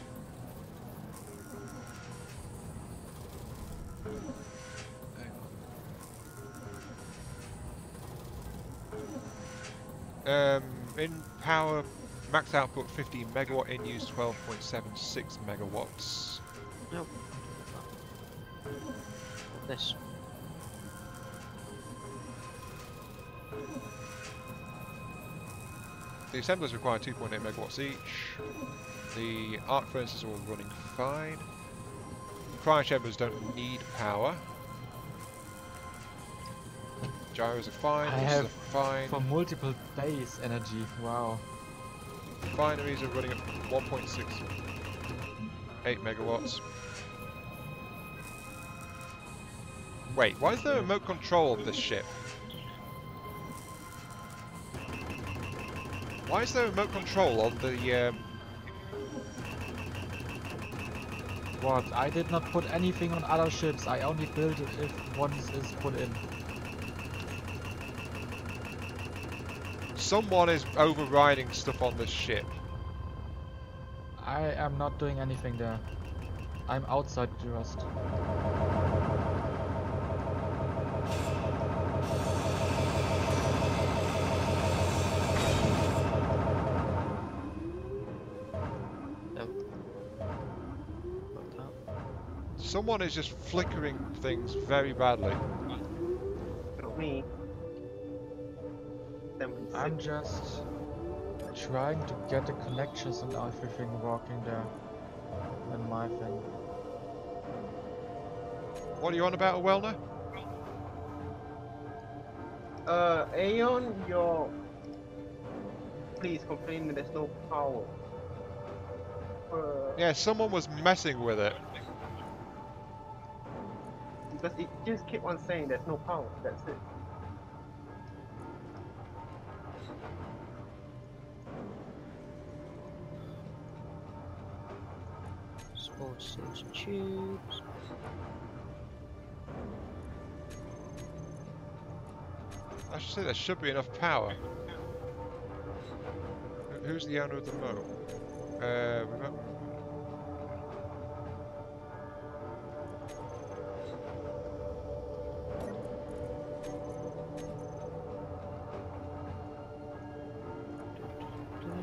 In power, max output 15 megawatt, in use 12.76 megawatts. Nope. This. The assemblers require 2.8 megawatts each. The arc furnaces are all running fine. Cryo chambers don't need power. Gyros are fine, I this have are fine. for multiple days energy, wow. Refineries are running at 1.68 megawatts. Wait, why is there a remote control on this ship? Why is there a remote control on the What? I did not put anything on other ships, I only build it if one is put in. Someone is overriding stuff on this ship. I am not doing anything there. I'm outside just. Someone is just flickering things very badly. Not me. I'm just trying to get the connections and everything working there. And my thing. What are you on about, Wellner? Aeon, please complain that there's no power. Yeah, someone was messing with it. Because it just keep on saying there's no power, that's it. Small steel tubes. I should say there should be enough power. Who's the owner of the moat? Remote.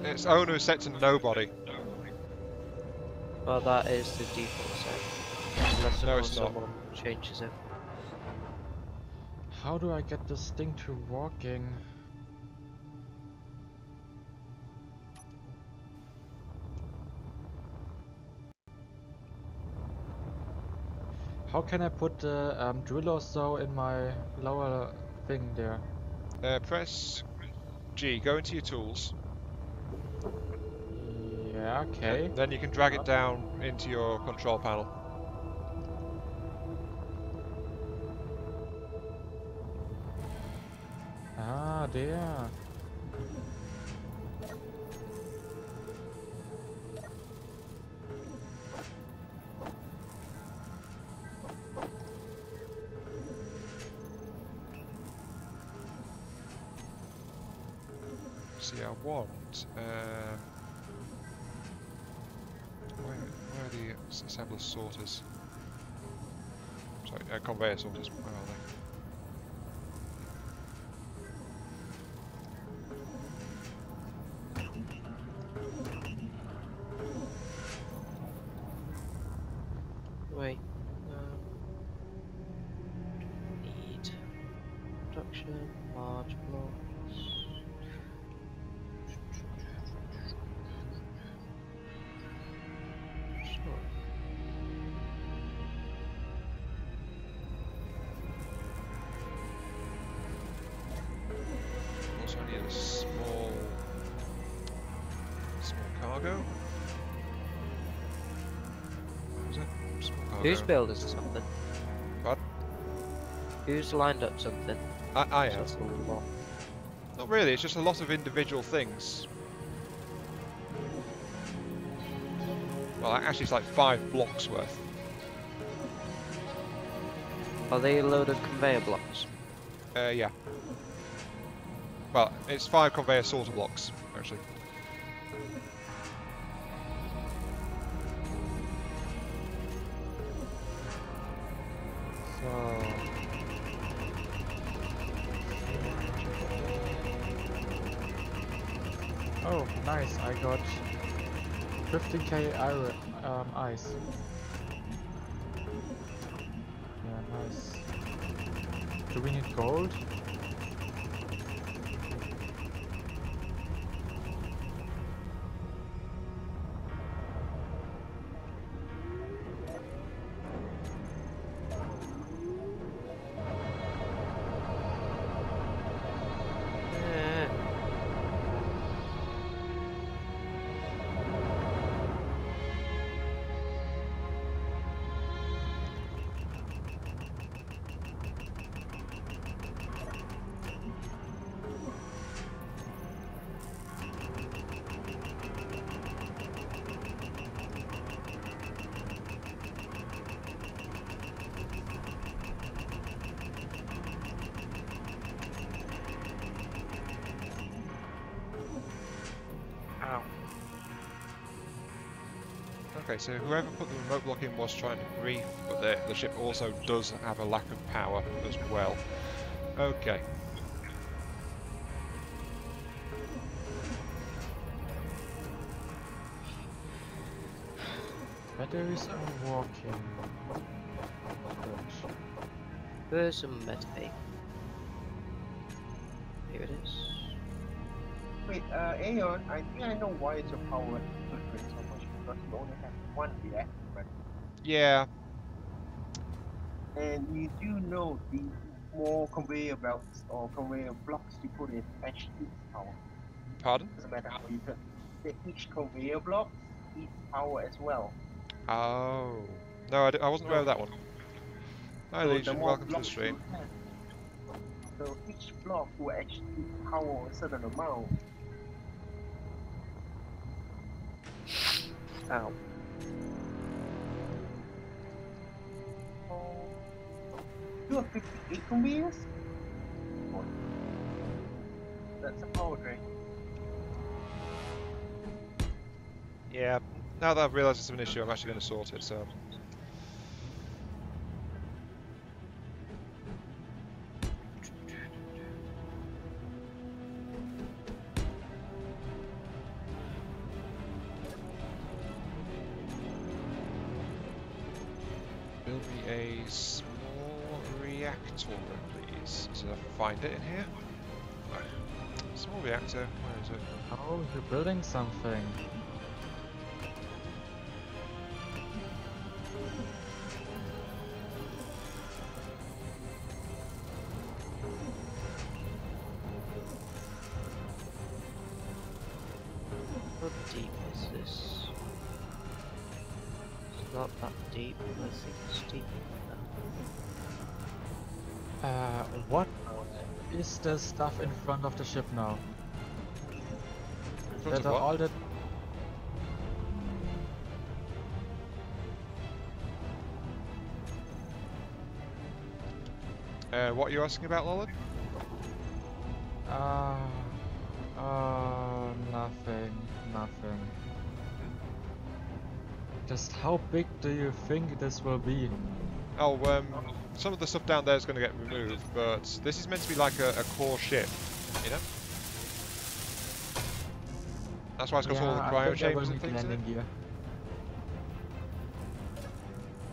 Its owner is set to nobody. Well, that is the default set. Unless of No, course it's not. someone changes it. How do I get this thing to working? How can I put the drillers though in my lower thing there? Press G, go into your tools. Yeah, okay. Then you can drag it down into your control panel. Ah, there. See, I want. Where are the assembler sorters? Sorry, conveyor sorters. Where are they? Wait. Need production, large blocks. Sure. Also need a small cargo. Is it small cargo? Who's building something? What? Who's lined up something? I am. That's a lot. Not really. It's just a lot of individual things. Well, actually, it's like 5 blocks worth. Are they a load of conveyor blocks? Yeah. Well, it's 5 conveyor sorter blocks, actually. So. Oh, nice. I got 15k iron, ice. Yeah, nice. Do we need gold? Yeah. Ow. Okay, so whoever put the remote block in was trying to grief, but the ship also does have a lack of power as well. Okay. Batteries are working. Good. Where's some medbay? Here it is. Wait, Aeon, I think I know why your power fluctuates so much because you only have one reactor, right? Yeah. And you do know the more conveyor belts or conveyor blocks you put in actually eat power. Pardon? Doesn't matter how you turn. Each conveyor block eats power as well. Oh. No, I wasn't aware of that one. Hi, So the Legion. more Welcome to the blocks stream. you have, so each block will actually eat power a certain amount. Ow. You have 58 conveyors? That's a power drain. Yeah. Now that I've realised it's an issue, I'm actually going to sort it. So. Build me a small reactor, please. So I find it in here. Small reactor. Where is it? Oh, you're building something. How deep is this? It's not that deep, but I think it's deep enough. What is the stuff in front of the ship now? In front of That are what? all the What are you asking about, Lolan? nothing. Just how big do you think this will be? Oh, some of the stuff down there is going to get removed, but this is meant to be like a core ship, you know? That's why it's got all the I cryo think I will chambers and need things in it. landing gear.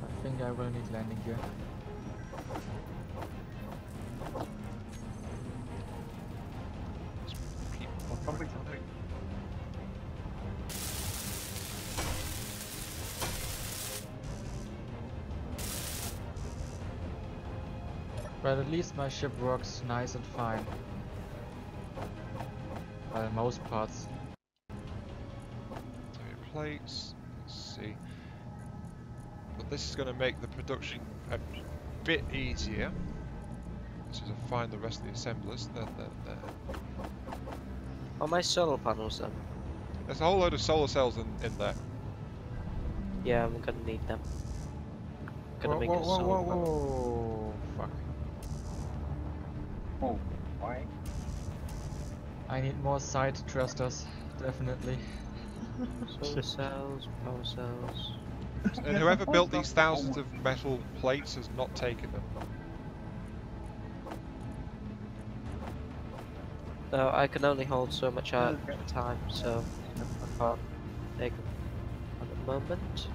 I think I will need landing gear. Something. But at least my ship works nice and fine. Well, most parts. Plates, let's see. But this is going to make the production a bit easier. So to find the rest of the assemblers. There. Are my solar panels then? There's a whole load of solar cells in there. Yeah, I'm gonna need them. Gonna make a solar panel. Whoa, fuck. Oh, why? I need more side thrusters, definitely. Solar cells, power cells. And whoever built these thousands of metal plates has not taken them. No, I can only hold so much at a time, so I can't take them at the moment.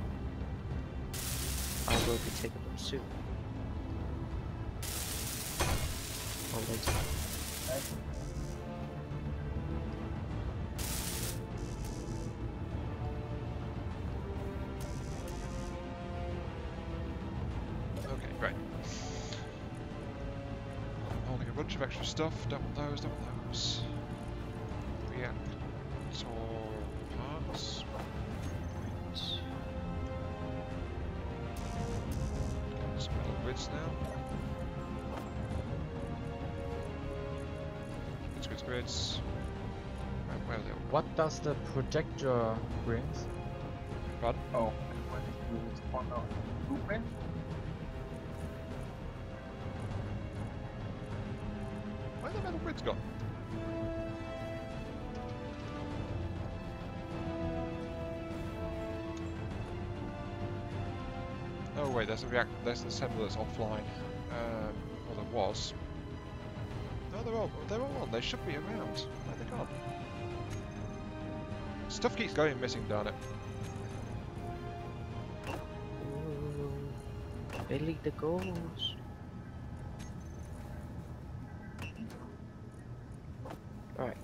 I will be taking them soon. Or later. Okay, great. I'm holding a bunch of extra stuff. Don't want those. Reactor parts. Some metal grids now. Grids. Where are they all? What does the projector brings? Pardon? Oh, what did you spawn out? Blueprint? Where are the metal grids gone? Oh wait, there's a reactor. There's an assembler that's offline. Well, there was. No, they're all on. They should be around. Where they gone? Stuff keeps going missing, darn it. Billy the Ghost. Right.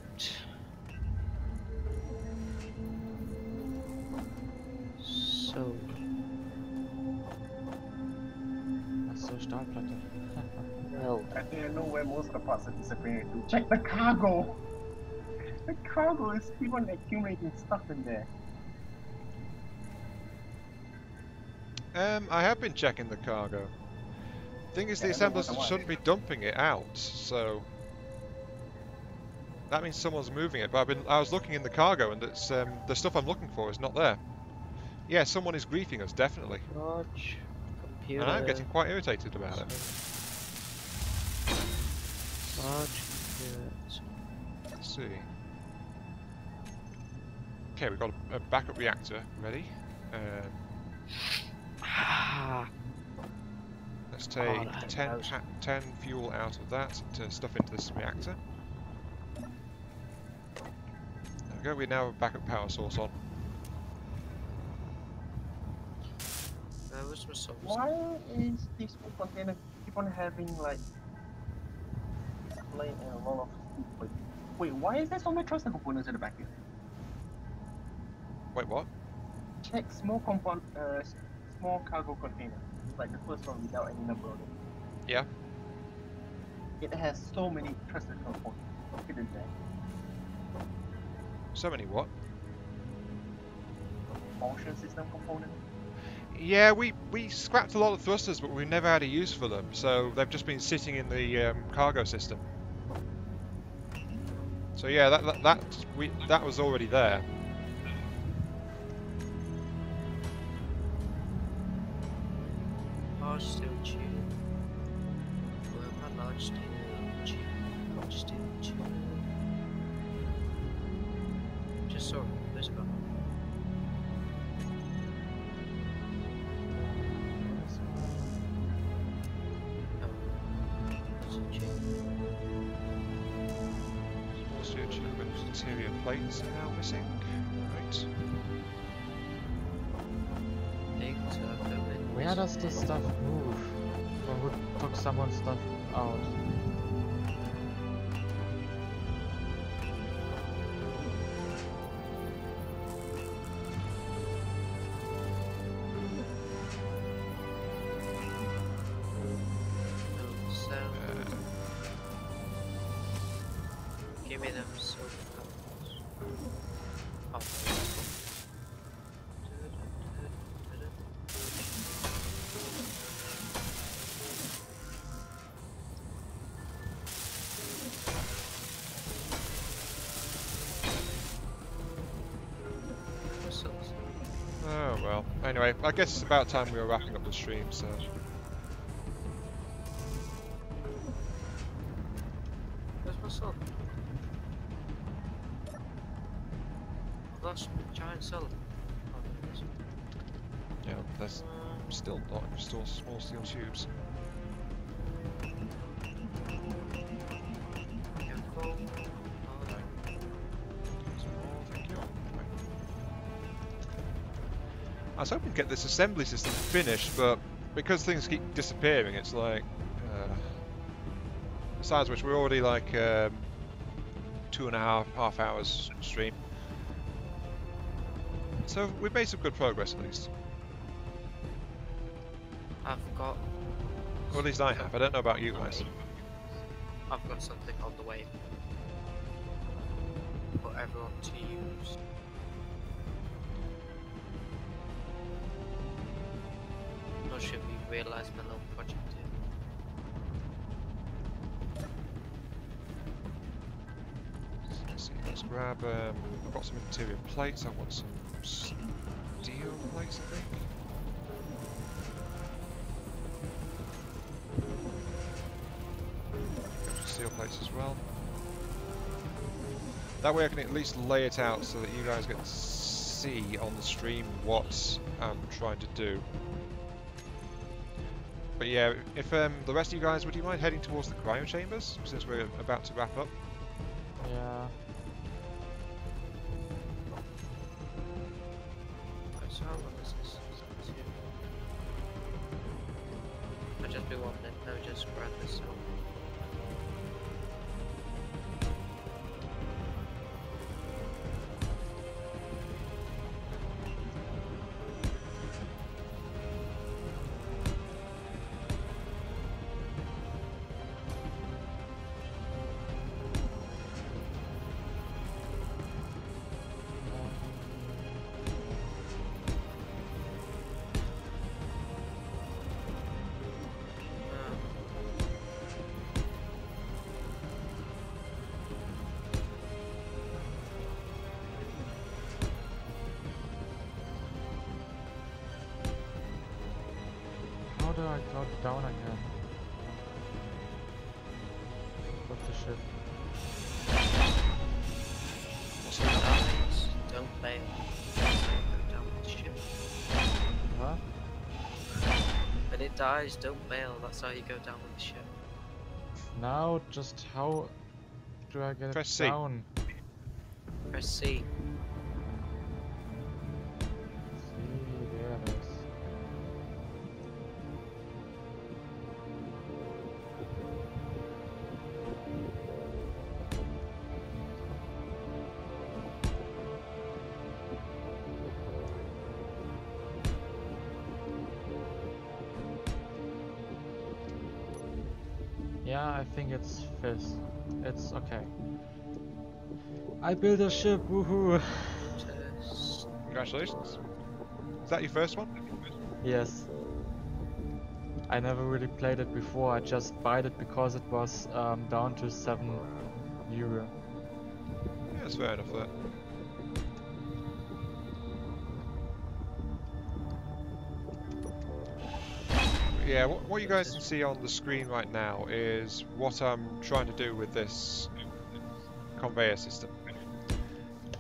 So. Ach so, Stahlplatte. Well. I think I know where most of the parts are disappearing to. Check the cargo! The cargo is keep on accumulating stuff in there. I have been checking the cargo. Thing is, the Yeah, I know what assemblers I want. shouldn't be dumping it out, so that means someone's moving it. But I was looking in the cargo, and it's the stuff I'm looking for is not there. Yeah, someone is griefing us, definitely, Large computer. and I'm getting quite irritated about it. Large computer. see. Okay, we've got a backup reactor ready. Let's take that 10, hurts. 10 fuel out of that to stuff into this reactor. There we go, we now have a backup power source on. Where's my soul? Why is this small container keep on having like a lot of stupid? Wait, why is there so many thruster components at the back here? Wait, what? Check small cargo container. It's like the first one without any number on it. Yeah. It has so many thruster components hidden there. So many what? Motion system component. Yeah, we scrapped a lot of thrusters, but we never had a use for them, so they've just been sitting in the cargo system. So yeah, that was already there. Large steel tube. Where my large steel tube? Large steel tube. Just saw it. Where's it gone? Small steel tube and interior plates are now missing. Right. Where does this stuff move? Or who took someone's stuff out? Give me them silver coins. Oh. Oh well. Anyway, I guess it's about time we were wrapping up the stream, so. Where's my son? Lost giant cellar. Oh, there it is. Yeah, there's still not still small steel tubes. Careful. Thank you. I was hoping to get this assembly system finished, but because things keep disappearing, it's like. Besides which, we're already like 2.5 hours stream. So we've made some good progress at least. I've got. Or at least I have. I don't know about you guys. I've got something on the way for everyone to use. Not sure if you realise my little project here. Let's see. Let's grab. I've got some interior plates. I want some steel plates, I think. Steel plates as well. That way I can at least lay it out so that you guys get to see on the stream what I'm trying to do. But yeah, if the rest of you guys, would you mind heading towards the cryo chambers since we're about to wrap up? Yeah. So how long is this? I'll just do one minute. Let me just grab this out. How do I go down again? With the ship. dies, don't bail. That's how you go down with the ship. Now, just how do I get Press it C. down? Press C. See, there it is. Yeah, I think it's fifth. It's okay. I built a ship, woohoo! Test. Congratulations. Is that your first one? Yes. I never really played it before, I just bought it because it was down to €7. Yeah, that's fair enough. That. Yeah, what you guys can see on the screen right now is what I'm trying to do with this conveyor system.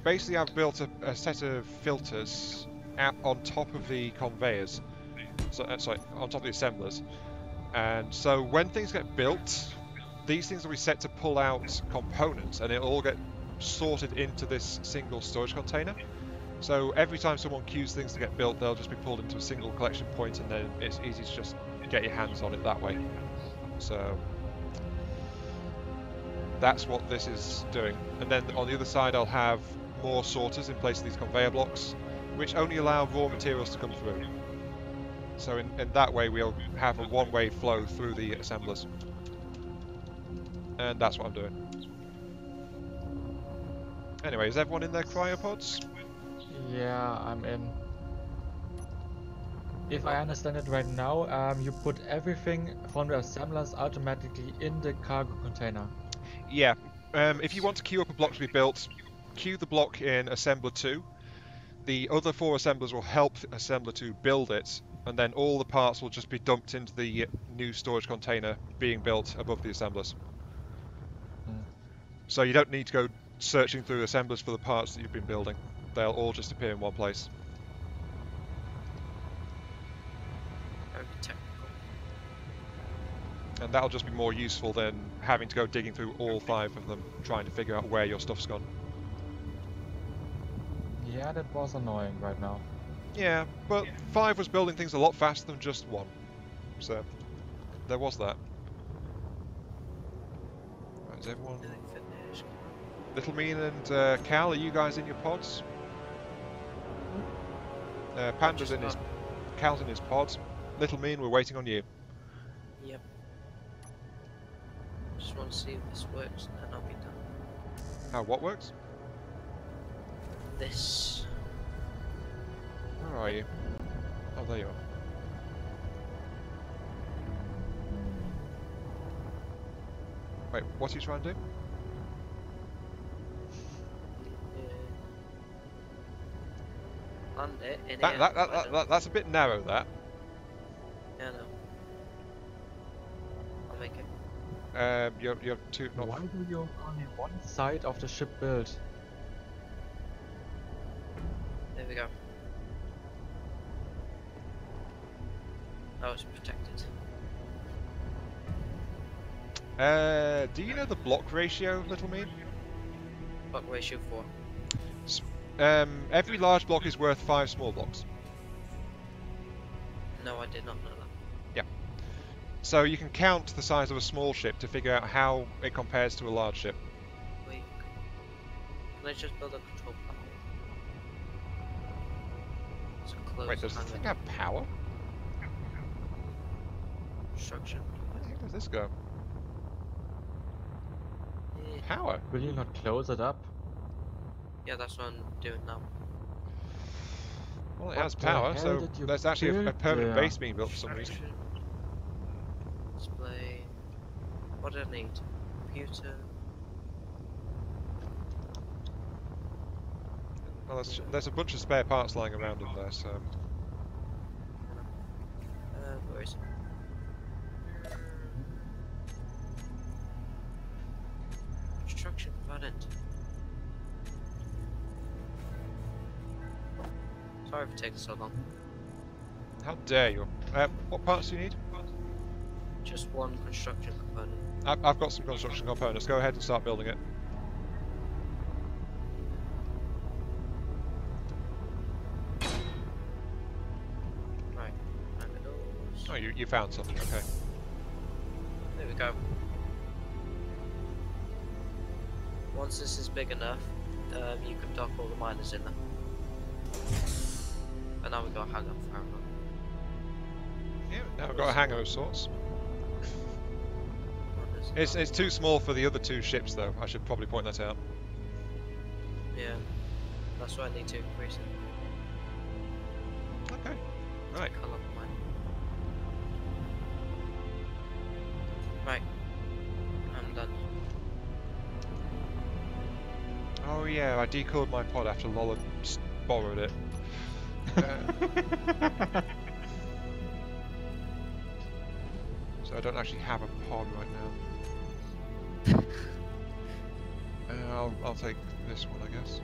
Basically, I've built a set of filters out on top of the conveyors, so sorry, on top of the assemblers. And so when things get built, these things will be set to pull out components, and it'll all get sorted into this single storage container. So every time someone queues things to get built, they'll just be pulled into a single collection point, and then it's easy to just get your hands on it that way. So that's what this is doing. And then on the other side, I'll have more sorters in place of these conveyor blocks, which only allow raw materials to come through. So in that way, we'll have a one-way flow through the assemblers. And that's what I'm doing. Anyway, is everyone in their cryopods? Yeah, I'm in. If I understand it right now, you put everything from the assemblers automatically in the cargo container. Yeah. If you want to queue up a block to be built, queue the block in Assembler 2. The other 4 assemblers will help Assembler 2 build it, and then all the parts will just be dumped into the new storage container being built above the assemblers. Hmm. So you don't need to go searching through assemblers for the parts that you've been building. They'll all just appear in one place. Very technical. And that'll just be more useful than having to go digging through all 5 of them, trying to figure out where your stuff's gone. Yeah, that was annoying right now. Yeah, but 5 was building things a lot faster than just 1. So, there was that. Right, is everyone... Nearly finished. Little Mean and Cal, are you guys in your pods? Panda's in his... Cal's in his pod. Little Mean, we're waiting on you. Yep. Just want to see if this works and then I'll be done. How, what works? This. Where are you? Oh, there you are. Wait, what's he trying to do? Land it in here. That's a bit narrow, that. Yeah, I know. I'll make it. You're too... Not Why do you only one side of the ship build? There we go. Oh, it's protected. do you know the block ratio, Little Mean? Block ratio 4. Every large block is worth 5 small blocks. No, I did not know that. So you can count the size of a small ship to figure out how it compares to a large ship. Wait. Can I just build a control panel? So close. Wait, does this thing have power? Construction. Where does this go? Eh, Power? Will you not close it up? Yeah, that's what I'm doing now. Well, it What has the power, hell so did you there's actually a build permanent there? base being built for some reason. Construction. Display. What do I need? Computer. Well, there's a bunch of spare parts lying around in there, so... Where is it? Construction component. Sorry for taking so long. How dare you? What parts do you need? Just one construction component. I've got some construction components. Go ahead and start building it. Right. Hang of doors. Oh, you found something. Okay. There we go. Once this is big enough, you can dock all the miners in there. And now we got a hangar for everyone. Yeah. Now we've got a hangar of sorts. Miners. It's too small for the other two ships, though. I should probably point that out. Yeah. That's why I need to increase it. Okay. Right. Colour mine. Right. I'm done. Oh yeah, I decoded my pod after Lola borrowed it. So I don't actually have a pod right now. I'll take this one, I guess.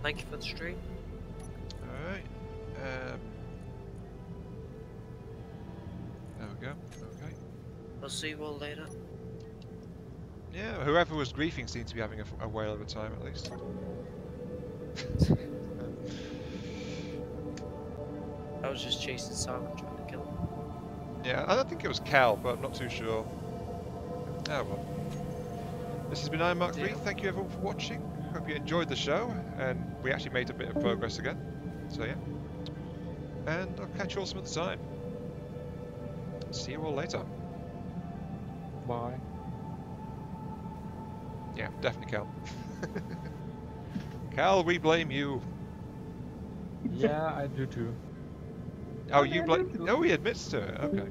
Thank you for the stream. Alright. There we go. Okay. I'll see you all later. Yeah, whoever was griefing seems to be having a whale of a time at least. I was just chasing Simon trying to kill him. Yeah, I don't think it was Cal, but I'm not too sure. Oh well. This has been Iron Mark 3. Deal. Thank you everyone for watching. Hope you enjoyed the show, and we actually made a bit of progress again. So yeah. And I'll catch you all some other time. See you all later. Bye. Yeah, definitely Cal. Cal, we blame you. Yeah, I do too. Oh, Okay, you I blame? do too. Oh, he admits to it. Okay.